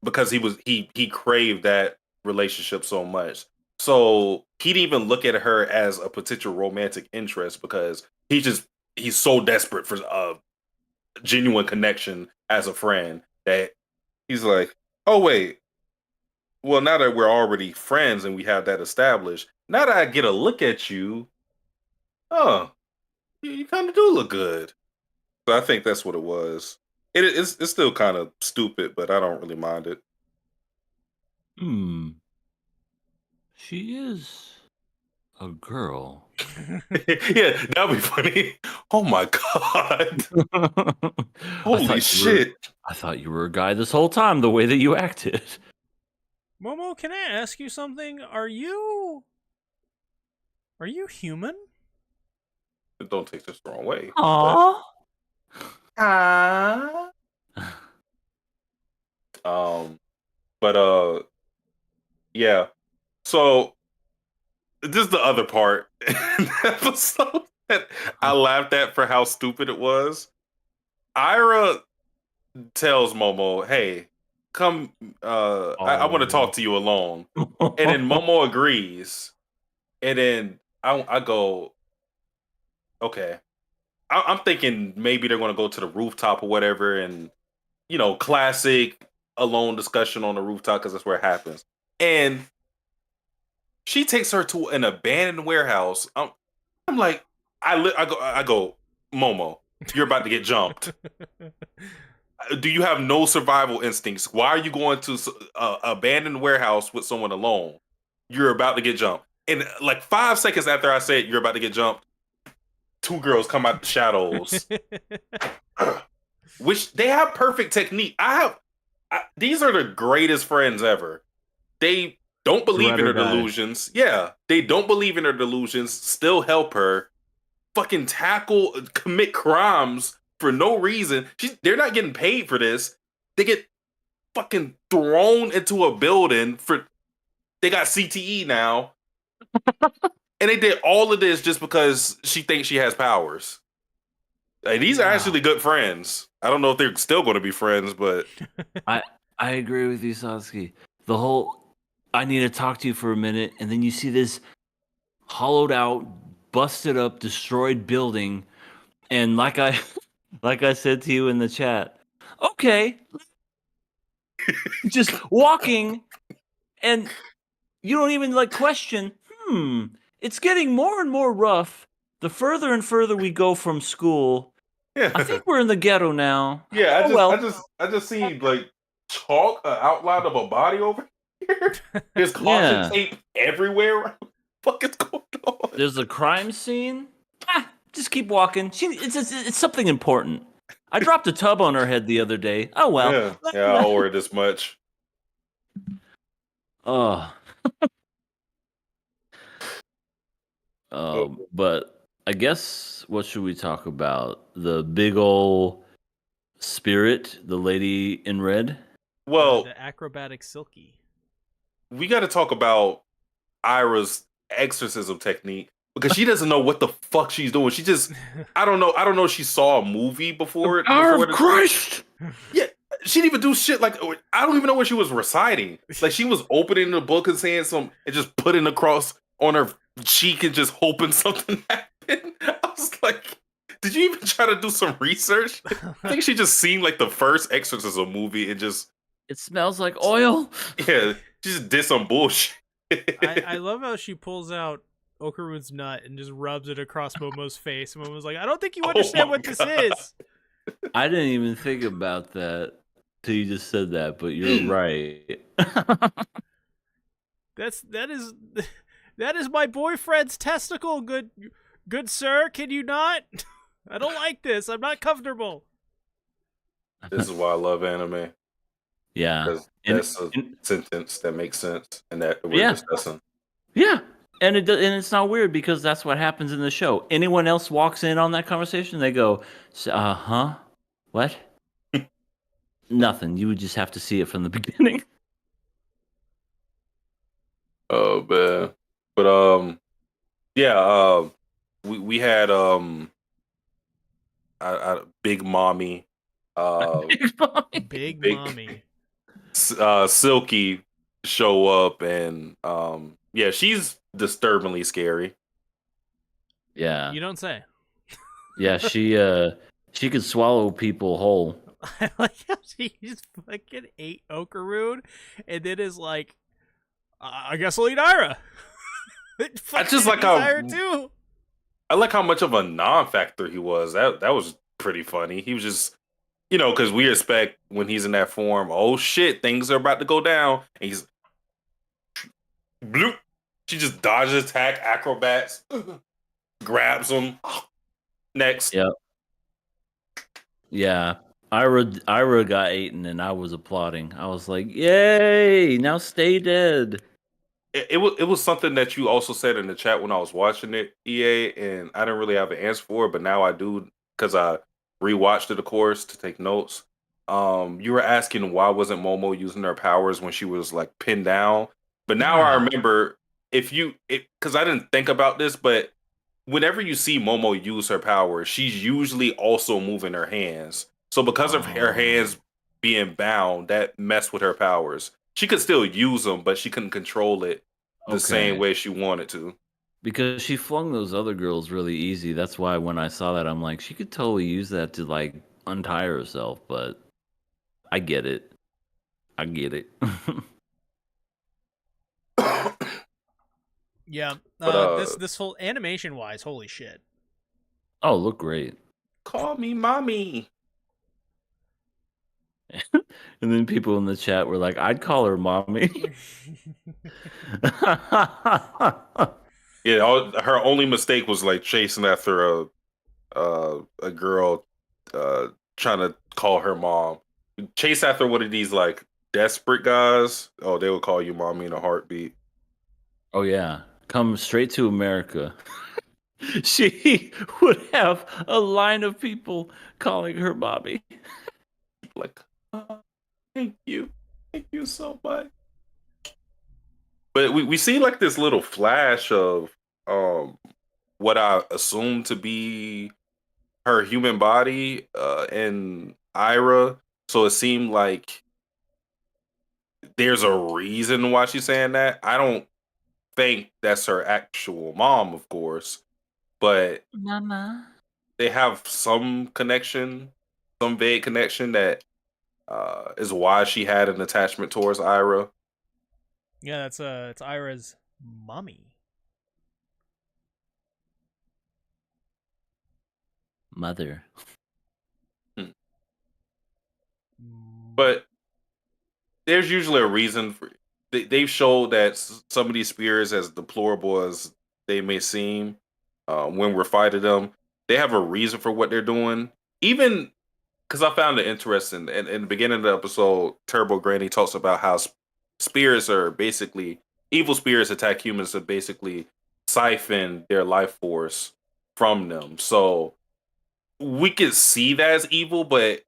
because he craved that relationship so much. So he didn't even look at her as a potential romantic interest because he's so desperate for a genuine connection as a friend that he's like, oh wait, well, now that we're already friends and we have that established, now that I get a look at you, oh, you kind of do look good. So I think that's what it was. It's still kind of stupid, but I don't really mind it. Hmm. She is a girl. Yeah, that'd be funny. Oh my god! Holy I shit! thought you were a guy this whole time. The way that you acted. Momo, can I ask you something? Are you human? Don't take this the wrong way. Aww. Ah. Um, but yeah. So this is the other part in the episode that I laughed at for how stupid it was. Ira tells Momo, "Hey, come. I want to talk to you alone." And then Momo agrees. And then I go, okay. I'm thinking maybe they're going to go to the rooftop or whatever, and classic alone discussion on the rooftop because that's where it happens. And she takes her to an abandoned warehouse. I'm like, I go, Momo, you're about to get jumped. Do you have no survival instincts? Why are you going to abandoned warehouse with someone alone? You're about to get jumped. And like 5 seconds after I said you're about to get jumped, 2 girls come out the shadows, which they have perfect technique. These are the greatest friends ever. They don't believe in her delusions. Yeah, they don't believe in her delusions. Still help her. Fucking commit crimes for no reason. They're not getting paid for this. They get fucking thrown into a building for. They got CTE now, and they did all of this just because she thinks she has powers. Like, these are actually good friends. I don't know if they're still going to be friends, but I agree with you, Sasuke. The whole I need to talk to you for a minute, and then you see this hollowed out, busted up, destroyed building, and like I said to you in the chat, okay, just walking, and you don't even question. It's getting more and more rough. The further and further we go from school, yeah. I think we're in the ghetto now. Yeah, well. I just see like chalk outline of a body over here. There's caution tape everywhere. What the fuck is going on? There's a crime scene. Just keep walking. It's something important. I dropped a tub on her head the other day. Oh well. Yeah, I owe her this much. Oh. But I guess what should we talk about? The big ol' spirit, the lady in red? Well, the acrobatic Silky. We got to talk about Ira's exorcism technique because she doesn't know what the fuck she's doing. She just, I don't know. She saw a movie before. The power of Christ. Yeah, she didn't even do shit. Like, I don't even know what she was reciting. Like, she was opening the book and saying some, and just putting the cross on her cheek and just hoping something happened. I was like, did you even try to do some research? I think she just seen like the first exorcism movie and just. It smells like oil. Yeah, she just did some bullshit. I love how she pulls out Okaru's nut and just rubs it across Momo's face. Momo's like, I don't think you understand what this is. I didn't even think about that till you just said that, but you're right. That is my boyfriend's testicle, good sir. Can you not? I don't like this. I'm not comfortable. This is why I love anime, Yeah. because And, that's a and sentence that makes sense and that we're yeah. discussing. Yeah. And it's not weird because that's what happens in the show. Anyone else walks in on that conversation, they go, huh? What? Nothing. You would just have to see it from the beginning. Oh man, but yeah, we had Big Mommy, uh, Big Big mommy. Silky show up, and yeah, she's disturbingly scary. Yeah. You don't say. Yeah, she could swallow people whole. I like how she just fucking ate Okaroon and then is like, I guess I'll eat Ira. I just like eats Ira too. I like how much of a non-factor he was. That was pretty funny. He was just, because we expect when he's in that form, oh shit, things are about to go down, and he's bloop. She just dodges attack, acrobats, grabs him. Next, Yep. Yeah. Ira got eaten and I was applauding. I was like, "Yay! Now stay dead." it was something that you also said in the chat when I was watching it, EA, and I didn't really have an answer for it, but now I do because I rewatched it, of course, to take notes. You were asking why wasn't Momo using her powers when she was like pinned down, but now I Yeah. remember because I didn't think about this, but whenever you see Momo use her powers, she's usually also moving her hands. So because of her Oh, hands being bound, that messed with her powers. She could still use them, but she couldn't control it the same okay. way she wanted to. Because she flung those other girls really easy. That's why when I saw that, I'm like, she could totally use that to like untie herself. But I get it. I get it. but Yeah. uh, This whole animation wise, holy shit. Oh, look great. call me mommy. And then people in the chat were like, "I'd call her mommy." Yeah, her only mistake was like chasing after a girl, uh, trying to call her mom. Chase after one of these like desperate guys. Oh, they would call you mommy in a heartbeat. Oh yeah, come straight to America. She would have a line of people calling her mommy. Like, thank you so much. But we see like this little flash of um what I assume to be her human body in Ira. So it seemed like there's a reason why she's saying that. I don't think that's her actual mom, of course, but Mama. they have some connection, some vague connection that is why she had an attachment towards Ira. Yeah, that's it's Ira's mommy. Mother. Hmm. But there's usually a reason for. They've showed that some of these spirits, as deplorable as they may seem, when we're fighting them, they have a reason for what they're doing. Even because I found it interesting. In the beginning of the episode, Turbo Granny talks about how spirits are basically evil spirits attack humans to basically siphon their life force from them. So we could see that as evil, but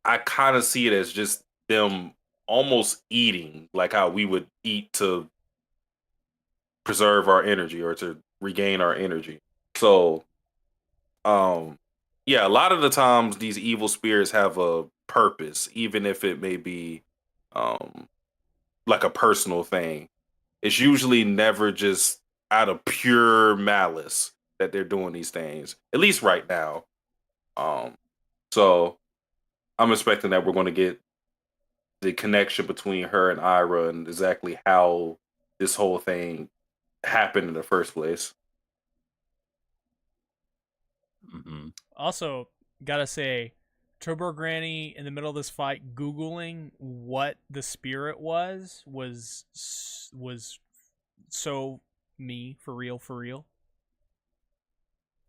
I kind of see it as just them almost eating, like how we would eat to preserve our energy or to regain our energy. So, um, yeah, a lot of the times these evil spirits have a purpose, even if it may be um like a personal thing. It's usually never just out of pure malice that they're doing these things. At least right now. Um, so I'm expecting that we're going to get the connection between her and Ira and exactly how this whole thing happened in the first place. Mm-hmm. Also, gotta say, Turbo Granny in the middle of this fight, googling what the spirit was so me for real, for real.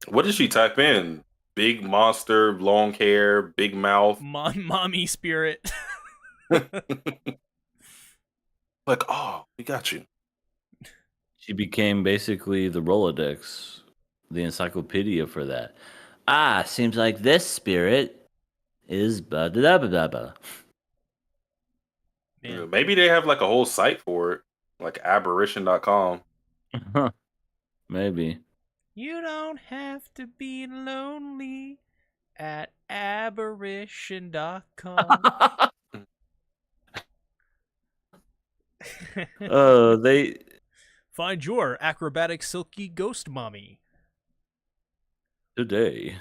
What did she type in? big monster, long hair, big mouth. Mommy spirit. Like, oh, we got you. She became basically the Rolodex, the encyclopedia for that. Ah, seems like this spirit is blah blah blah blah blah. Man. Maybe they have like a whole site for it, like aberration.com. Maybe. You don't have to be lonely at aberration.com. They Find your acrobatic silky ghost mommy. today.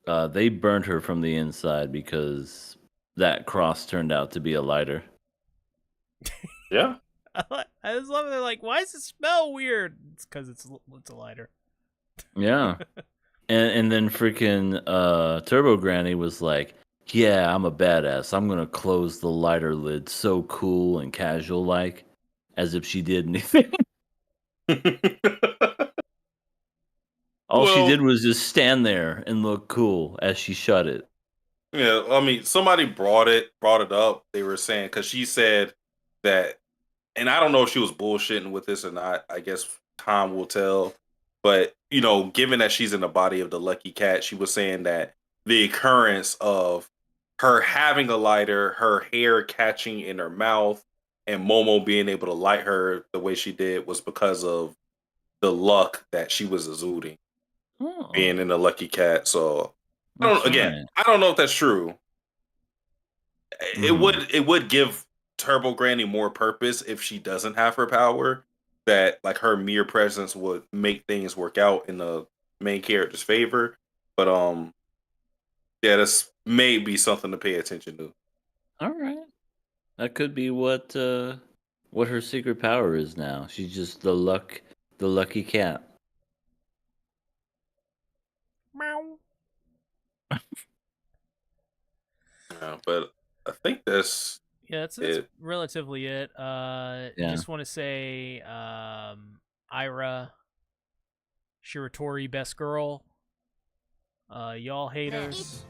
They burnt her from the inside because that cross turned out to be a lighter. Yeah. I just love it. They're like, why does it smell weird? It's because it's a lighter. Yeah. and then freaking Turbo Granny was like, yeah, I'm a badass. I'm gonna close the lighter lid so cool and casual like, as if she did anything. All she Well- did was just stand there and look cool as she shut it. Yeah, I mean, somebody brought it up. They were saying because she said that, and I don't know if she was bullshitting with this or not. I guess time will tell. But given that she's in the body of the Lucky Cat, she was saying that the occurrence of her having a lighter, her hair catching in her mouth, and Momo being able to light her the way she did was because of the luck that she was exuding, being in the Lucky Cat. So That's I don't know if that's true. It would give Turbo Granny more purpose if she doesn't have her power. That like her mere presence would make things work out in the main character's favor. But yeah, that's maybe something to pay attention to. All right. That could be what her secret power is now. She's just the lucky cat. Meow. Yeah, but I think that's That's it. relatively it. Yeah. Just want to say, Ira, Shiratori, best girl. Y'all haters.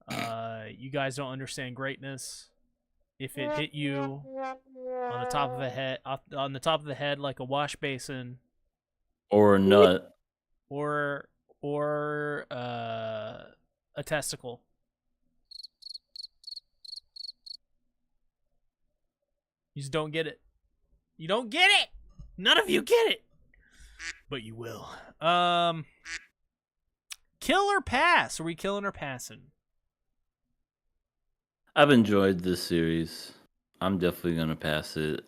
You guys don't understand greatness. If it hit you on the top of the head like a wash basin, Or a nut. or a testicle. You just don't get it. You don't get it. None of you get it. But you will. Kill or pass? Are we killing or passing? I've enjoyed this series. I'm definitely gonna pass it.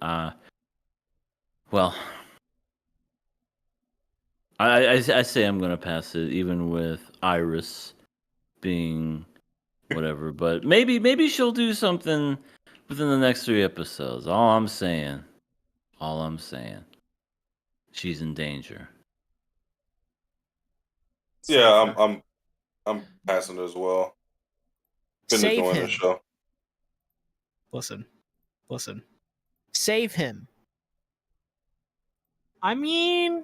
Well, I say I'm gonna pass it, even with Iris being whatever. But maybe she'll do something within the next 3 episodes. All I'm saying, she's in danger. Yeah, I'm passing as well. Been Save enjoying him. the show. Listen. Save him. I mean,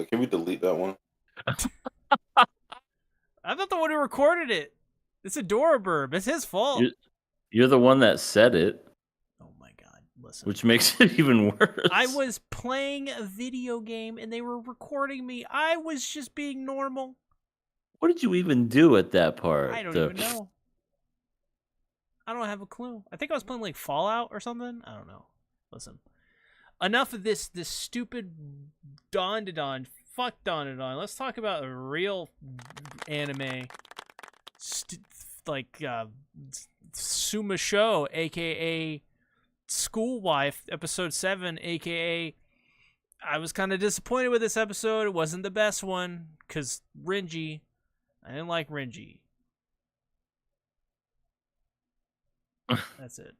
Can we delete that one? I'm not the one who recorded it. It's Adoraburb. It's his fault. You're the one that said it, Oh my god. Listen. which makes it even worse. I was playing a video game and they were recording me. I was just being normal. What did you even do at that part? I don't even know. I don't have a clue. I think I was playing like Fallout or something. I don't know. Listen. Enough of this stupid Dandadan. Fuck Dandadan. Let's talk about a real anime. Suma Show, aka School Wife, episode 7, aka I was kind of disappointed with this episode. It wasn't the best one because Renji. I didn't like Renji. That's it.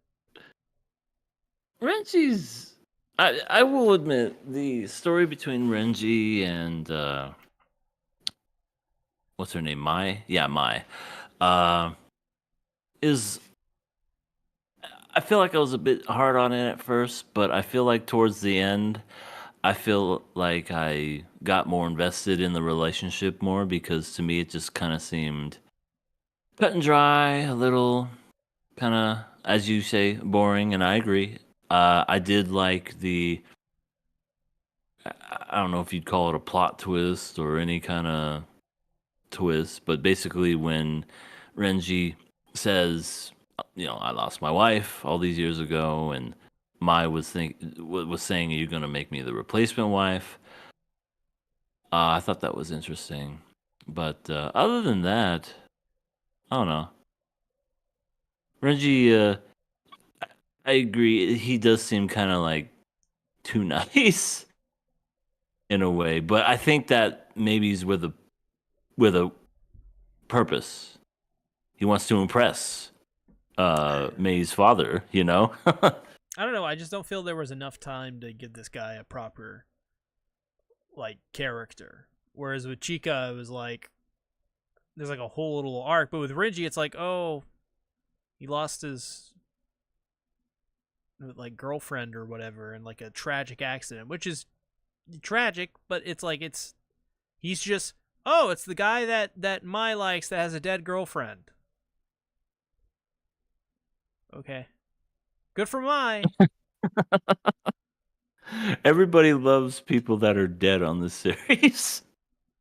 Renji's. I will admit the story between Renji and what's her name? Mai? Yeah, Mai. Is I feel like I was a bit hard on it at first, but I feel like towards the end, I feel like I got more invested in the relationship more because to me it just kind of seemed cut and dry, a little kind of, as you say, boring, and I agree. I did like I don't know if you'd call it a plot twist or any kind of twist, but basically when Renji says, I lost my wife all these years ago, and Mai was saying, "Are you going to make me the replacement wife?" I thought that was interesting, but other than that, I don't know. Renji, I agree. He does seem kind of like too nice in a way, but I think that maybe he's with a purpose. He wants to impress May's father, I don't know. I just don't feel there was enough time to give this guy a proper like character. Whereas with Chica, it was like there's like a whole little arc, but with Renji, it's like, oh, he lost his like girlfriend or whatever in like a tragic accident, which is tragic, but he's just, oh, it's the guy that Mai likes that has a dead girlfriend. Okay, good for Mai. Everybody loves people that are dead on this series.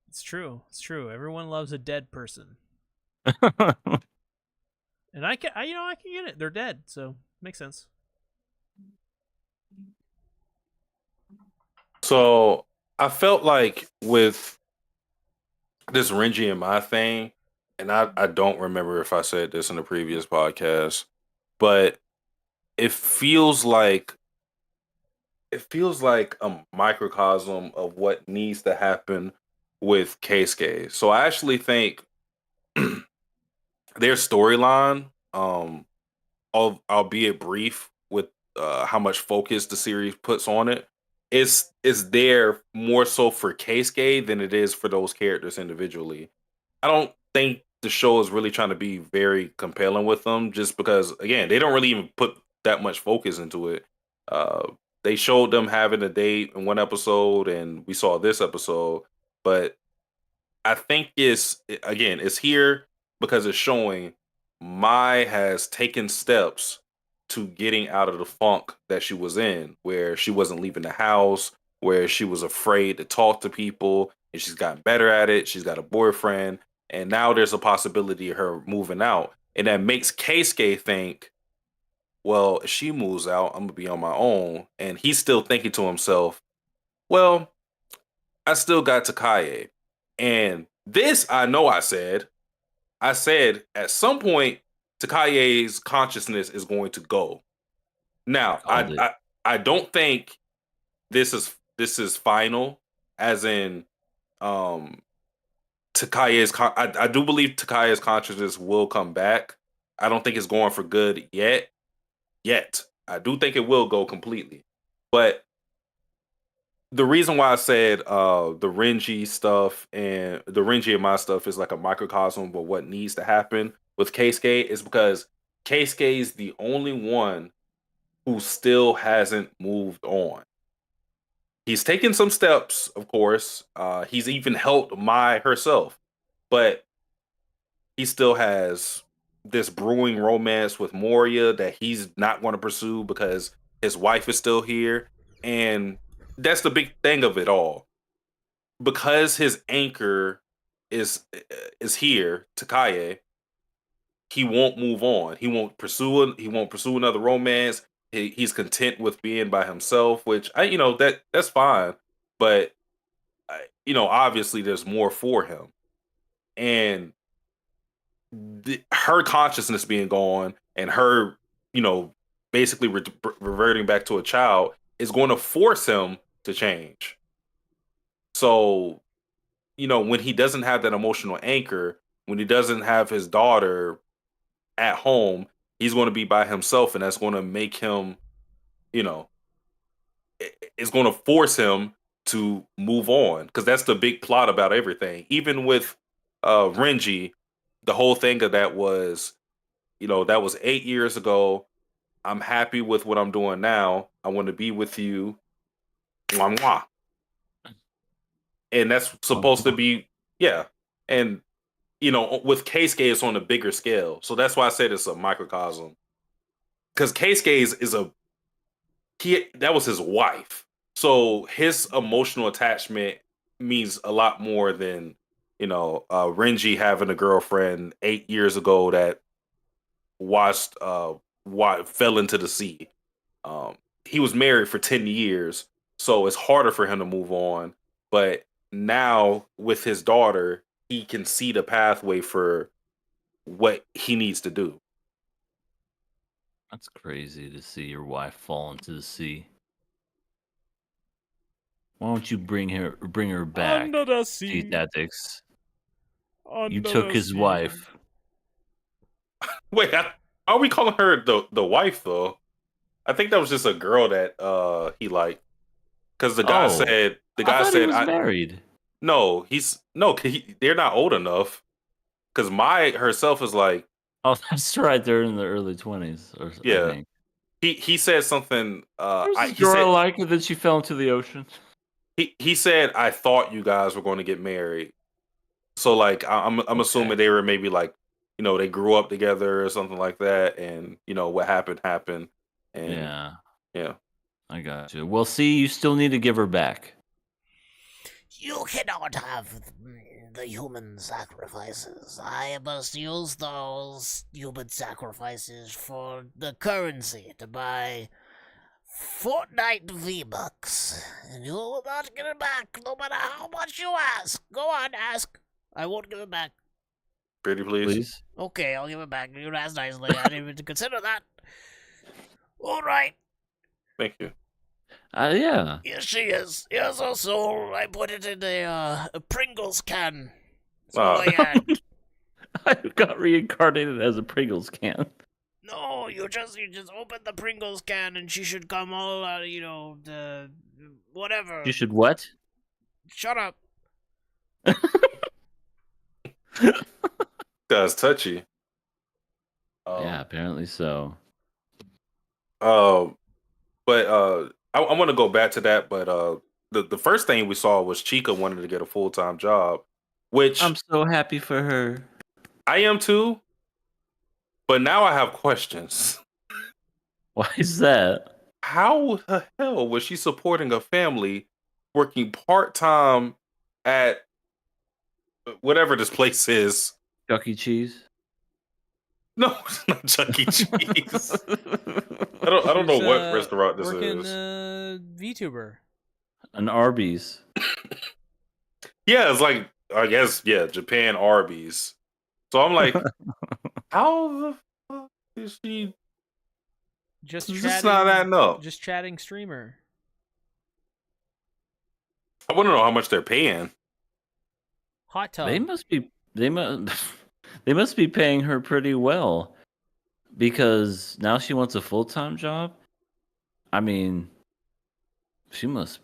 It's true. It's true. Everyone loves a dead person, and I can get it. They're dead, so makes sense. So I felt like with this Renji and my thing, and I don't remember if I said this in the previous podcast, but it feels like a microcosm of what needs to happen with Keisuke. So I actually think their storyline, albeit brief with how much focus the series puts on it, is there more so for Keisuke than it is for those characters individually. I don't think the show is really trying to be very compelling with them, just because again they don't really even put that much focus into it. Uh, they showed them having a date in one episode, and we saw this episode, but I think it's here because it's showing Mai has taken steps to getting out of the funk that she was in, where she wasn't leaving the house, where she was afraid to talk to people, and she's gotten better at it. She's got a boyfriend, and now there's a possibility of her moving out, and that makes Keisuke think, well, if she moves out, I'm gonna be on my own, and he's still thinking to himself, well, I still got Takaye. And this I know I said at some point Takaye's consciousness is going to go. Now, Called it. I don't think this is final, as in um I do believe Takaye's consciousness will come back. I don't think it's going for good yet. Yet. I do think it will go completely. But the reason why I said the Renji and my stuff is like a microcosm of what needs to happen with Keisuke is because Keisuke is the only one who still hasn't moved on. He's taken some steps, of course. He's even helped Mai herself, but he still has this brewing romance with Moria that he's not going to pursue because his wife is still here. And that's the big thing of it all. Because his anchor is here, Takaye, he won't move on. He won't pursue another romance. He's content with being by himself, which that's fine. But obviously there's more for him. And her consciousness being gone and her, basically reverting back to a child is going to force him to change. So, when he doesn't have that emotional anchor, when he doesn't have his daughter at home, he's going to be by himself, and that's going to make him, you know, it's going to force him to move on, because that's the big plot about everything. Even with Renji, the whole thing of that was, that was 8 years ago. I'm happy with what I'm doing now. I want to be with you. Mwah, mwah. and that's supposed to be and with Keisuke it's on a bigger scale, so that's why I said it's a microcosm, because Keisuke is that was his wife, so his emotional attachment means a lot more than Renji having a girlfriend 8 years ago that watched fell into the sea. He was married for 10 years, so it's harder for him to move on. But now with his daughter, he can see the pathway for what he needs to do. That's crazy to see your wife fall into the sea. Why don't you bring her back? Under the sea. Teeth ethics. Under You took the his sea. wife. Wait, are we calling her the wife though? I think that was just a girl that he liked, because the guy said I thought he was married. No, they're not old enough. Because Mai herself is like, Oh, that's right. They're in the early 20s, I yeah. think. He said something. There's this girl I like, and then she fell into the ocean. He said, I thought you guys were going to get married. So like I'm assuming they were maybe like, they grew up together or something like that, and what happened. And yeah. I got you. Well, see, you still need to give her back. You cannot have the human sacrifices. I must use those human sacrifices for the currency to buy Fortnite V-Bucks. And you will not give it back, no matter how much you ask. Go on, ask. I won't give it back. Pretty please. Okay, I'll give it back. You asked nicely. I didn't even consider that. All right. Thank you. Yeah. Yes, she is. Yes, also, I put it in a Pringles can. That's all I had. I got reincarnated as a Pringles can. No, you just open the Pringles can and she should come all out, the whatever. You should what? Shut up. That's touchy. Yeah, apparently so. But I want to go back to that, but the first thing we saw was Chica wanted to get a full-time job, which I'm so happy for her. I am too. But now I have questions. Why is that? How the hell was she supporting a family working part-time at whatever this place is? Chuck E. Cheese? No, it's not Chuck E. Cheese. I don't know what restaurant this working, is. VTuber. An Arby's. Yeah, it's like, I guess, Japan Arby's. So I'm like, how the fuck is she? Just not adding up. Just chatting streamer. I want to know how much they're paying. Hot tub. They must be paying her pretty well, because now she wants a full-time job. I mean, she must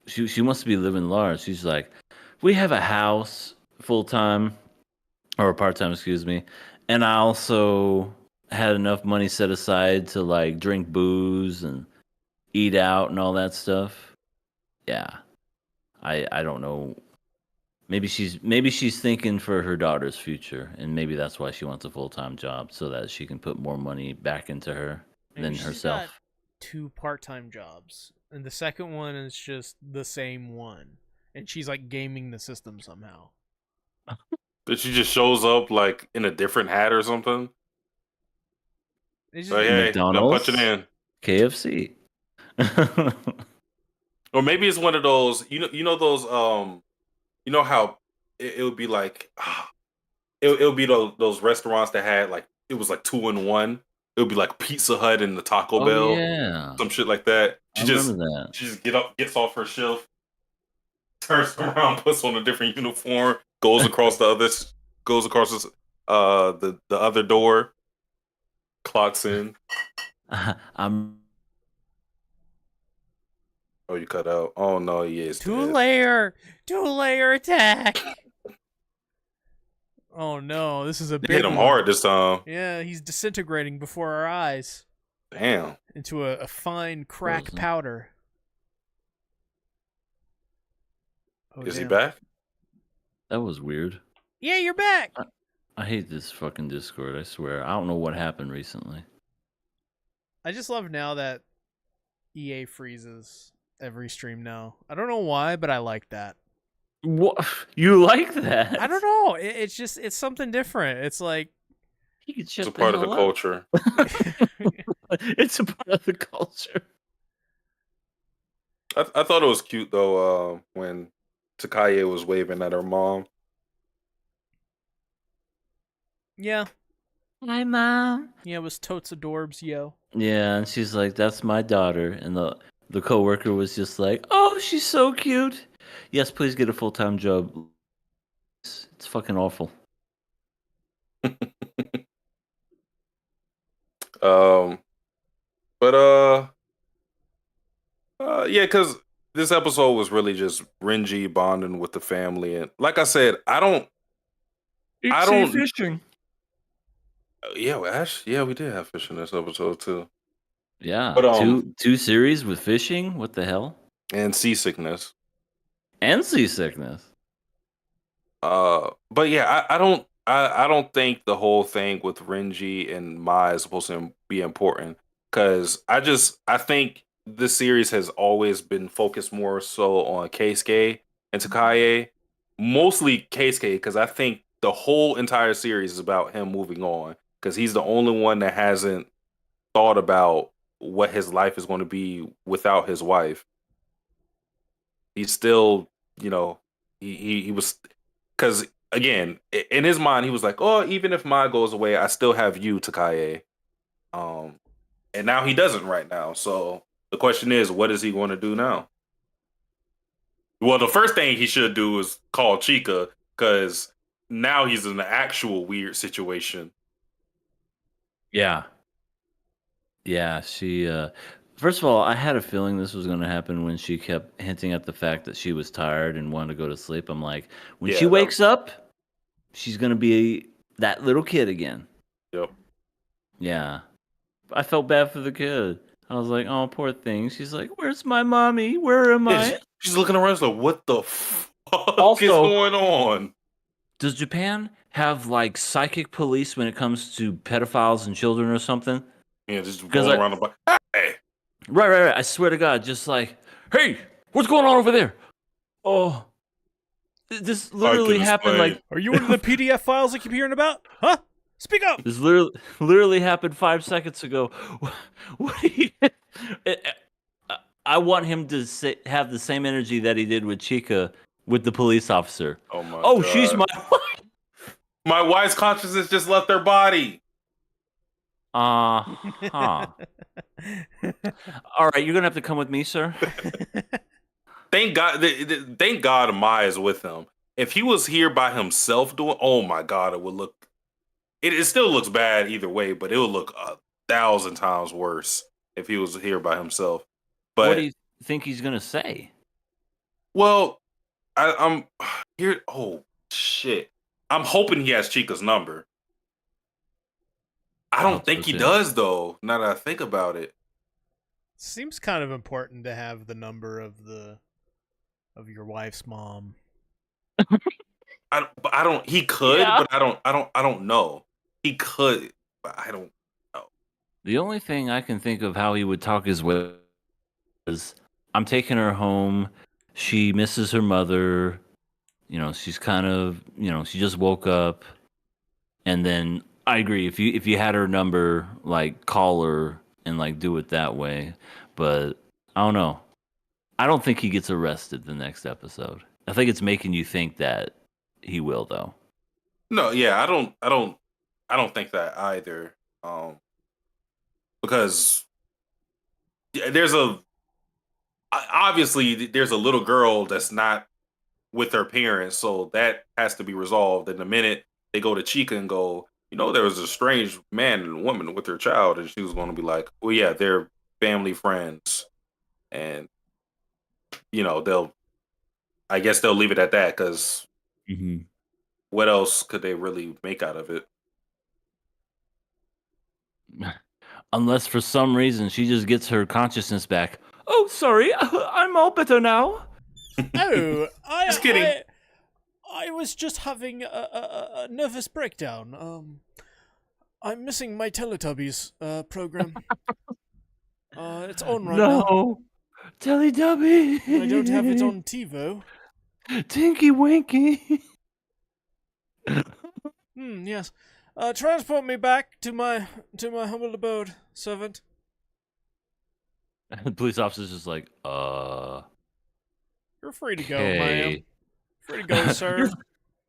be living large. She's like, we have a house full-time or part-time, excuse me, and I also had enough money set aside to like drink booze and eat out and all that stuff. Yeah. I don't know. Maybe she's thinking for her daughter's future, and maybe that's why she wants a full-time job, so that she can put more money back into her than she's herself. got 2 part-time jobs, and the second one is just the same one, and she's like gaming the system somehow. That she just shows up like in a different hat or something. It's Like, just, hey, McDonald's, punch it in. KFC. Or maybe it's one of those, those, how it would be like, it would be those restaurants that had like, it was like 2-in-1. It would be like Pizza Hut and the Taco Bell. Yeah. Some shit like that. I remember that. She just gets off her shift, turns around, puts on a different uniform, goes across the other door, clocks in. I'm Oh, you cut out. Oh no, he is. two-layer attack. Oh no, this is a big Hit him one. hard this time. Yeah, he's disintegrating before our eyes Damn. into a fine crack Frozen. powder. Oh, Is he damn. back? That was weird. Yeah, you're back. I hate this fucking Discord, I swear. I don't know what happened recently. I just love now that EA freezes every stream now. I don't know why, but I like that. What? You like that? I don't know. It's something different. It's like You can It's shut a part of the hell up. culture. It's a part of the culture. I thought it was cute though when Takaye was waving at her mom. yeah, Hi, Mom. yeah, it was totes adorbs, yo. Yeah, and she's like, "That's my daughter," and the coworker was just like, "Oh, she's so cute." Yes, please get a full-time job. It's fucking awful. Um, but yeah, because this episode was really just Renji bonding with the family, and like I said, I don't. fishing. Yeah, yeah, we did have fish in this episode too, Yeah, but two series with fishing. What the hell? and seasickness. And seasickness. But yeah, I don't think the whole thing with Renji and Mai is supposed to be important because I think this series has always been focused more so on Keisuke and Takaye, mostly Keisuke because I think the whole entire series is about him moving on because he's the only one that hasn't thought about what his life is going to be without his wife. He's still, you know, he was because again, in his mind, he was like, "Oh, even if Mai goes away, I still have you, Takaye." And now he doesn't right now. So the question is, what is he going to do now? Well, the first thing he should do is call Chica because now he's in an actual weird situation. Yeah. Yeah, she first of all, I had a feeling this was going to happen when she kept hinting at the fact that she was tired and wanted to go to sleep. I'm like, when Yeah, she that- wakes up, she's going to be that little kid again. Yep. Yeah. I felt bad for the kid. I was like, "Oh, poor thing." She's like, "Where's my mommy? Where am Yeah, I?" she's looking around. She's like, "What the fuck is Also- going on?" Does Japan have like psychic police when it comes to pedophiles and children or something? Yeah, just 'Cause going I- around the block. Hey, Right. I swear to God, just like, "Hey, what's going on over there?" Oh, this literally can happened like explain. Are you into the PDF files I keep hearing about? Huh? Speak up. this literally happened 5 seconds ago. What do you? I want him to have the same energy that he did with Chica with the police officer. Oh my Oh, God. she's my. My wife's consciousness just left their body. Huh. All right, you're gonna have to come with me, sir. Thank God. Thank God, Mai is with him. If he was here by himself doing, oh my God, it would look. It still looks bad either way, but it would look 1,000 times worse if he was here by himself. But What do you think he's gonna say? well, I'm here. Oh shit! I'm hoping he has Chica's number. I I don't hope think so, he too. does though. Now that I think about it, Seems kind of important to have the number of your wife's mom. I don't. He could, Yeah. but I don't know. He could, but I don't. The only thing I can think of how he would talk his way is, "I'm taking her home. She misses her mother. You know, she's kind of, she just woke up." And then I agree. If you had her number, like, call her and like do it that way. But I don't know. I don't think he gets arrested the next episode. I think it's making you think that he will, though. No, yeah, I don't think that either. Because there's obviously there's a little girl that's not with her parents, so that has to be resolved. And the minute they go to Chica and go, there was a strange man and woman with her child, and she was going to be like, well, yeah, they're family friends, and I guess they'll leave it at that because what else could they really make out of it? Unless for some reason she just gets her consciousness back. "Oh, sorry, I'm all better now." Oh, Just kidding. I was just having a nervous breakdown. I'm missing my Teletubbies program. It's on right now. No, Teletubby. I don't have it on TiVo. Tinky Winky. Yes. Transport me back to my humble abode, servant. The police officer's just like, You're free to go, ma'am. okay. Free to go, sir.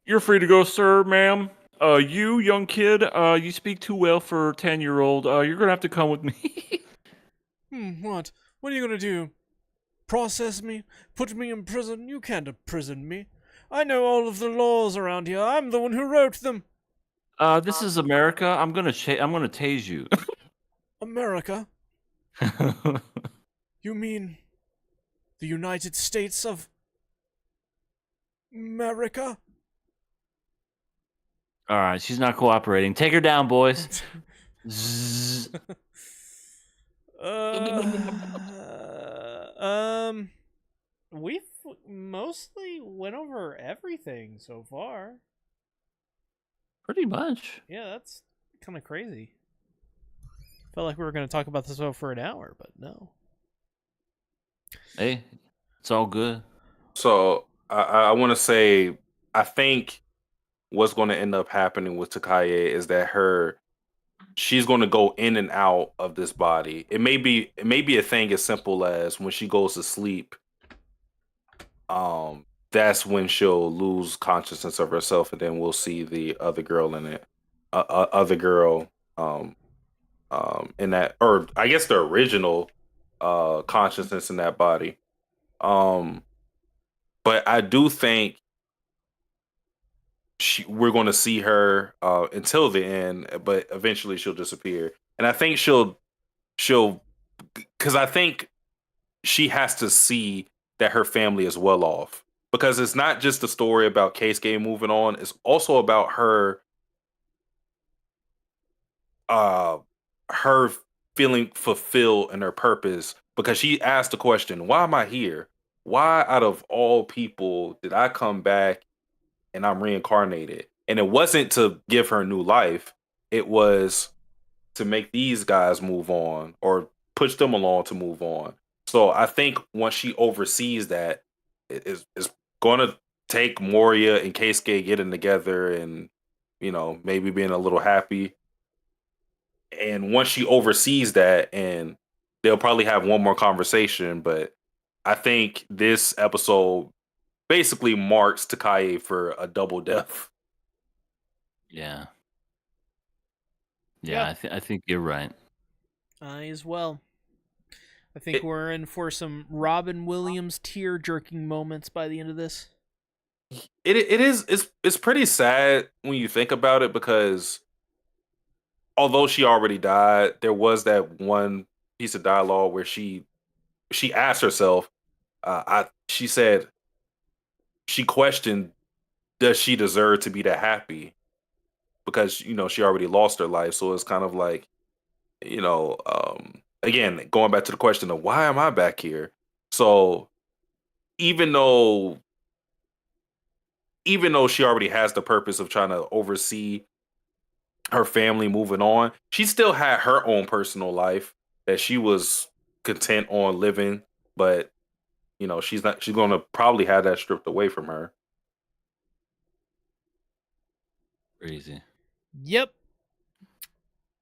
You're free to go, sir, ma'am. You, young kid, you speak too well for a 10-year-old. You're gonna have to come with me. What? What are you gonna do? Process me? Put me in prison? You can't imprison me. I know all of the laws around here. I'm the one who wrote them. This is America. I'm gonna tase you. America? You mean the United States of America? All right, she's not cooperating. Take her down, boys. Zzz. We've mostly went over everything so far. Pretty much. Yeah, that's kind of crazy. Felt like we were going to talk about this for an hour, but no. Hey, it's all good. So I want to say, I think what's going to end up happening with Takaye is that she's going to go in and out of this body. It may be a thing as simple as when she goes to sleep, that's when she'll lose consciousness of herself, and then we'll see the other girl in it, in that, or I guess the original consciousness in that body. But I do think we're going to see her until the end, but eventually she'll disappear. And I think she'll, because I think she has to see that her family is well off. Because it's not just a story about Keisuke moving on; it's also about her feeling fulfilled in her purpose. Because she asked the question, "Why am I here? Why, out of all people, did I come back and I'm reincarnated?" And it wasn't to give her a new life; it was to make these guys move on or push them along to move on. So I think once she oversees that, it's going to take Moria and Keisuke getting together and, maybe being a little happy. And once she oversees that, and they'll probably have one more conversation, but I think this episode basically marks Takaye for a double death. Yeah. Yeah, I think you're right. I as well. I think we're in for some Robin Williams tear-jerking moments by the end of this. It's pretty sad when you think about it, because although she already died, there was that one piece of dialogue where she asked herself, she said, she questioned, does she deserve to be that happy? Because she already lost her life, so it's kind of like, again, going back to the question of why am I back here? So even though she already has the purpose of trying to oversee her family moving on, she still had her own personal life that she was content on living, but she's going to probably have that stripped away from her. Crazy. Yep.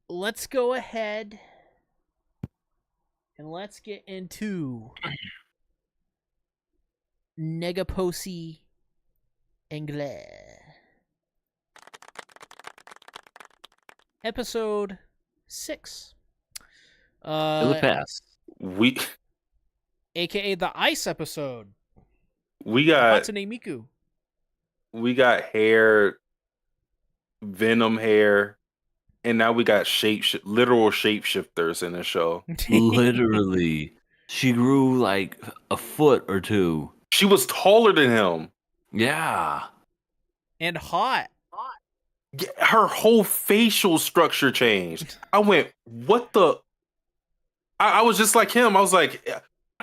Let's go ahead and let's get into NegaPosi Anglais. Episode 6. Really fast. AKA the ice episode. We got Hatsune Miku. We got hair, venom hair, and now we got literal shapeshifters in the show. Literally. She grew like a foot or two. She was taller than him. Yeah. And hot. Yeah, her whole facial structure changed. I went, what the? I was just like him. I was like,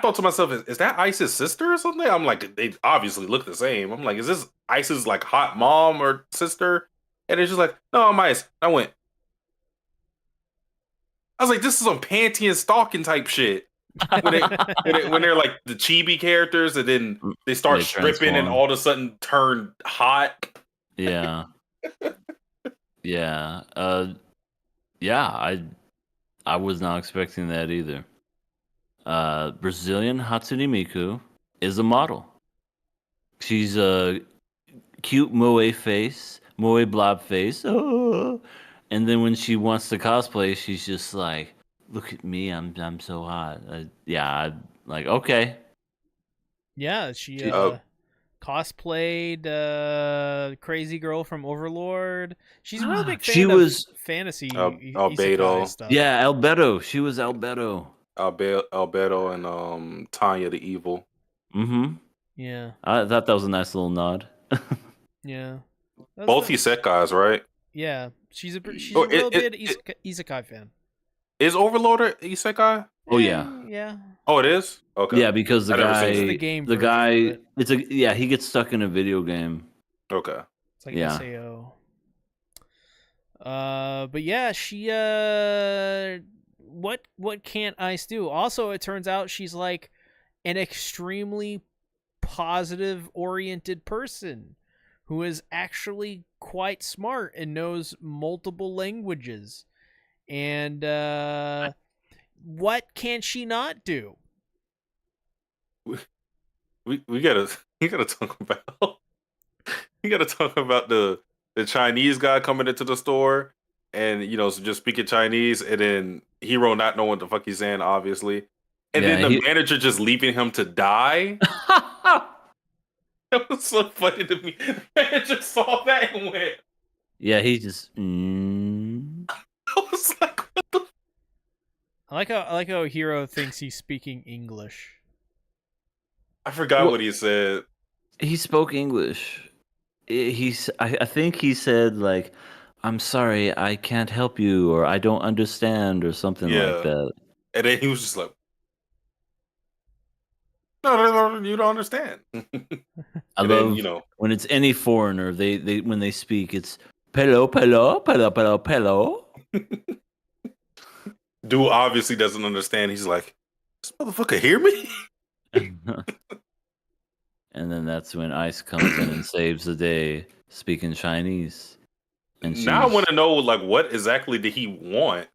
thought to myself, is that Ice's sister or something? I'm like, they obviously look the same. I'm like, is this Ice's like hot mom or sister? And it's just like, no, I'm Ice. I was like, this is some panty and stalking type shit. When they're like the chibi characters, and then they start They stripping, and transform. all of a sudden turn hot. Yeah. Yeah. Yeah, I was not expecting that either. Brazilian Hatsune Miku is a model. She's a cute moe face, moe blob face. Oh. And then when she wants to cosplay, she's just like, "Look at me, I'm so hot." I'm like, okay. Yeah, she Oh. cosplayed Crazy Girl from Overlord. She's a real big fan She of was fantasy Albedo. isekai stuff. Yeah, Albedo. She was Albedo. Albedo and Tanya the Evil. Mm-hmm. Yeah, I thought that was a nice little nod. yeah. That was Both the- isekais, right? Yeah, she's a Oh, real big isekai fan. Is Overlord a isekai? Oh yeah. Yeah. Oh, it is. Okay. Yeah, because the I've never guy, seen it. It's the game version of it. he gets stuck in a video game. Okay. It's like Yeah. SAO. But yeah, she what can't Ice do? Also, it turns out she's like an extremely positive oriented person who is actually quite smart and knows multiple languages. And what can she not do? We gotta talk about the Chinese guy coming into the store and just speaking Chinese, and then Hero not knowing what the fuck he's saying, obviously, and Yeah, then the manager just leaving him to die. That was so funny to me. The manager saw that and went. Yeah, he just. I was like, what the? I like how Hero thinks he's speaking English. I forgot Well- what he said. He spoke English. I think he said like, "I'm sorry, I can't help you," or "I don't understand," or something Yeah. like that. And then he was just like, no, you don't understand. I And love then, when it's any foreigner. They when they speak, it's "Pelo, pelo, pelo, pelo, pelo." dude obviously doesn't understand. He's like, this motherfucker hear me? And then that's when Ice comes in and saves the day, speaking Chinese. And Now I she's- want to know, like, what exactly did he want?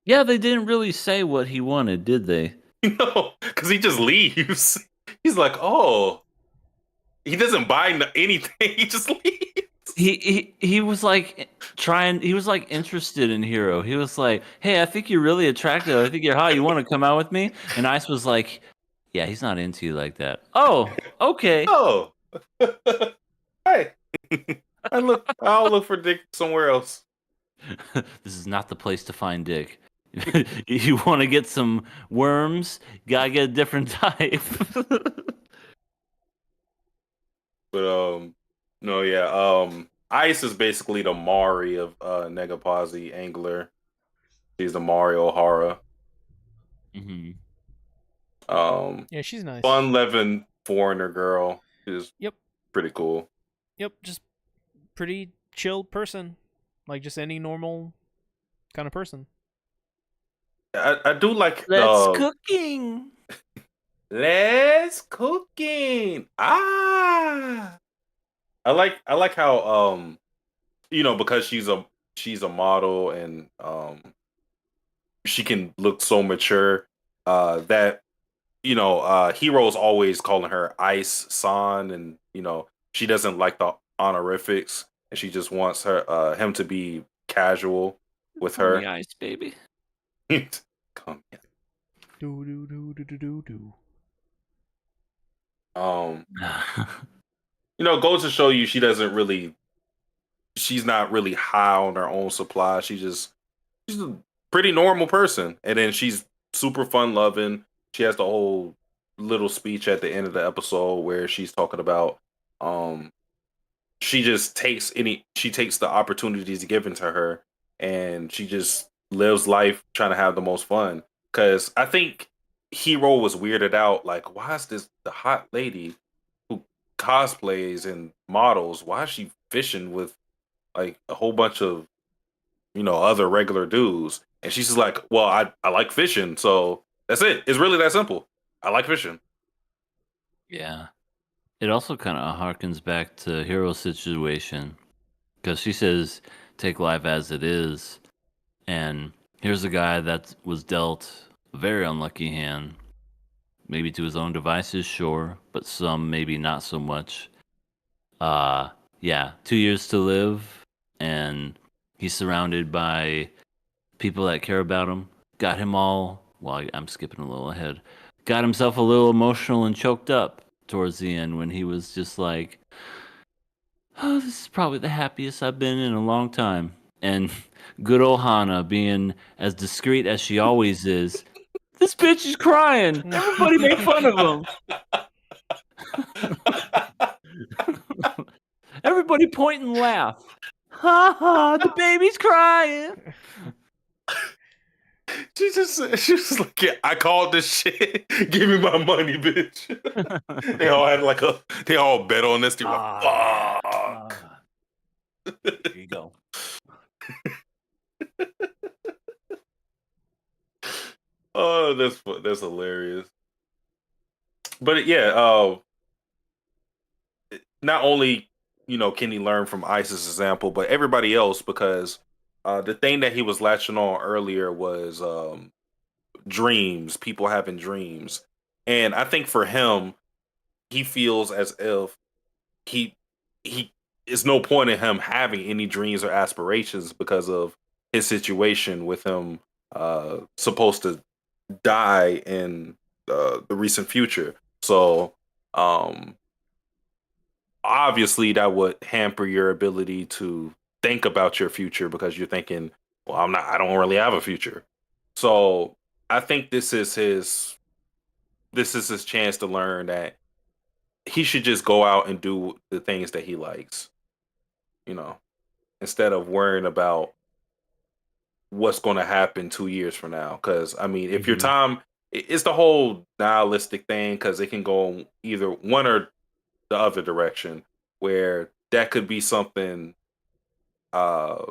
Yeah, they didn't really say what he wanted, did they? Because he just leaves. He's like, oh, he doesn't buy anything. He just leaves. He was like he was like interested in Hero. He was like, "Hey, I think you're really attractive. I think you're hot. You want to come out with me?" And Ice was like, "Yeah, he's not into you like that." Oh, okay. Oh, hey, I'll look for dick somewhere else. This is not the place to find dick. You want to get some worms? Gotta get a different type. But no, yeah. Ice is basically the Mari of NegaPosi Angler. She's the Mario O'Hara. hmm Yeah, she's nice. Fun loving foreigner girl. She's Yep. pretty cool. Yep, just pretty chill person. Like just any normal kind of person. I do like Let's cooking. Let's cooking. Ah, I like how because she's a model, and she can look so mature that Hero's always calling her Ice San, and she doesn't like the honorifics, and she just wants him to be casual with Call her. me Ice, baby. Come here. Do do do do do do do. Goes to show you she's not really high on her own supply. She's a pretty normal person. And then she's super fun loving. She has the whole little speech at the end of the episode where she's talking about she takes the opportunities given to her, and she just lives life trying to have the most fun. Cause I think Hero was weirded out. Like, why is this the hot lady who cosplays and models? Why is she fishing with like a whole bunch of other regular dudes? And she's just like, well, I like fishing, so that's it. It's really that simple. I like fishing. Yeah. It also kind of harkens back to Hero's situation because she says, take life as it is. And here's a guy that was dealt a very unlucky hand, maybe to his own devices, sure, but some maybe not so much. Yeah, 2 years to live, and he's surrounded by people that care about him. Got him all, well, I'm skipping a little ahead. Got himself a little emotional and choked up towards the end when he was just like, oh, this is probably the happiest I've been in a long time. And good old Hana being as discreet as she always is. This bitch is crying. Everybody make fun of him. Everybody point and laugh. Ha ha, the baby's crying. She was like, yeah, I called this shit. Give me my money, bitch. They all had they all bet on this. They were like, fuck. There you go. Oh, that's hilarious. But yeah, not only can he learn from Ice's example, but everybody else, because the thing that he was latching on earlier was dreams, people having dreams, and I think for him, he feels as if he he is no point in him having any dreams or aspirations because of his situation with him supposed to die in the recent future. So obviously that would hamper your ability to think about your future because you're thinking, well, I don't really have a future. So I think this is his chance to learn that he should just go out and do the things that he likes, you know, instead of worrying about what's going to happen 2 years from now. Because I mean, if your time, it's the whole nihilistic thing, because it can go either one or the other direction, where that could be something. Uh,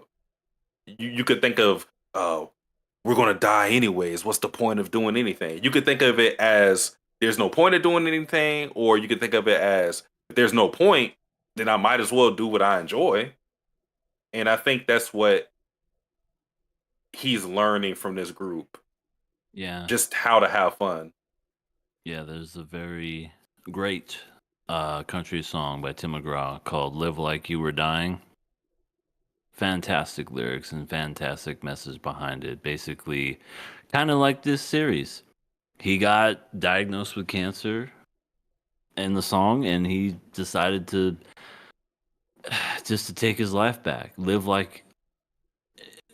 you could think of, we're going to die anyways. What's the point of doing anything? You could think of it as there's no point of doing anything, or you could think of it as if there's no point, then I might as well do what I enjoy. And I think that's what he's learning from this group, Yeah. just how to have fun. Yeah, there's a very great country song by Tim McGraw called Live Like You Were Dying. Fantastic lyrics and fantastic message behind it. Basically, kind of like this series. He got diagnosed with cancer in the song, and he decided to just to take his life back. Live like,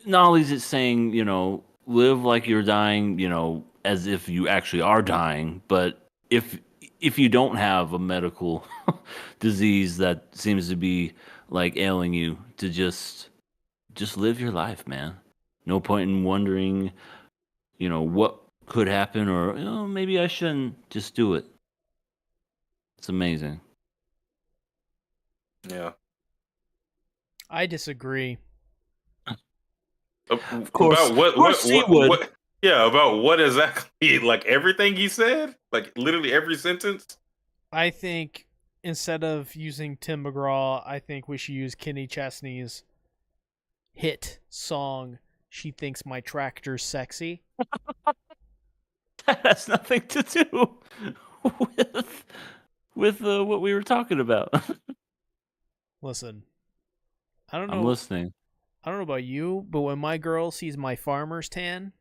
not only is it saying, live like you're dying, as if you actually are dying, but if you don't have a medical disease that seems to be like ailing you, to just live your life, man. No point in wondering, what could happen, or maybe I shouldn't. Just do it. It's amazing. Yeah. I disagree. Of course, About what? of course he would. What? Yeah, about what exactly? Like everything he said, like literally every sentence. I think instead of using Tim McGraw, I think we should use Kenny Chesney's hit song, She Thinks My Tractor's Sexy. That has nothing to do with what we were talking about. Listen, I don't I'm know. listening. I don't know about you, but when my girl sees my farmer's tan,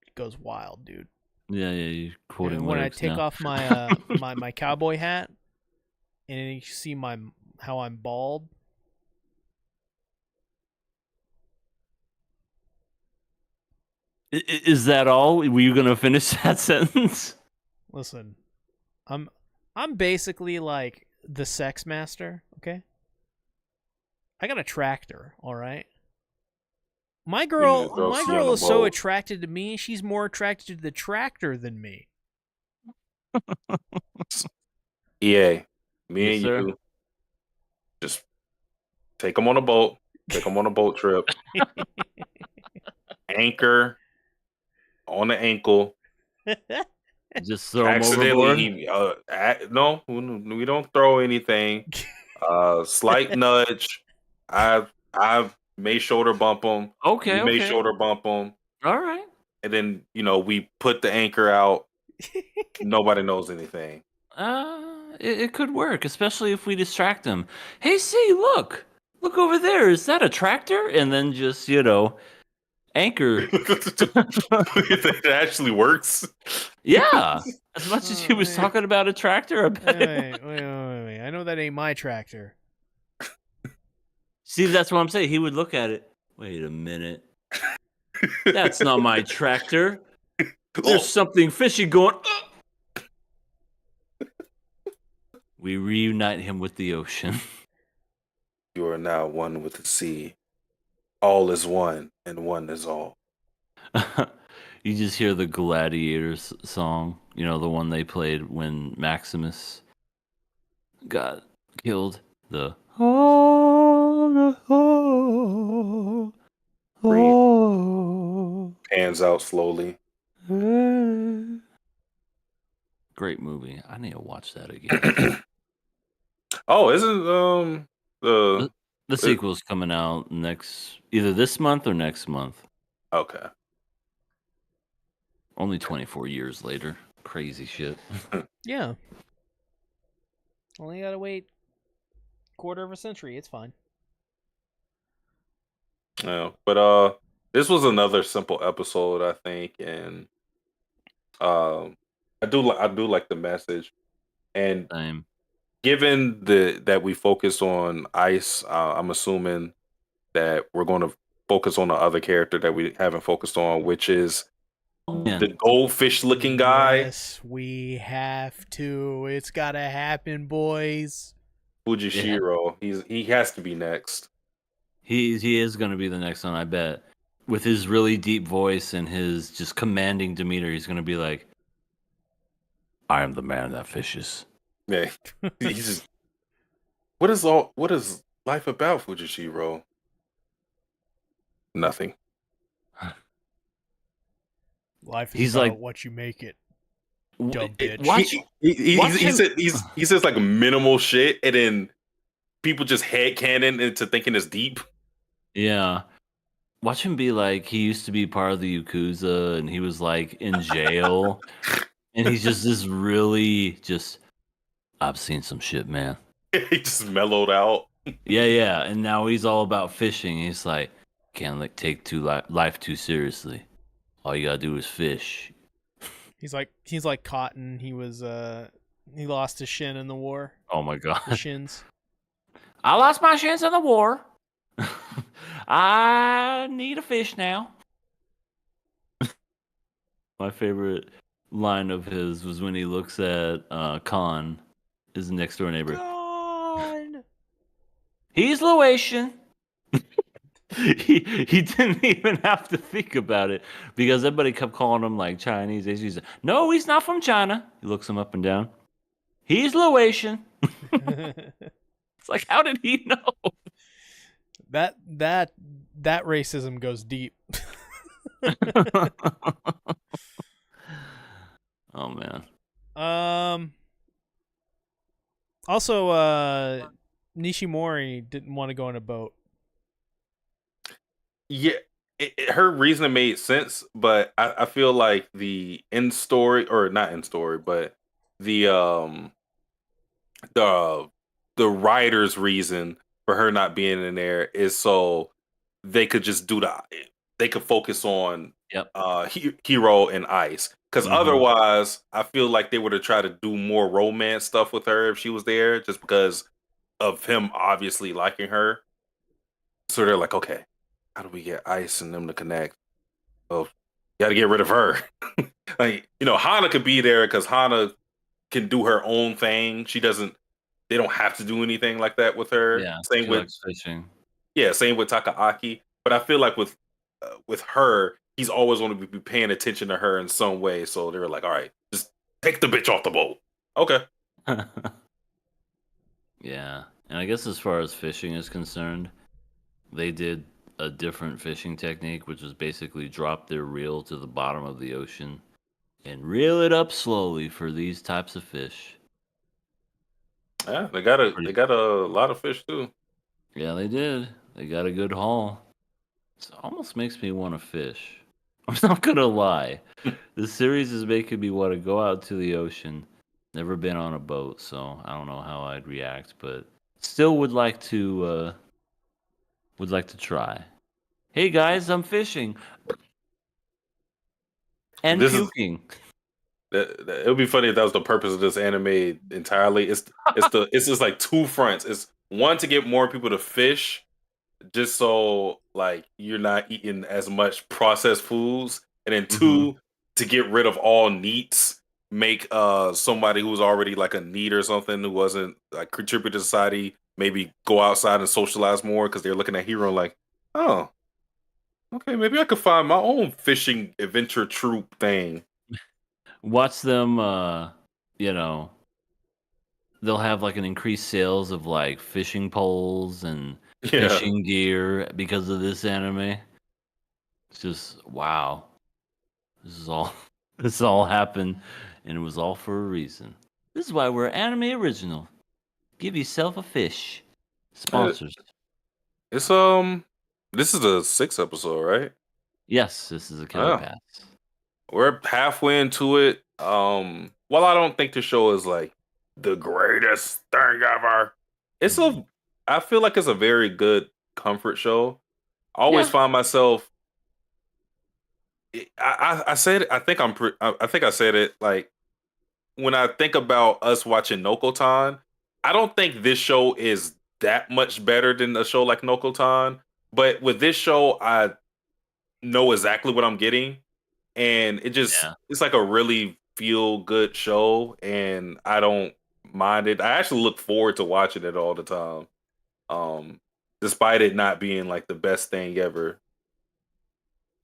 it goes wild, dude. Yeah, you're quoting And when I lyrics take now. off my my cowboy hat, and you see how I'm bald. Is that all? Were you gonna finish that sentence? Listen, I'm basically like the sex master. Okay, I got a tractor. All right. My need to girl, throw my C on girl the is so boat. attracted to me. She's more attracted to the tractor than me. EA, me Yes, and sir. you just take them on a boat. Take them on a boat trip. Anchor on the ankle. Just throw him Accidentally, overboard. no, we don't throw anything. Slight nudge. I may shoulder bump them. Okay, You may okay. shoulder bump them, All right. and then we put the anchor out. Nobody knows anything. It could work, especially if we distract him. Hey, see, look over there. Is that a tractor? And then just anchor. It actually works. Yeah, as much as he was man. talking about a tractor, I bet. Wait. I know that ain't my tractor. See, that's what I'm saying. He would look at it. Wait a minute. That's not my tractor. There's something fishy going. We reunite him with the ocean. You are now one with the sea. All is one, and one is all. You just hear the Gladiators song, the one they played when Maximus got killed. The Pans out slowly. Great movie. I need to watch that again. Oh, isn't The sequel's coming out either this month or next month. okay. Only 24 years later. Crazy shit. Yeah. Only gotta wait quarter of a century. It's fine. Yeah, but this was another simple episode, I think, and I do like the message, and Same. given that we focused on Ice, I'm assuming that we're going to focus on the other character that we haven't focused on, which is the goldfish-looking guy, Yes, we have to. It's gotta happen, boys. Fujishiro. He has to be next. He is going to be the next one, I bet. With his really deep voice and his just commanding demeanor, he's going to be like, I am the man that fishes. Yeah, he's just. What is life about, Fujishiro? Nothing. Life is He's about like- what you make it. Dumb bitch. Watch, He says like minimal shit, and then people just headcanon into thinking it's deep. yeah. Watch him be like, he used to be part of the Yakuza and he was like in jail. And he's just this really I've seen some shit, man. He just mellowed out. Yeah. And now he's all about fishing. He's like, can't take life too seriously. All you gotta do is fish. He's like Cotton. He was he lost his shin in the war. Oh my The god. shins. I lost my shins in the war. I need a fish now. My favorite line of his was when he looks at Khan, his next door neighbor. God. He's Laotian. he didn't even have to think about it because everybody kept calling him like Chinese. He's like, no, he's not from China. He looks him up and down. He's Laotian. It's like, how did he know? That racism goes deep. Oh man. Also, Nishimori didn't want to go on a boat. Yeah, her reasoning made sense, but I feel like the end story, or not end story, but the the writer's reason for her not being in there is so they could just they could focus on Yep. Hero and Ice, because Mhm. otherwise I feel like they would have tried to do more romance stuff with her if she was there, just because of him obviously liking her. So they're like, okay, how do we get Ice and them to connect? Well, got to get rid of her. Like, Hana could be there because Hana can do her own thing. They don't have to do anything like that with her. Yeah. Same She with likes fishing. same with Takaaki. But I feel like with with her, he's always going to be paying attention to her in some way. So they were like, all right, just take the bitch off the boat. Okay. Yeah. And I guess as far as fishing is concerned, they did a different fishing technique, which was basically drop their reel to the bottom of the ocean and reel it up slowly for these types of fish. Yeah, they got a Pretty- lot of fish too. Yeah, they did. They got a good haul. It almost makes me want to fish. I'm not gonna lie. The series is making me want to go out to the ocean. Never been on a boat, so I don't know how I'd react, but still would like to try. Hey guys, I'm fishing and This is puking. it would be funny if that was the purpose of this anime entirely. It's just like two fronts. It's one to get more people to fish, just so like you're not eating as much processed foods, and then Mhm. two to get rid of all neats. Make somebody who's already like a neat or something who wasn't like contribute to society maybe go outside and socialize more because they're looking at Hero like, oh, okay, maybe I could find my own fishing adventure troop thing. Watch them you know, they'll have like an increased sales of like fishing poles and Yeah. fishing gear because of this anime. It's just wow. This is all this all happened and it was all for a reason. This is why we're anime original. Give yourself a fish. Uh, Sponsors. It's this is the sixth episode, right? Yes, this is a killer Oh, pass. we're halfway into it. While I don't think the show is like the greatest thing ever, it's Mhm. a I feel like it's a very good comfort show. I always Yeah. find myself I said it, I think I said it like when I think about us watching Nokotan, I don't think this show is that much better than a show like Nokotan. But with this show, I know exactly what I'm getting, and Yeah. it's like a really feel good show, and I don't mind it. I actually look forward to watching it all the time, um, despite it not being like the best thing ever.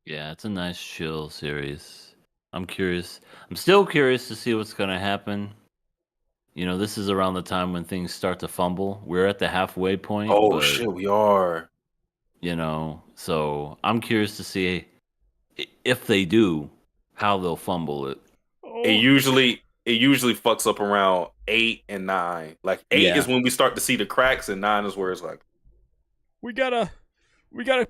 Yeah, it's a nice chill series. I'm curious. I'm still curious to see what's going to happen. You know, this is around the time when things start to fumble. We're at the halfway point, Oh but shit, we are. so I'm curious to see if they do, how they'll fumble it. It Oh, usually fucks up around 8 and 9. Like 8 is Yeah. when we start to see the cracks, and 9 is where it's like, we gotta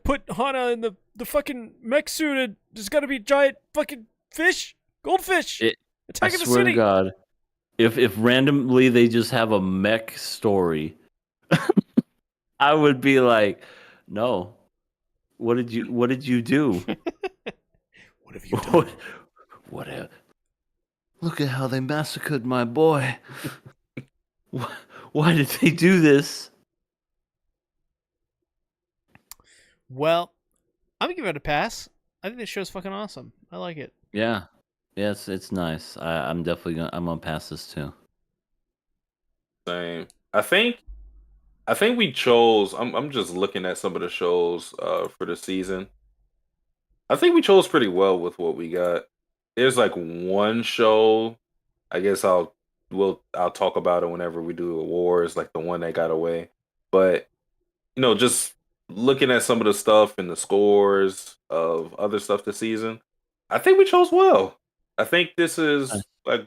put Hana in the fucking mech suit, and there's gotta be giant fucking fish, goldfish, I attacking the swear to city. God, if randomly they just have a mech story, I would be like, no. What did you do? What have you What what look at how they massacred my boy. Why did they do this? Well, I'm gonna give it a pass. I think this show's fucking awesome. I like it. Yeah. Yeah, it's nice. I'm definitely gonna pass this too. same. I think we chose. I'm just looking at some of the shows for the season. I think we chose pretty well with what we got. There's like one show. I guess I'll talk about it whenever we do awards, like the one that got away. But just looking at some of the stuff and the scores of other stuff this season, I think we chose well. I think this Nice. is like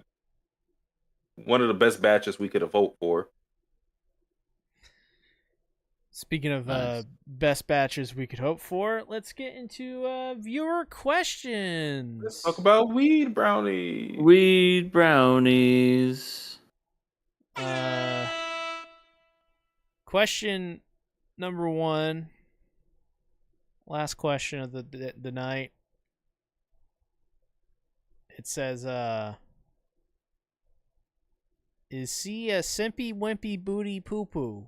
one of the best batches we could have hoped for. Speaking of Nice. best batches we could hope for, let's get into viewer questions. Let's talk about weed brownie. Weed brownies. Question number 1, last question of the night. It says, is C a simpy wimpy booty poo poo?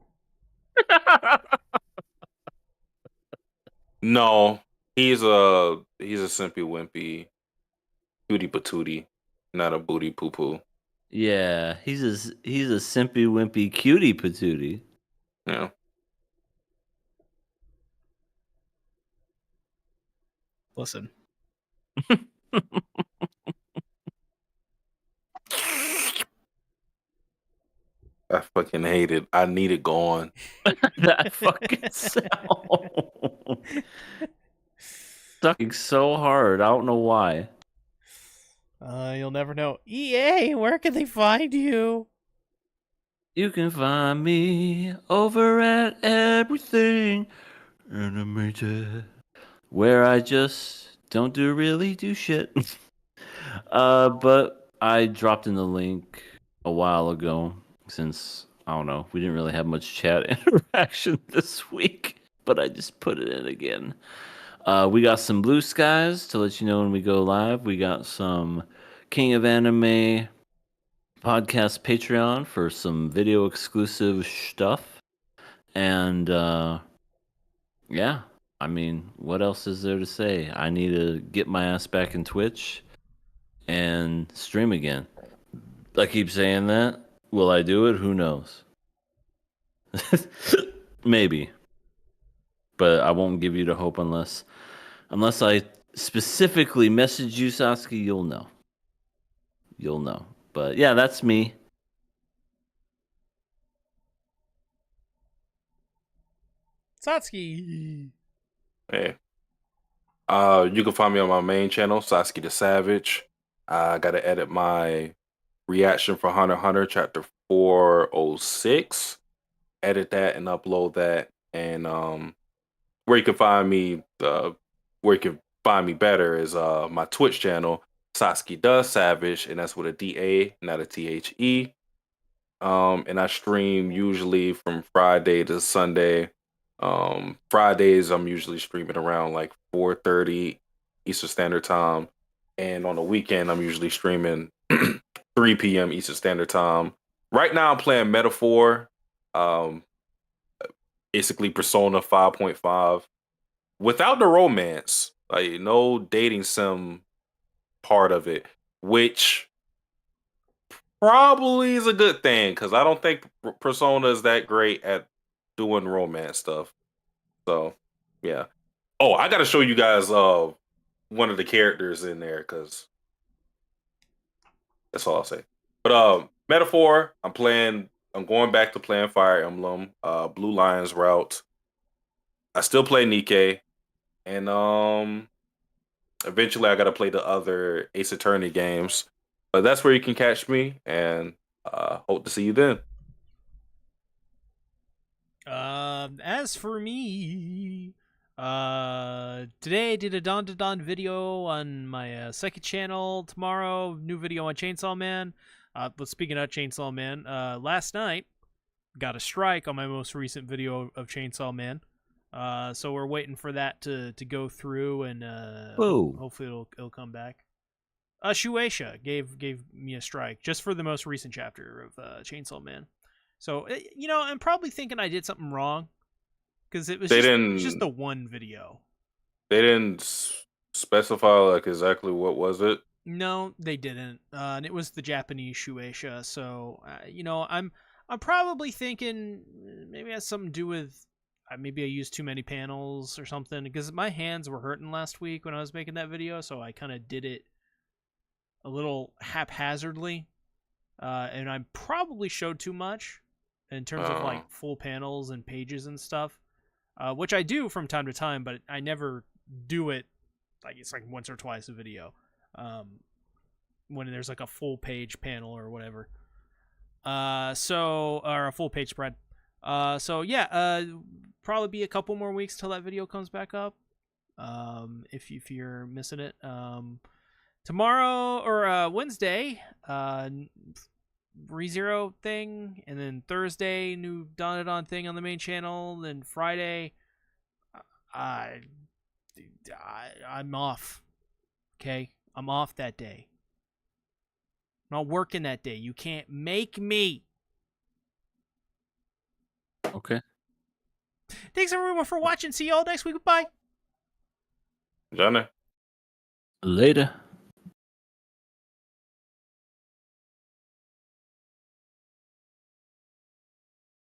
No, he's a simpy wimpy booty patootie, not a booty poo poo. Yeah, he's a simpy wimpy cutie patootie. Yeah. Listen. I fucking hate it. I need it gone. That fucking sound. Sucking so hard. I don't know why. You'll never know. EA, where can they find you? You can find me over at Everything Animated, where I just don't really do shit. But I dropped in the link a while ago since I don't know, we didn't really have much chat interaction this week, but I just put it in again. We got some blue skies to let you know when we go live. We got some King of Anime podcast Patreon for some video exclusive stuff. And yeah, I mean, what else is there to say? I need to get my ass back in Twitch and stream again. I keep saying that. Will I do it? Who knows? Maybe. But I won't give you the hope unless I specifically message you, Sasuke, you'll know. You'll know. But yeah, that's me. Satsuki. Hey. You can find me on my main channel, Sasuke the Savage. I gotta edit my reaction for Hunter x Hunter chapter 406. Edit that and upload that. And where you can find me, where you can find me better is my Twitch channel, Sasuke the Savage, and that's with a DA, not a THE. And I stream usually from Friday to Sunday. Fridays I'm usually streaming around like 4:30 Eastern Standard Time, and on the weekend I'm usually streaming 3 p.m. Eastern Standard Time. Right now I'm playing Metaphor, um, basically Persona 5.5 without the romance, like no dating sim part of it, which probably is a good thing because I don't think Persona is that great at doing romance stuff. So, yeah. Oh, I got to show you guys one of the characters in there because that's all I'll say. But Metaphor, I'm going back to playing Fire Emblem, Blue Lions Route. I still play Nikke, and eventually I got to play the other Ace Attorney games. But that's where you can catch me, and hope to see you then. As for me, today I did a Dandadan video on my second channel. Tomorrow, new video on Chainsaw Man. But speaking of Chainsaw Man, last night got a strike on my most recent video of Chainsaw Man. So we're waiting for that to go through, and Whoa. hopefully it'll come back. Shueisha gave me a strike just for the most recent chapter of Chainsaw Man. So I'm probably thinking I did something wrong because it was just the one video. They didn't specify like exactly what was it. No, they didn't, and it was the Japanese Shueisha. So I'm probably thinking maybe it has something to do with maybe I used too many panels or something because my hands were hurting last week when I was making that video, so I kind of did it a little haphazardly, and I probably showed too much in terms of like full panels and pages and stuff, which I do from time to time, but I never do it like it's like once or twice a video, when there's like a full page panel or whatever, or a full page spread. So yeah, probably be a couple more weeks till that video comes back up, if you're missing it. Tomorrow or Wednesday, ReZero thing, and then Thursday new Dandadan thing on the main channel. Then Friday, I'm off. Okay, I'm off that day. I'm not working that day. You can't make me. Okay. Thanks everyone for watching. See y'all next week. Bye. Johnny. Later.